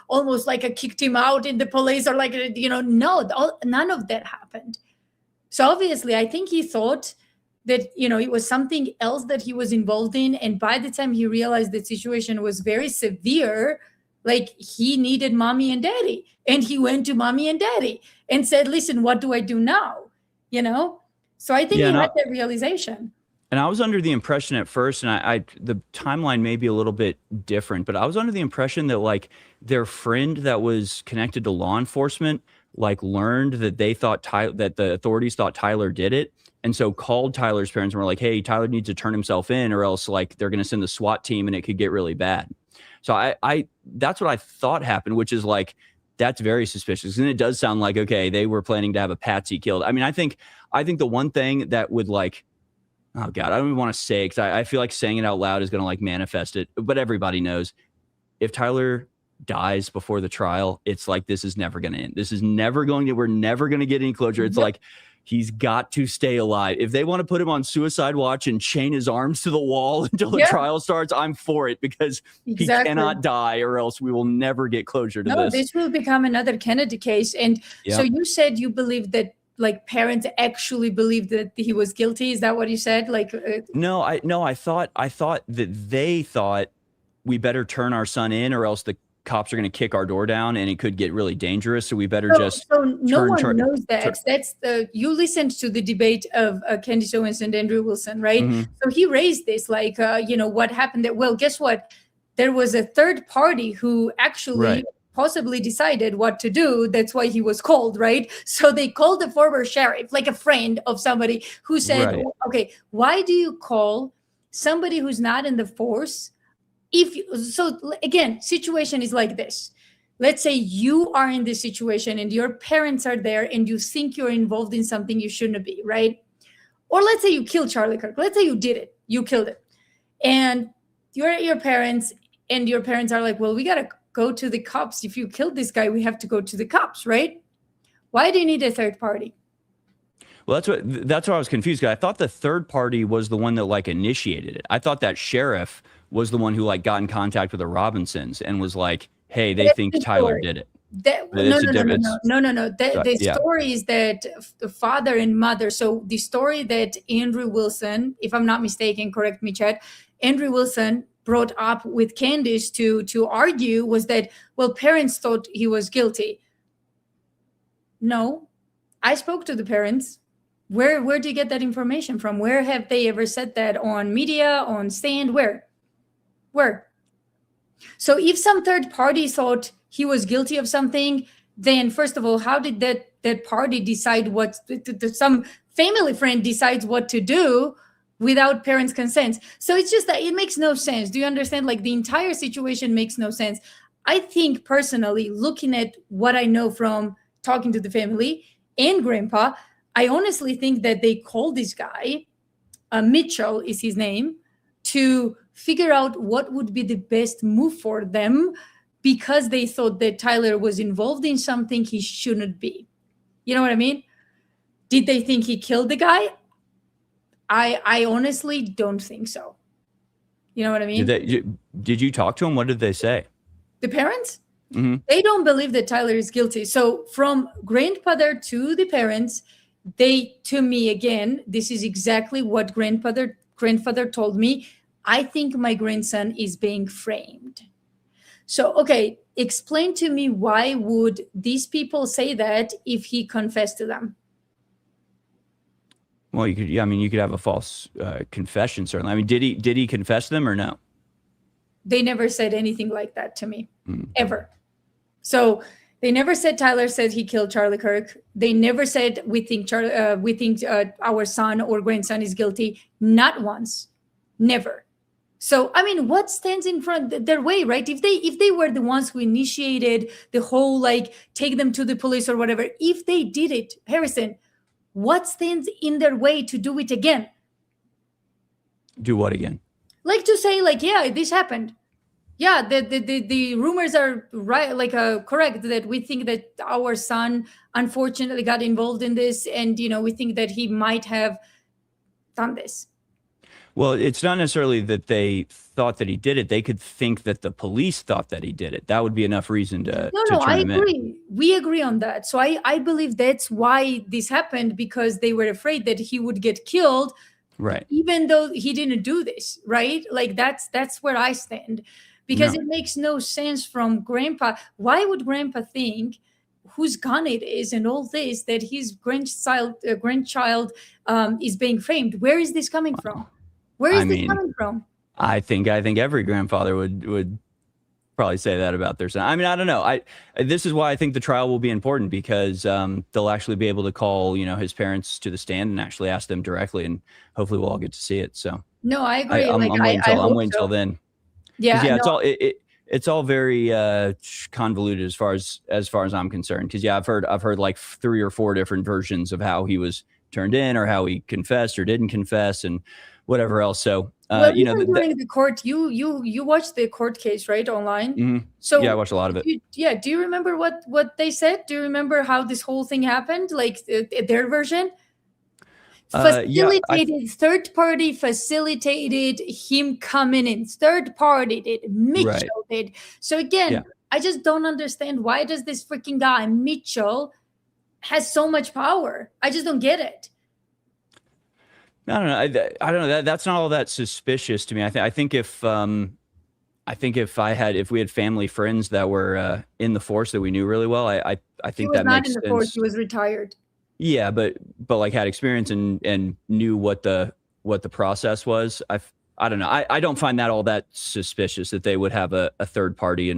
almost kicked him out in the police or no, none of that happened. So obviously, I think he thought that, it was something else that he was involved in. And by the time he realized the situation was very severe, he needed mommy and daddy. And he went to mommy and daddy and said, listen, what do I do now? So I think he had that realization. And I was under the impression at first, and the timeline may be a little bit different, but I was under the impression that their friend that was connected to law enforcement like learned that that the authorities thought Tyler did it, and so called Tyler's parents and were like, "Hey, Tyler needs to turn himself in, or else like they're going to send the SWAT team, and it could get really bad." So I that's what I thought happened, which is like that's very suspicious, and it does sound like okay, they were planning to have a patsy killed. I mean, I think the one thing that would like, oh God, I don't even want to say because I feel like saying it out loud is going to like manifest it, but everybody knows if Tyler dies before the trial, it's like this is never going to end. This is never going to. We're never going to get any closure. It's like he's got to stay alive. If they want to put him on suicide watch and chain his arms to the wall until the trial starts, I'm for it because he cannot die, or else we will never get closure to this. No, this will become another Kennedy case. And so you said you believe that like parents actually believed that he was guilty. Is that what you said? Like no, I thought that they thought we better turn our son in, or else the cops are going to kick our door down and it could get really dangerous. So we better just. So no one knows that. That's you listened to the debate of Candace Owens and Andrew Wilson, right? Mm-hmm. So he raised this, like, what happened there? Well, guess what? There was a third party who actually possibly decided what to do. That's why he was called, right? So they called the former sheriff, like a friend of somebody who said, okay, why do you call somebody who's not in the force? So again, situation is like this. Let's say you are in this situation and your parents are there and you think you're involved in something you shouldn't be, right? Or let's say you killed Charlie Kirk. Let's say you did it. You killed it. And you're at your parents and your parents are like, well, we got to go to the cops. If you killed this guy, we have to go to the cops, right? Why do you need a third party? Well, that's what I was confused. Because I thought the third party was the one that like initiated it. I thought that sheriff was the one who like got in contact with the Robinsons and was like, "Hey, they think Tyler did it." No. The story is that the father and mother. So the story that Andrew Wilson, if I'm not mistaken, correct me, Chad. Andrew Wilson brought up with Candace to argue was that, well, parents thought he was guilty. No, I spoke to the parents. Where do you get that information from? Where have they ever said that on media, on stand? Where? So if some third party thought he was guilty of something, then first of all, how did that party decide what some family friend decides what to do without parents' consent? So it's just that it makes no sense. Do you understand? Like the entire situation makes no sense. I think personally, looking at what I know from talking to the family and grandpa, I honestly think that they called this guy, Mitchell is his name, to figure out what would be the best move for them because they thought that Tyler was involved in something he shouldn't be. You know what I mean? Did they think he killed the guy? I honestly don't think so. You know what I mean? Did you talk to him? What did they say? The parents? Mm-hmm. They don't believe that Tyler is guilty. So from grandfather to the parents, to me, again, this is exactly what grandfather told me. I think my grandson is being framed. So, okay, explain to me why would these people say that if he confessed to them? Well, you could have a false confession, certainly. I mean, did he confess to them or no? They never said anything like that to me, ever. So they never said Tyler said he killed Charlie Kirk. They never said we think our son or grandson is guilty. Not once, never. So I mean, what stands in front their way, right? If they were the ones who initiated the whole like take them to the police or whatever, if they did it, Harrison, what stands in their way to do it again? Do what again? Like to say like, yeah, this happened. Yeah, the rumors are right, like correct, that we think that our son unfortunately got involved in this, and we think that he might have done this. Well, it's not necessarily that they thought that he did it. They could think that the police thought that he did it. That would be enough reason to No, turn I him agree. in. We agree on that. So I believe that's why this happened, because they were afraid that he would get killed, right? Even though he didn't do this, right? Like that's where I stand. Because it makes no sense from grandpa. Why would grandpa think whose gun it is and all this, that his grandchild is being framed? Where is this coming from? Where is this coming from? I think every grandfather would probably say that about their son. I mean, I don't know. This is why I think the trial will be important, because they'll actually be able to call, his parents to the stand and actually ask them directly, and hopefully we'll all get to see it. So No, I I, agree. I'm, Like I'm waiting I till I'm hope waiting till so. then, because Yeah, yeah, no, it's all very convoluted as far as I'm concerned. Because yeah, I've heard like 3 or 4 different versions of how he was turned in, or how he confessed or didn't confess, and whatever else. So well, even during the court, you watched the court case, right, online? Mhm. So Yeah, I watched a lot of it. yeah, do you remember what they said? Do you remember how this whole thing happened? Like their version? Yeah, Facilitated, third party facilitated him coming in. Third party did. right. Mitchell did. So again, Yeah. I just don't understand, why does this freaking guy Mitchell has so much power? I just don't get it. I don't know. I don't know. That's not all that suspicious to me. I think if if we had family friends that were in the force that we knew really well, I He think was that not in makes the force. sense. He was retired. Yeah, but like had experience and knew what the process was. I don't know. I don't find that all that suspicious that they would have a third party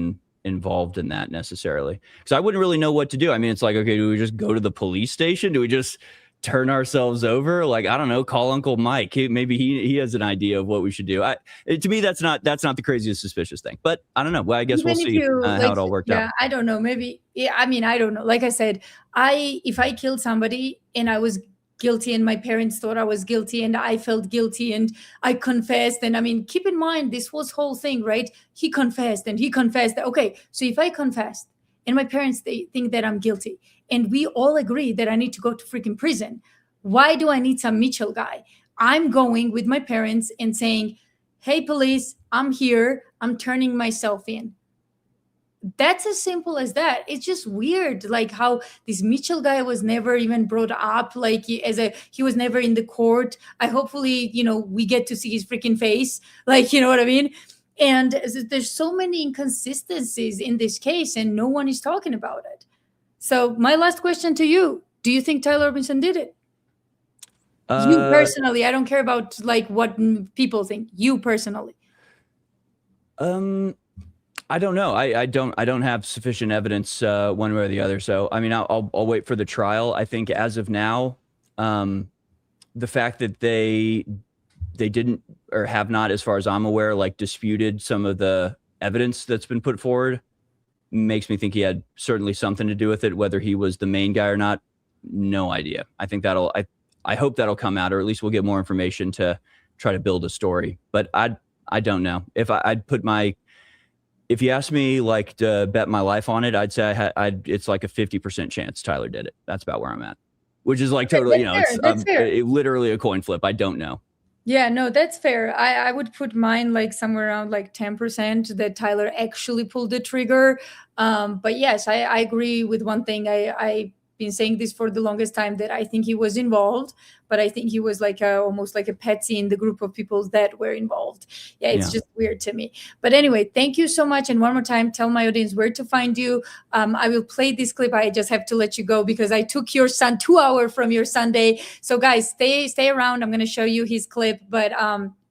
involved in that necessarily. Because I wouldn't really know what to do. I mean, it's like, okay, do we just go to the police station? Do we just turn ourselves over? Like, I don't know, call Uncle Mike. Maybe he has an idea of what we should do. To me, that's not the craziest suspicious thing. But I don't know. Well, I guess we'll Even if see you how like, it all worked out. yeah, I don't know. Maybe, yeah, I mean, I don't know. Like I said, if I killed somebody and I was guilty and my parents thought I was guilty and I felt guilty and I confessed, and I mean, keep in mind this was whole thing, right? He confessed and he confessed. Okay, so if I confessed and my parents, they think that I'm guilty, and we all agree that I need to go to freaking prison, why do I need some Mitchell guy? I'm going with my parents and saying, hey, police, I'm here, I'm turning myself in. That's as simple as that. It's just weird, like how this Mitchell guy was never even brought up, like he was never in the court. I hopefully, we get to see his freaking face, like, you know what I mean? And there's so many inconsistencies in this case, and no one is talking about it. So my last question to you: do you think Tyler Robinson did it? You personally, I don't care about like what people think. You personally. I don't know. I don't have sufficient evidence one way or the other. So I mean, I'll wait for the trial. I think as of now, the fact that they didn't, or have not, as far as I'm aware, like disputed some of the evidence that's been put forward, makes me think he had certainly something to do with it. Whether he was the main guy or not, no idea. I think I hope that'll come out, or at least we'll get more information to try to build a story. But I don't know. If you asked me like to bet my life on it, I'd say it's like a 50% chance Tyler did it. That's about where I'm at, which is like totally, That's fair. Literally a coin flip. I don't know. Yeah, no, that's fair. I would put mine like somewhere around like 10% that Tyler actually pulled the trigger. But yes, I agree with one thing. I've been saying this for the longest time, that I think he was involved, but I think he was like almost like a patsy in the group of people that were involved. Yeah, it's just weird to me. But anyway, thank you so much. And one more time, tell my audience where to find you. I will play this clip. I just have to let you go because I took your son 2 hours from your Sunday. So guys, stay around. I'm going to show you his clip, but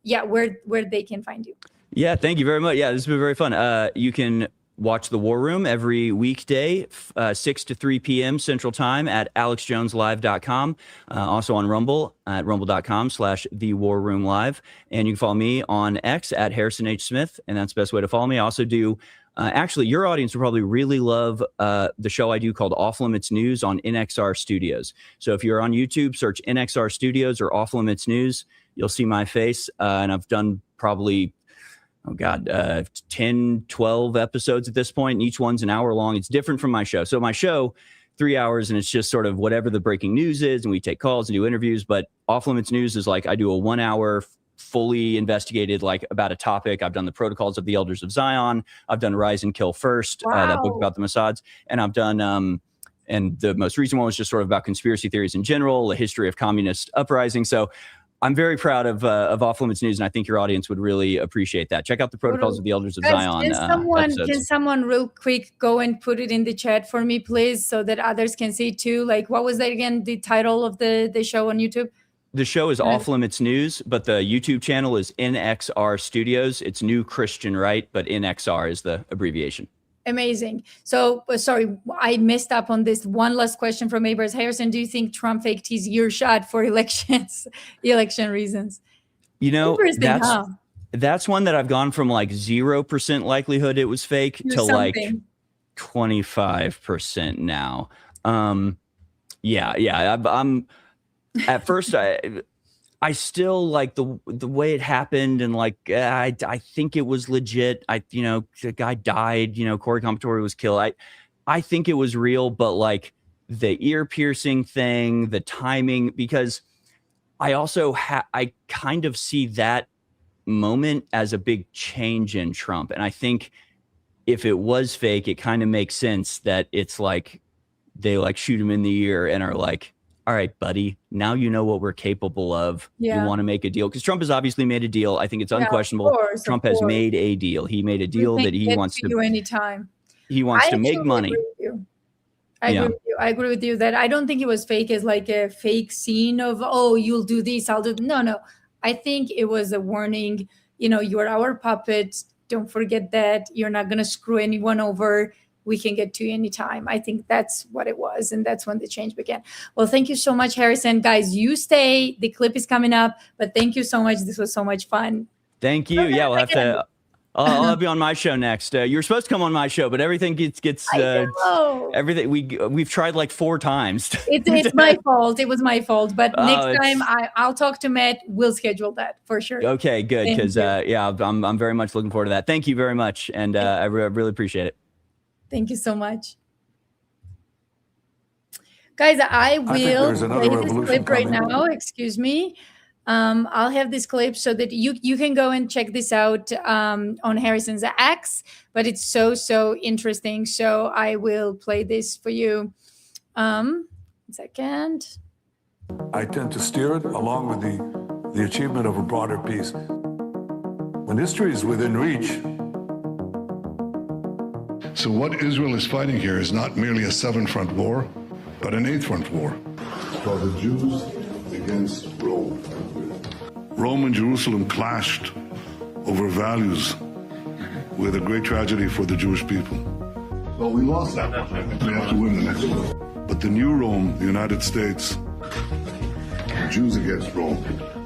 yeah, where they can find you. Yeah, thank you very much. Yeah, this has been very fun. You can watch The War Room every weekday, 6 to 3 p.m. Central Time at alexjoneslive.com. Also on Rumble at rumble.com/thewarroomlive. And you can follow me on X at Harrison H. Smith, and that's the best way to follow me. I also do, actually, your audience will probably really love the show I do called Off Limits News on NXR Studios. So if you're on YouTube, search NXR Studios or Off Limits News, you'll see my face. And I've done probably 10, 12 episodes at this point, and each one's an hour long. It's different from my show. So my show, 3 hours, and it's just sort of whatever the breaking news is, and we take calls and do interviews. But Off Limits News is like I do a 1 hour fully investigated, like about a topic. I've done the Protocols of the Elders of Zion. I've done Rise and Kill First, that book about the Mossads. And I've done, and the most recent one was just sort of about conspiracy theories in general, the history of communist uprising. So I'm very proud of Off Limits News, and I think your audience would really appreciate that. Check out the Protocols of the Elders of Zion. Can someone real quick go and put it in the chat for me, please, so that others can see too? Like, what was that again? The title of the show on YouTube? The show is Off Limits News, but the YouTube channel is NXR Studios. It's New Christian Right, but NXR is the abbreviation. Amazing. So, sorry, I messed up on this. One last question from Abers Harrison. Do you think Trump faked his year shot for election reasons? You know, Interesting, that's one that I've gone from like 0% likelihood it was fake to like 25% now. I'm at first I still like the way it happened, and like I think it was legit. The guy died. Corey Compatore was killed. I think it was real, but like the ear piercing thing, the timing, because I also I kind of see that moment as a big change in Trump, and I think if it was fake, it kind of makes sense that it's like they like shoot him in the ear and are like, all right, buddy, now you know what we're capable of. Yeah. You want to make a deal? Because Trump has obviously made a deal. I think it's unquestionable. Trump has made a deal. He made a deal that he wants to do anytime. He wants to make money. I agree with you that I don't think it was fake as like a fake scene of, oh, you'll do this, I'll do. No. I think it was a warning. You're our puppet. Don't forget that. You're not going to screw anyone over. We can get to you anytime. I think that's what it was. And that's when the change began. Well, thank you so much, Harrison. Guys, you stay. The clip is coming up. But thank you so much. This was so much fun. Thank you. Yeah, we'll have to. I'll have you on my show next. You're supposed to come on my show, but everything gets everything. We've tried like 4 times. It's my fault. It was my fault. But next time I'll talk to Matt. We'll schedule that for sure. Okay, good. Because I'm very much looking forward to that. Thank you very much, and I really appreciate it. Thank you so much. Guys, I will play this clip right now. Excuse me. I'll have this clip so that you can go and check this out on Harrison's X, but it's so interesting. So I will play this for you. 1 second. I tend to steer it along with the achievement of a broader peace. When history is within reach. So what Israel is fighting here is not merely a 7-front war, but an 8-front war. For the Jews against Rome. Rome and Jerusalem clashed over values with a great tragedy for the Jewish people. Well, we lost that one. We have to win the next one. But the new Rome, the United States, the Jews against Rome.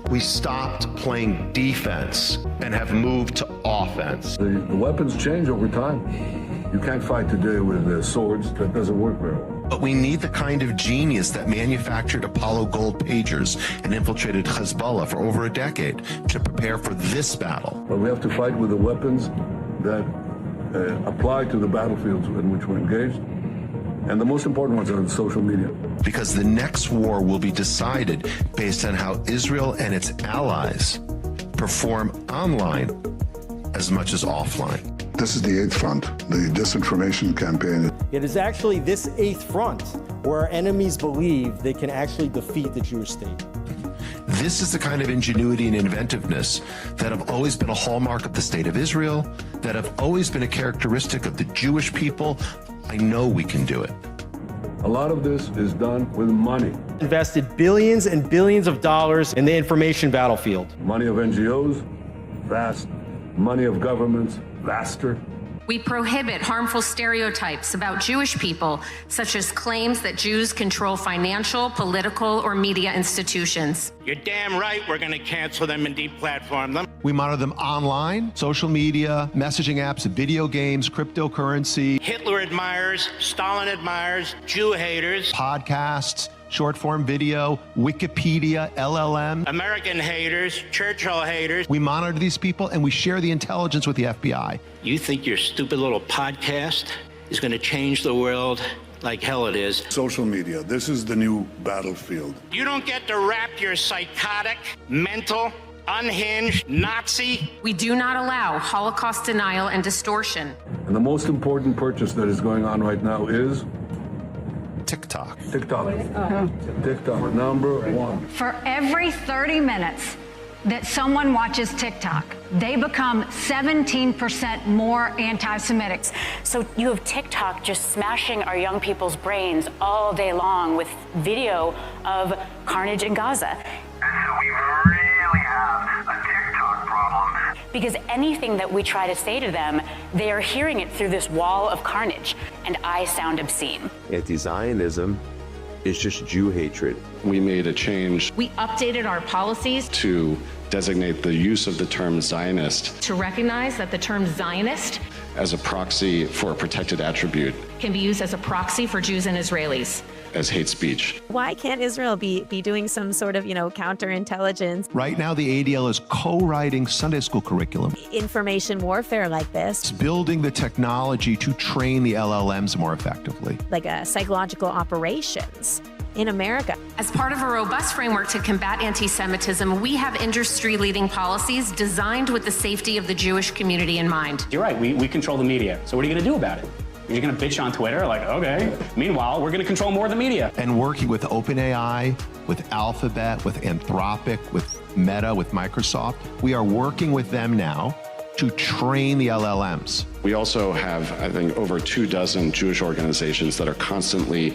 We stopped playing defense and have moved to offense. The weapons change over time. You can't fight today with swords. That doesn't work very well. But we need the kind of genius that manufactured Apollo gold pagers and infiltrated Hezbollah for over a decade to prepare for this battle. But we have to fight with the weapons that apply to the battlefields in which we're engaged. And the most important ones are in social media. Because the next war will be decided based on how Israel and its allies perform online as much as offline. This is the 8th front, the disinformation campaign. It is actually this 8th front where our enemies believe they can actually defeat the Jewish state. This is the kind of ingenuity and inventiveness that have always been a hallmark of the state of Israel, that have always been a characteristic of the Jewish people. I know we can do it. A lot of this is done with money. Invested billions and billions of dollars in the information battlefield. Money of NGOs, vast. Money of governments, vaster. We prohibit harmful stereotypes about Jewish people, such as claims that Jews control financial, political, or media institutions. You're damn right we're going to cancel them and deplatform them. We monitor them online, social media, messaging apps, video games, cryptocurrency. Hitler admirers, Stalin admirers, Jew haters. Podcasts, short form video, Wikipedia, LLM. American haters, Churchill haters. We monitor these people and we share the intelligence with the FBI. You think your stupid little podcast is going to change the world like hell it is? Social media, this is the new battlefield. You don't get to wrap your psychotic, mental, unhinged Nazi. We do not allow Holocaust denial and distortion. And the most important purchase that is going on right now is TikTok. TikTok, number 1. For every 30 minutes that someone watches TikTok, they become 17% more anti-Semitic. So you have TikTok just smashing our young people's brains all day long with video of carnage in Gaza. because anything that we try to say to them, they are hearing it through this wall of carnage, and I sound obscene. Anti-Zionism is just Jew hatred. We made a change. We updated our policies to designate the use of the term Zionist to recognize that the term Zionist as a proxy for a protected attribute can be used as a proxy for Jews and Israelis. As hate speech. Why can't Israel be doing some sort of, counterintelligence? Right now, the ADL is co-writing Sunday school curriculum. Information warfare like this. It's building the technology to train the LLMs more effectively. Like psychological operations in America. As part of a robust framework to combat anti-Semitism, we have industry-leading policies designed with the safety of the Jewish community in mind. You're right, we control the media. So what are you going to do about it? You're going to bitch on Twitter? Like, okay. Meanwhile, we're going to control more of the media. And working with OpenAI, with Alphabet, with Anthropic, with Meta, with Microsoft, we are working with them now to train the LLMs. We also have, I think, over 24 Jewish organizations that are constantly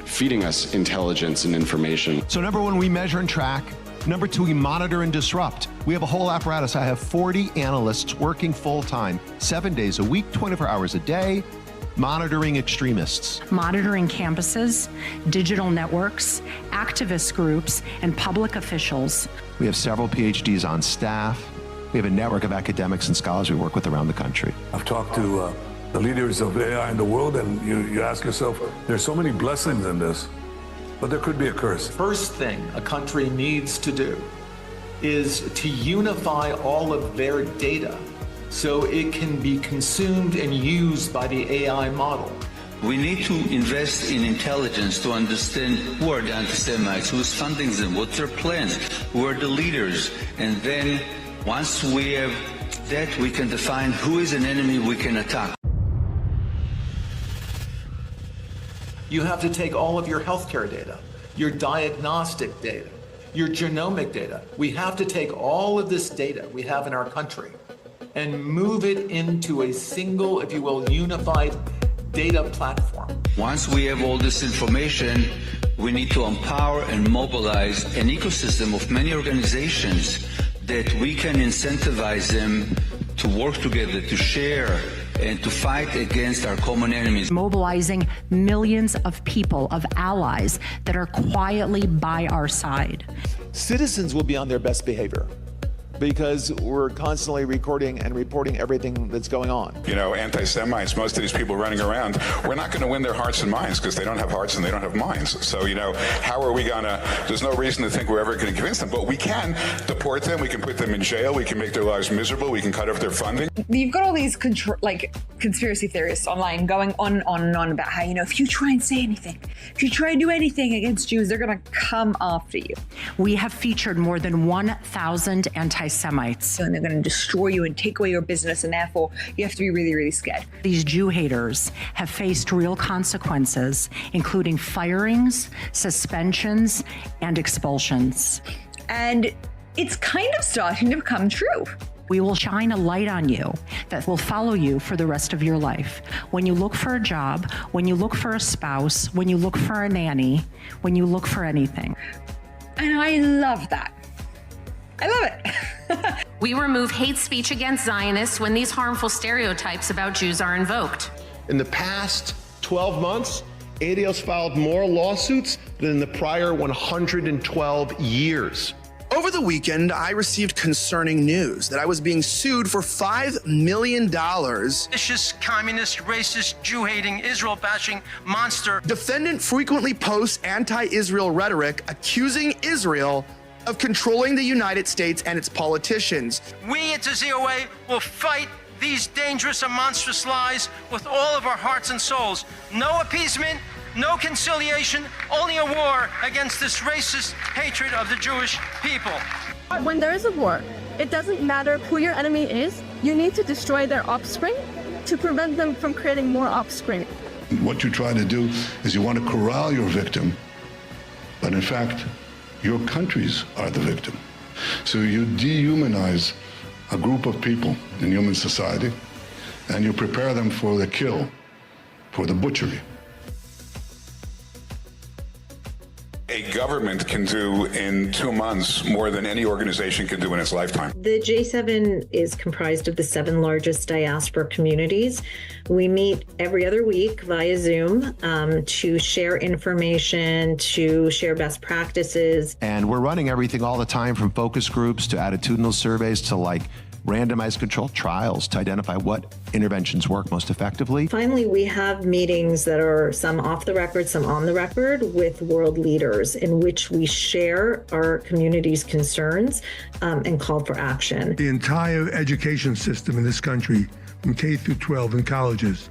feeding us intelligence and information. So number one, we measure and track. Number two, we monitor and disrupt. We have a whole apparatus. I have 40 analysts working full-time, 7 days a week, 24 hours a day, monitoring extremists. Monitoring campuses, digital networks, activist groups, and public officials. We have several PhDs on staff. We have a network of academics and scholars we work with around the country. I've talked to the leaders of AI in the world, and you ask yourself, there's so many blessings in this, but there could be a curse. First thing a country needs to do is to unify all of their data so it can be consumed and used by the AI model. We need to invest in intelligence to understand who are the anti-Semites, who's funding them, what's their plans, who are the leaders. And then once we have that, we can define who is an enemy we can attack. You have to take all of your healthcare data, your diagnostic data, your genomic data. We have to take all of this data we have in our country and move it into a single, if you will, unified data platform. Once we have all this information, we need to empower and mobilize an ecosystem of many organizations that we can incentivize them to work together, to share, and to fight against our common enemies. Mobilizing millions of people, of allies that are quietly by our side. Citizens will be on their best behavior because we're constantly recording and reporting everything that's going on. You know, anti-Semites, most of these people running around, we're not going to win their hearts and minds because they don't have hearts and they don't have minds. So, how are we going to, there's no reason to think we're ever going to convince them, but we can deport them, we can put them in jail, we can make their lives miserable, we can cut off their funding. You've got all these conspiracy theorists online going on and on about how, if you try and say anything, if you try and do anything against Jews, they're going to come after you. We have featured more than 1,000 anti-Semites. And they're going to destroy you and take away your business, and therefore you have to be really, really scared. These Jew haters have faced real consequences, including firings, suspensions, and expulsions. And it's kind of starting to become true. We will shine a light on you that will follow you for the rest of your life. When you look for a job, when you look for a spouse, when you look for a nanny, when you look for anything. And I love that. I love it. We remove hate speech against Zionists when these harmful stereotypes about Jews are invoked. In the past 12 months, ADL's filed more lawsuits than in the prior 112 years. Over the weekend, I received concerning news that I was being sued for $5 million. Vicious, communist, racist, Jew-hating, Israel-bashing monster. Defendant frequently posts anti-Israel rhetoric accusing Israel of controlling the United States and its politicians. We at the ZOA will fight these dangerous and monstrous lies with all of our hearts and souls. No appeasement, no conciliation, only a war against this racist hatred of the Jewish people. When there is a war, it doesn't matter who your enemy is. You need to destroy their offspring to prevent them from creating more offspring. What you try to do is you want to corral your victim, but in fact, your countries are the victim. So you dehumanize a group of people in human society, and you prepare them for the kill, for the butchery. a government can do in 2 months more than any organization can do in its lifetime. The J7 is comprised of the 7 largest diaspora communities. We meet every other week via Zoom to share information, to share best practices. And we're running everything all the time, from focus groups to attitudinal surveys to randomized controlled trials to identify what interventions work most effectively. Finally, we have meetings that are some off the record, some on the record with world leaders, in which we share our community's concerns and call for action. The entire education system in this country, from K through 12 in colleges,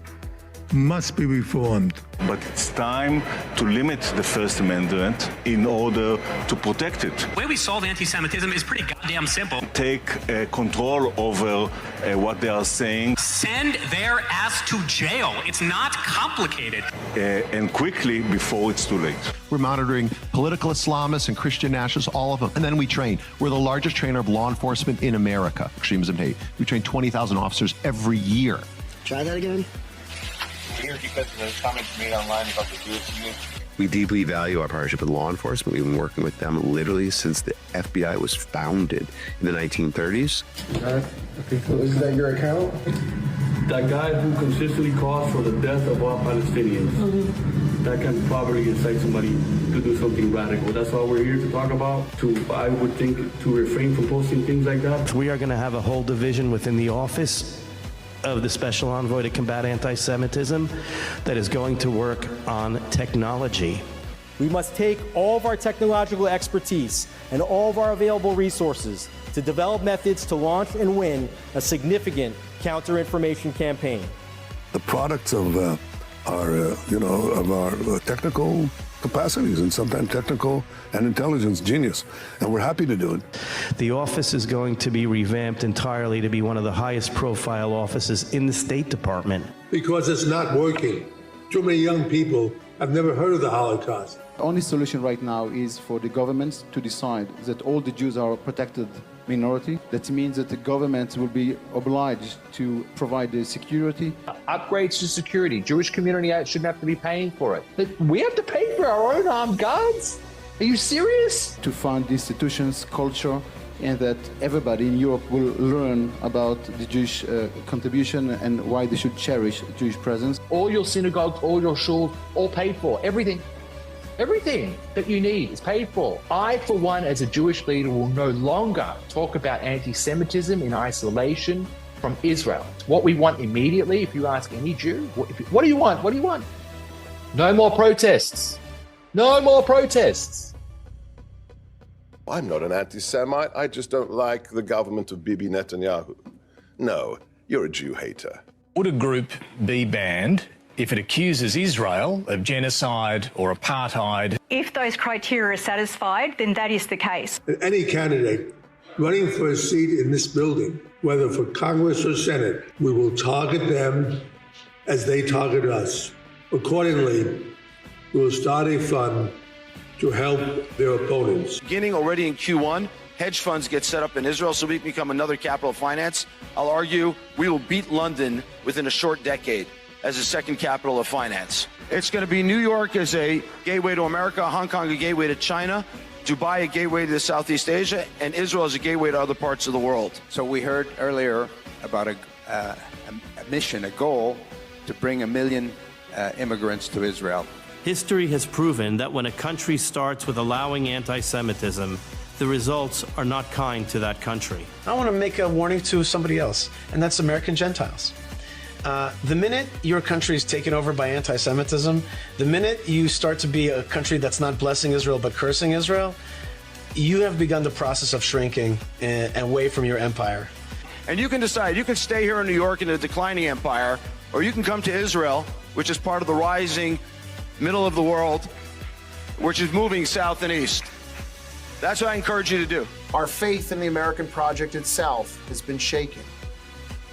must be reformed. But it's time to limit the First Amendment in order to protect it. The way we solve anti-Semitism is pretty goddamn simple. Take control over what they are saying. Send their ass to jail. It's not complicated. And quickly before it's too late. We're monitoring political Islamists and Christian nationalists, all of them. And then we train. We're the largest trainer of law enforcement in America, extremism and hate. We train 20,000 officers every year. Try that again. Here because of the comments made online about the Jewish community. We deeply value our partnership with law enforcement. We've been working with them literally since the FBI was founded in the 1930s. Is that your account? That guy who consistently calls for the death of all Palestinians, that can probably incite somebody to do something radical. That's all we're here to talk about, I would think, to refrain from posting things like that. We are going to have a whole division within the office of the Special Envoy to combat anti-Semitism that is going to work on technology. We must take all of our technological expertise and all of our available resources to develop methods to launch and win a significant counter-information campaign. The products of our technical capacities and sometimes technical and intelligence genius, and we're happy to do it. The office is going to be revamped entirely to be one of the highest profile offices in the State Department. Because it's not working. Too many young people have never heard of the Holocaust. The only solution right now is for the governments to decide that all the Jews are a protected minority. That means that the government will be obliged to provide the security. Upgrades to security. Jewish community shouldn't have to be paying for it. But we have to pay for our own armed guards? Are you serious? To fund the institutions, culture, and that everybody in Europe will learn about the Jewish contribution and why they should cherish Jewish presence. All your synagogues, all your shuls, all paid for. Everything. Everything that you need is paid for. I, for one, as a Jewish leader, will no longer talk about anti-Semitism in isolation from Israel. What we want immediately, if you ask any Jew, what do you want? What do you want? No more protests. No more protests. I'm not an anti-Semite. I just don't like the government of Bibi Netanyahu. No, you're a Jew hater. Would a group be banned if it accuses Israel of genocide or apartheid? If those criteria are satisfied, then that is the case. Any candidate running for a seat in this building, whether for Congress or Senate, we will target them as they target us. Accordingly, we will start a fund to help their opponents. Beginning already in Q1, hedge funds get set up in Israel so we can become another capital of finance. I'll argue we will beat London within a short decade as a second capital of finance. It's going to be New York as a gateway to America, Hong Kong a gateway to China, Dubai a gateway to Southeast Asia, and Israel as a gateway to other parts of the world. So we heard earlier about a mission, a goal to bring 1 million immigrants to Israel. History has proven that when a country starts with allowing anti-Semitism, the results are not kind to that country. I want to make a warning to somebody else, and that's American Gentiles. The minute your country is taken over by anti-Semitism, the minute you start to be a country that's not blessing Israel but cursing Israel, you have begun the process of shrinking away from your empire. And you can decide, you can stay here in New York in a declining empire, or you can come to Israel, which is part of the rising middle of the world, which is moving south and east. That's what I encourage you to do. Our faith in the American project itself has been shaken.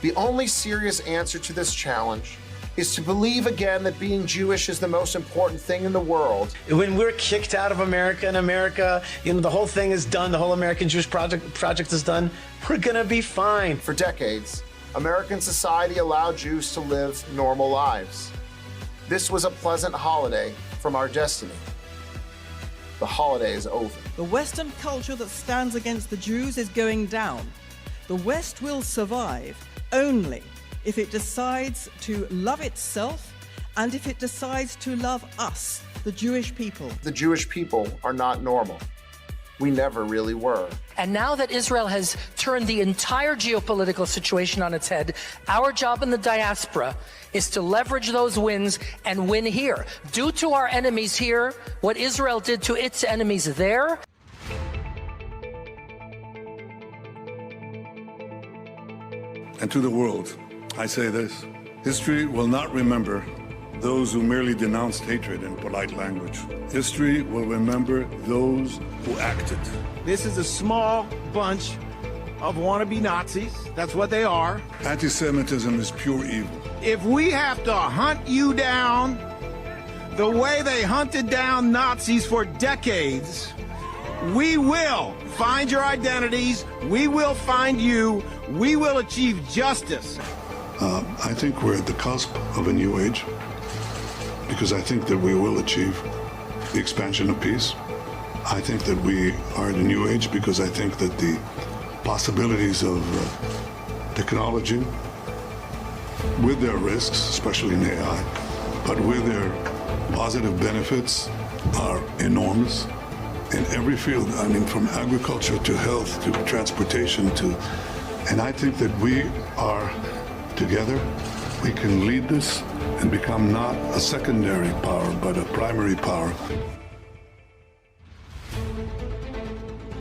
The only serious answer to this challenge is to believe again that being Jewish is the most important thing in the world. When we're kicked out of America and America, the whole thing is done, the whole American Jewish project is done, we're gonna be fine. For decades, American society allowed Jews to live normal lives. This was a pleasant holiday from our destiny. The holiday is over. The Western culture that stands against the Jews is going down. The West will survive only if it decides to love itself and if it decides to love us, the Jewish people. The Jewish people are not normal. We never really were. And now that Israel has turned the entire geopolitical situation on its head, our job in the diaspora is to leverage those wins and win here. Do to our enemies here what Israel did to its enemies there. And to the world, I say this: history will not remember those who merely denounced hatred in polite language. History will remember those who acted. This is a small bunch of wannabe Nazis. That's what they are. Anti-Semitism is pure evil. If we have to hunt you down the way they hunted down Nazis for decades, we will find your identities. We will find you. We will achieve justice. I think we're at the cusp of a new age, because I think that we will achieve the expansion of peace. I think that we are in a new age because I think that the possibilities of technology, with their risks, especially in AI, but with their positive benefits, are enormous in every field. I mean, from agriculture to health to transportation and I think that we are together. We can lead this and become not a secondary power, but a primary power.